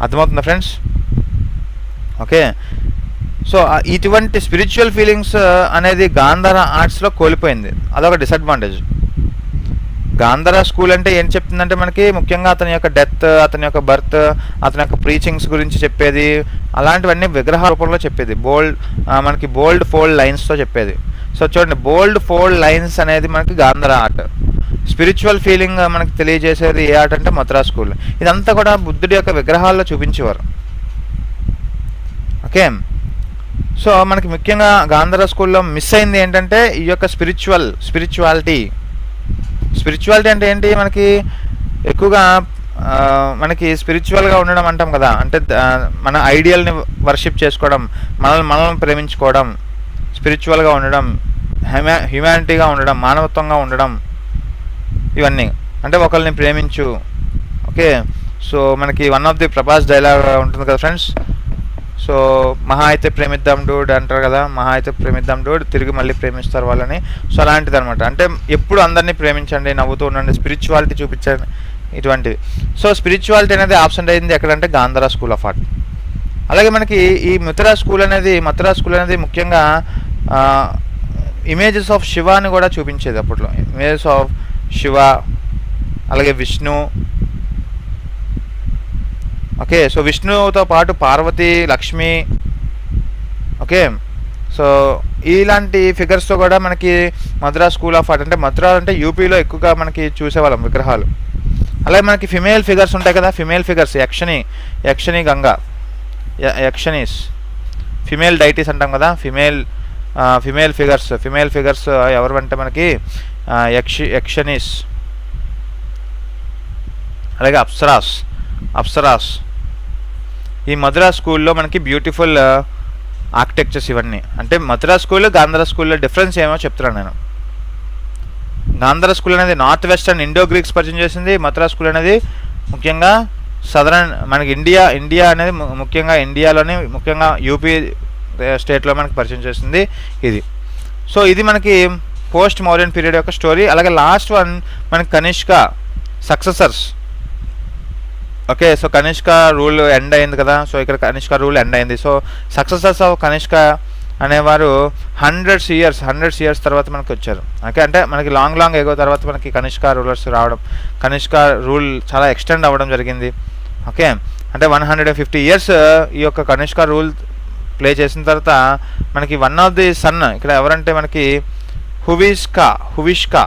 అర్థమవుతుందా ఫ్రెండ్స్? ఓకే, సో ఇటువంటి స్పిరిచువల్ ఫీలింగ్స్ అనేది గాంధార ఆర్ట్స్లో కోల్పోయింది. అదొక డిసడ్వాంటేజ్. గాంధార స్కూల్ అంటే ఏం చెప్తుందంటే మనకి ముఖ్యంగా అతని యొక్క డెత్, అతని యొక్క బర్త్, అతని యొక్క ప్రీచింగ్స్ గురించి చెప్పేది, అలాంటివన్నీ విగ్రహ రూపంలో చెప్పేది. మనకి బోల్డ్ ఫోల్డ్ లైన్స్తో చెప్పేది. సో చూడండి, బోల్డ్ ఫోల్డ్ లైన్స్ అనేది మనకి గాంధార ఆర్ట్. స్పిరిచువల్ ఫీలింగ్ మనకి తెలియజేసేది ఏ ఆర్ట్ అంటే మథురా స్కూల్. ఇదంతా కూడా బుద్ధుడి యొక్క విగ్రహాల్లో చూపించేవారు. ఓకే, సో మనకి ముఖ్యంగా గాంధార స్కూల్లో మిస్ అయింది ఏంటంటే ఈ యొక్క స్పిరిచువాలిటీ అంటే ఏంటి, మనకి ఎక్కువగా మనకి స్పిరిచువల్గా ఉండడం అంటాం కదా, అంటే మన ఐడియల్ని వర్షిప్ చేసుకోవడం, మనల్ని ప్రేమించుకోవడం, స్పిరిచువల్గా ఉండడం, హ్యుమానిటీగా ఉండడం, మానవత్వంగా ఉండడం, ఇవన్నీ. అంటే ఒకరిని ప్రేమించు. ఓకే, సో మనకి one of the Prabhas dialogue ఉంటుంది కదా ఫ్రెండ్స్. సో మహా అయితే ప్రేమిద్దాం డూడ్ అంటారు కదా, మహా అయితే ప్రేమిద్దాం డూడ్, తిరిగి మళ్ళీ ప్రేమిస్తారు వాళ్ళని. సో అలాంటిది అనమాట. అంటే ఎప్పుడు అందరినీ ప్రేమించండి, నవ్వుతూ ఉండండి, స్పిరిచువాలిటీ చూపించండి, ఇటువంటివి. సో స్పిరిచువాలిటీ అనేది ఆబ్సెంట్ అయింది ఎక్కడంటే గాంధార స్కూల్ ఆఫ్ ఆర్ట్. అలాగే మనకి ఈ మథురా స్కూల్ అనేది ముఖ్యంగా ఇమేజెస్ ఆఫ్ శివాని కూడా చూపించేది అప్పట్లో. ఇమేజెస్ ఆఫ్ శివ, అలాగే విష్ణు. ఓకే, సో విష్ణువుతో పాటు పార్వతి, లక్ష్మి. ఓకే, సో ఇలాంటి ఫిగర్స్తో కూడా మనకి మథురా స్కూల్ ఆఫ్ ఆర్ట్, అంటే మథురా అంటే యూపీలో ఎక్కువగా మనకి చూసేవాళ్ళం విగ్రహాలు. అలాగే మనకి ఫిమేల్ ఫిగర్స్ ఉంటాయి కదా, female figures yakshini Ganga, yakshinis, female deities అంటాం కదా, ఫిమేల్ ఫిగర్స్ ఎవరు అంటే మనకి యక్షనీస్. అలాగే అప్సరాస్. ఈ మథురా స్కూల్లో మనకి బ్యూటిఫుల్ ఆర్కిటెక్చర్స్ ఇవన్నీ. అంటే మథురా స్కూల్, గాంధార స్కూల్లో డిఫరెన్స్ ఏమో చెప్తున్నాను నేను. గాంధార స్కూల్ అనేది నార్త్ వెస్టర్న్ ఇండో గ్రీక్స్ పరిచయం చేసింది. మథురా స్కూల్ అనేది ముఖ్యంగా సదరన్ మనకి ఇండియా అనేది ముఖ్యంగా ఇండియాలోని ముఖ్యంగా యూపీ స్టేట్లో మనకి పరిచయం చేసింది ఇది. సో ఇది మనకి పోస్ట్ మౌర్యన్ పీరియడ్ యొక్క స్టోరీ. అలాగే లాస్ట్ వన్ మనకి Kanishka successors. Okay, so Kanishka rule end అయింది కదా, సో ఇక్కడ కనిష్క రూల్ ఎండ్ అయింది. సో సక్సెసర్స్ ఆఫ్ కనిష్క అనేవారు హండ్రెడ్స్ ఇయర్స్ తర్వాత మనకి వచ్చారు. ఓకే, అంటే మనకి లాంగ్ ఎగో తర్వాత మనకి కనిష్క రూలర్స్ రావడం, కనిష్క రూల్ చాలా ఎక్స్టెండ్ అవ్వడం జరిగింది. ఓకే, అంటే 150 ఇయర్స్ ఈ యొక్క కనిష్క రూల్ ప్లే చేసిన తర్వాత మనకి వన్ ఆఫ్ ది సన్ ఇక్కడ ఎవరంటే మనకి హువిష్కా.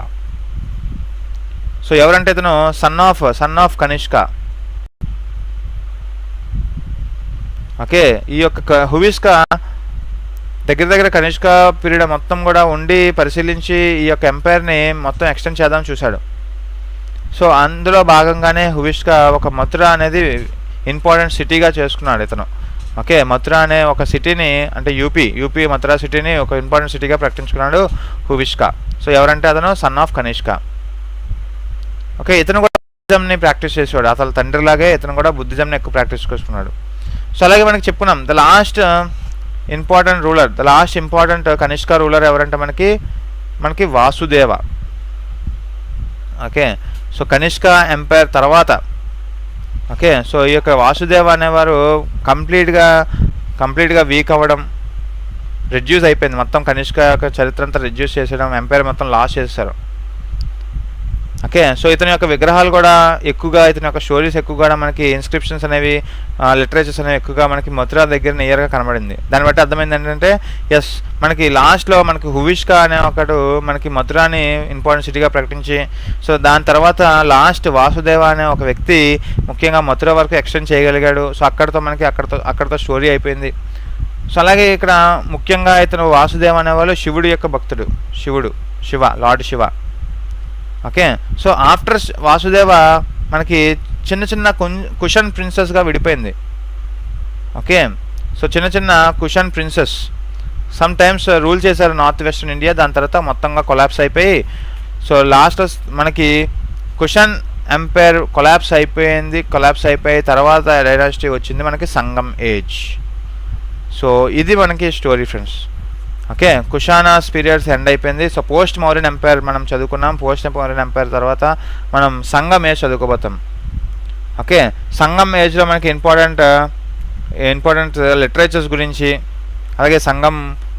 సో ఎవరంటే ఇతను సన్ ఆఫ్ కనిష్క. ఓకే, ఈ యొక్క హువిష్కా దగ్గర కనిష్క పీరియడ్ మొత్తం కూడా ఉండి పరిశీలించి ఈ యొక్క ఎంపైర్ని మొత్తం ఎక్స్టెండ్ చేద్దామని చూశాడు. సో అందులో భాగంగానే హువిష్కా ఒక మథురా అనేది ఇంపార్టెంట్ సిటీగా చేసుకున్నాడు ఇతను. ఓకే, మథురా అనే ఒక సిటీని, అంటే యూపీ మథురా సిటీని ఒక ఇంపార్టెంట్ సిటీగా ప్రకటించుకున్నాడు హువిష్కా. సో ఎవరంటే అతను సన్ ఆఫ్ కనిష్క. ఓకే, ఇతను కూడా బుద్ధిజంని ప్రాక్టీస్ చేసేవాడు. అసలు తండ్రిలాగే ఇతను కూడా బుద్ధిజంని ఎక్కువ ప్రాక్టీస్ చేసుకున్నాడు. సో అలాగే మనకి చెప్పుకున్నాం the last important Kanishka ruler ఎవరంటే మనకి Vasudeva. Okay, so Kanishka empire తర్వాత. ఓకే, సో ఈ యొక్క వాసుదేవ అనేవారు కంప్లీట్గా వీక్ అవ్వడం, రెడ్యూస్ అయిపోయింది మొత్తం. కనిష్క యొక్క చరిత్ర అంతా రెడ్యూస్ చేసేయడం, ఎంపైర్ మొత్తం లాస్ చేశారు. ఓకే, సో ఇతని యొక్క విగ్రహాలు కూడా ఎక్కువగా, ఇతని యొక్క స్టోరీస్ ఎక్కువ కూడా మనకి ఇన్స్క్రిప్షన్స్ అనేవి, లిటరేచర్స్ అనేవి ఎక్కువగా మనకి మథురా దగ్గర నియర్గా కనబడింది. దాన్ని బట్టి అర్థమైంది ఏంటంటే ఎస్ మనకి లాస్ట్లో మనకి హువిష్కా అనే ఒకడు మనకి మథురాని ఇంపార్టెంట్ సిటీగా ప్రకటించి, సో దాని తర్వాత లాస్ట్ వాసుదేవ అనే ఒక వ్యక్తి ముఖ్యంగా మథురా వరకు ఎక్స్టెండ్ చేయగలిగాడు. సో అక్కడతో స్టోరీ అయిపోయింది. సో అలాగే ఇక్కడ ముఖ్యంగా ఇతను వాసుదేవ అనేవాళ్ళు శివుడు యొక్క భక్తుడు, lord Shiva. Okay, so after Vasudeva మనకి చిన్న కుషన్ ప్రిన్సెస్గా విడిపోయింది. ఓకే, సో చిన్న cushion princess some times rule చేశారు నార్త్ వెస్టర్న్ ఇండియా. దాని తర్వాత మొత్తంగా కొలాప్స్ అయిపోయి, సో లాస్ట్ మనకి కుషన్ ఎంపైర్ కొలాప్స్ అయిపోయి తర్వాత డైనాసిటీ వచ్చింది మనకి సంగం ఏజ్. సో ఇది మనకి story friends. Okay, Kushanas periods end అయిపోయింది. సో పోస్ట్ మౌర్యన్ ఎంపైర్ మనం చదువుకున్నాం. పోస్ట్ మౌర్యన్ ఎంపైర్ తర్వాత మనం సంగం ఏజ్ చదువుకోబోతాం. ఓకే, సంగం ఏజ్లో మనకి ఇంపార్టెంట్ లిటరేచర్స్ గురించి, అలాగే సంగం,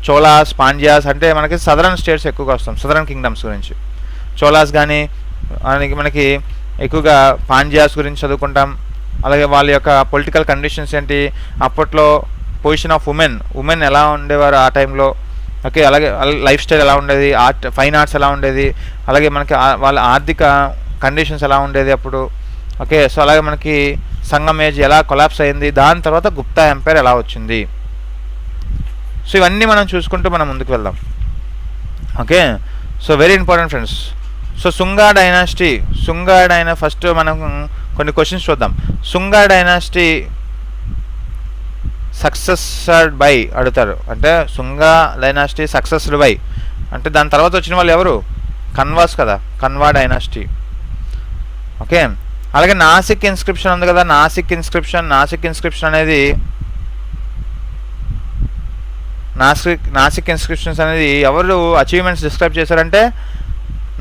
చోలాస్, పాండ్యాస్, అంటే మనకి సదరన్ స్టేట్స్ ఎక్కువగా వస్తాం, సదరన్ కింగ్డమ్స్ గురించి. చోలాస్ కానీ మనకి ఎక్కువగా పాండ్యాస్ గురించి చదువుకుంటాం. అలాగే వాళ్ళ యొక్క పొలిటికల్ కండిషన్స్ ఏంటి, అప్పట్లో పొజిషన్ ఆఫ్ ఉమెన్ ఎలా ఉండేవారు ఆ టైంలో. ఓకే, అలాగే లైఫ్ స్టైల్ ఎలా ఉండేది, ఫైన్ ఆర్ట్స్ ఎలా ఉండేది, అలాగే మనకి వాళ్ళ ఆర్థిక కండిషన్స్ ఎలా ఉండేది అప్పుడు. ఓకే, సో అలాగే మనకి సంగం ఏజ్ ఎలా కొలాప్స్ అయింది, దాని తర్వాత గుప్తా ఎంపైర్ ఎలా వచ్చింది. సో ఇవన్నీ మనం చూసుకుంటూ మనం ముందుకు వెళ్దాం. Okay, so very important friends. So Sunga dynasty first మనం కొన్ని క్వశ్చన్స్ చూద్దాం. సుంగా డైనాసిటీ సక్సెస్డ్ బై అడుగుతారు. అంటే సుంగా డైనాసిటీ సక్సెస్డ్ బై అంటే దాని తర్వాత వచ్చిన వాళ్ళు ఎవరు? కన్వాస్ కదా, కన్వా డైనాసిటీ. ఓకే, అలాగే నాసిక్ ఇన్స్క్రిప్షన్ ఉంది కదా, నాసిక్ ఇన్స్క్రిప్షన్ అనేది నాసిక్ ఇన్స్క్రిప్షన్స్ అనేది ఎవరు అచీవ్మెంట్స్ డిస్క్రైబ్ చేశారంటే,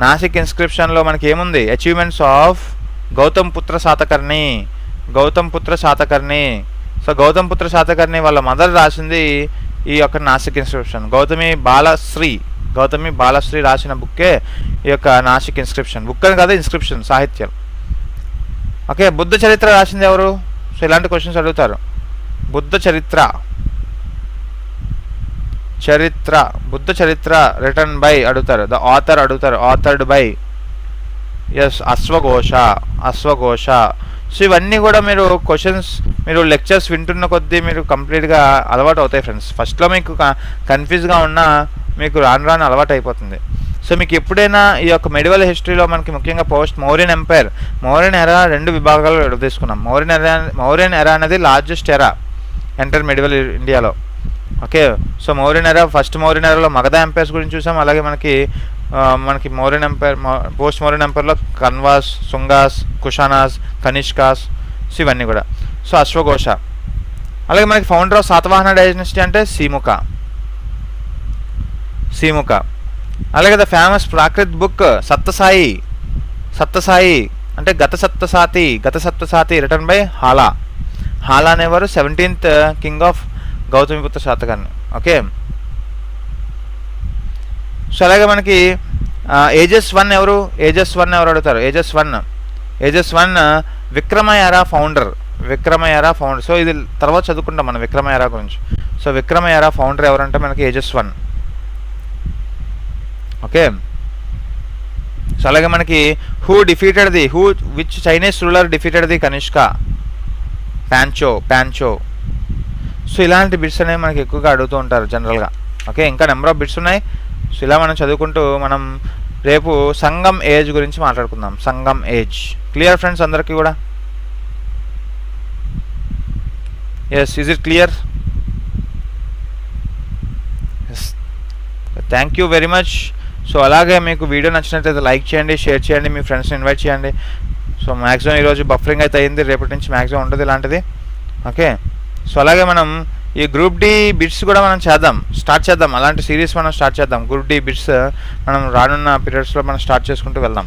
నాసిక్ ఇన్స్క్రిప్షన్లో మనకి ఏముంది, అచీవ్మెంట్స్ ఆఫ్ గౌతమ్ పుత్ర శాతకర్ణి. సో గౌతమ్ పుత్ర శాతకర్ణి వాళ్ళ మదర్ రాసింది ఈ యొక్క నాసిక్ ఇన్స్క్రిప్షన్. గౌతమి బాలశ్రీ రాసిన బుక్కే ఈ యొక్క నాసిక్ ఇన్స్క్రిప్షన్. బుక్ అని కదా, ఇన్స్క్రిప్షన్ సాహిత్యం. ఓకే, బుద్ధ చరిత్ర రాసింది ఎవరు? సో ఇలాంటి క్వశ్చన్స్ అడుగుతారు. బుద్ధ చరిత్ర రిటర్న్ బై అడుగుతారు. ద ఆథర్ అడుగుతారు, ఆథర్డ్ బై. ఎస్, అశ్వఘోష. సో ఇవన్నీ కూడా మీరు క్వశ్చన్స్, మీరు లెక్చర్స్ వింటున్న కొద్దీ మీరు కంప్లీట్గా అలవాటు అవుతాయి ఫ్రెండ్స్. ఫస్ట్లో మీకు కన్ఫ్యూజ్గా ఉన్నా మీకు రాను అలవాటు అయిపోతుంది. సో మీకు ఎప్పుడైనా ఈ యొక్క మెడివల్ హిస్టరీలో మనకి ముఖ్యంగా పోస్ట్ మౌర్యన్ ఎరా 2 విభాగాలు తీసుకున్నాం. మౌర్యన్ ఎరా అనేది లార్జెస్ట్ ఎరా ఎంటర్ మెడివల్ ఇండియాలో. ఓకే, సో ఫస్ట్ మౌర్యన్ ఎరాలో మగధ ఎంపైర్స్ గురించి చూసాం. అలాగే మనకి మౌర్యన్ ఎంపైర్, పోస్ట్ మౌర్యన్ ఎంపైర్లో కన్వాస్, సుంగాస్, కుషానాస్, కనిష్కాస్, సో ఇవన్నీ కూడా. సో అశ్వఘోష. అలాగే మనకి ఫౌండర్ ఆఫ్ శాతవాహన డైనస్టీ అంటే సీముఖ. అలాగే the famous Prakrit book Saptasati అంటే గత సప్తసాతి రిటర్న్ బై హాలా అనేవారు 17th king of Gautamiputra Satakarni. Okay, so అలాగే మనకి ఏజస్ వన్ ఎవరు అడుగుతారు. Azes one Vikrama era founder. So ఇది తర్వాత చదువుకుంటాం మనం విక్రమయరా గురించి. సో విక్రమయరా ఫౌండర్ ఎవరంటే మనకి ఏజస్ వన్. ఓకే, సో అలాగే మనకి which Chinese ruler defeated the Kanishka? Pancho. So ఇలాంటి బిట్స్ అనేవి మనకి ఎక్కువగా అడుగుతూ ఉంటారు జనరల్గా. ఓకే, ఇంకా నెంబర్ ఆఫ్ బిట్స్ ఉన్నాయి. సో ఇలా మనం చదువుకుంటూ మనం రేపు సంగం ఏజ్ గురించి మాట్లాడుకుందాం. సంగం ఏజ్ క్లియర్ ఫ్రెండ్స్ అందరికీ కూడా? Yes, is it clear? Yes, thank you very much. So అలాగే మీకు వీడియో నచ్చినట్లయితే లైక్ చేయండి, షేర్ చేయండి, మీ ఫ్రెండ్స్ని ఇన్వైట్ చేయండి. సో మ్యాక్సిమం ఈరోజు బఫరింగ్ అయితే అయింది, రేపటి నుంచి మ్యాక్సిమం ఉంటుంది ఇలాంటిది. ఓకే, సో అలాగే మనం ఈ గ్రూప్ డి బిట్స్ కూడా మనం స్టార్ట్ చేద్దాం. అలాంటి సిరీస్ మనం స్టార్ట్ చేద్దాం. గ్రూప్ డి బిట్స్ మనం రానున్న పీరియడ్స్లో మనం స్టార్ట్ చేసుకుంటూ వెళ్దాం.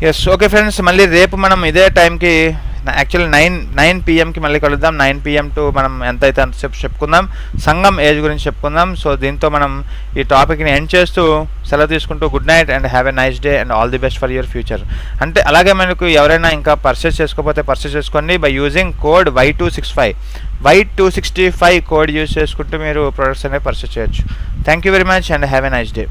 ఎస్, ఓకే ఫ్రెండ్స్, మళ్ళీ రేపు మనం ఇదే టైంకి యాక్చువల్లీ 9 PM మళ్ళీ కలుద్దాం. 9 PM టు మనం ఎంతైతే అంతసేపు చెప్పుకుందాం, సంగం ఏజ్ గురించి చెప్పుకుందాం. సో దీంతో మనం ఈ టాపిక్ని ఎండ్ చేస్తూ సెలవు తీసుకుంటూ good night and have a nice day and all the best for your future. అంటే అలాగే మనకు ఎవరైనా ఇంకా పర్చేస్ చేసుకోకపోతే పర్చేస్ చేసుకోండి by using code Y265 code use చేసుకుంటూ మీరు ప్రొడక్ట్స్ అనేవి పర్చేస్ చేయొచ్చు. Thank you very much and have a nice day.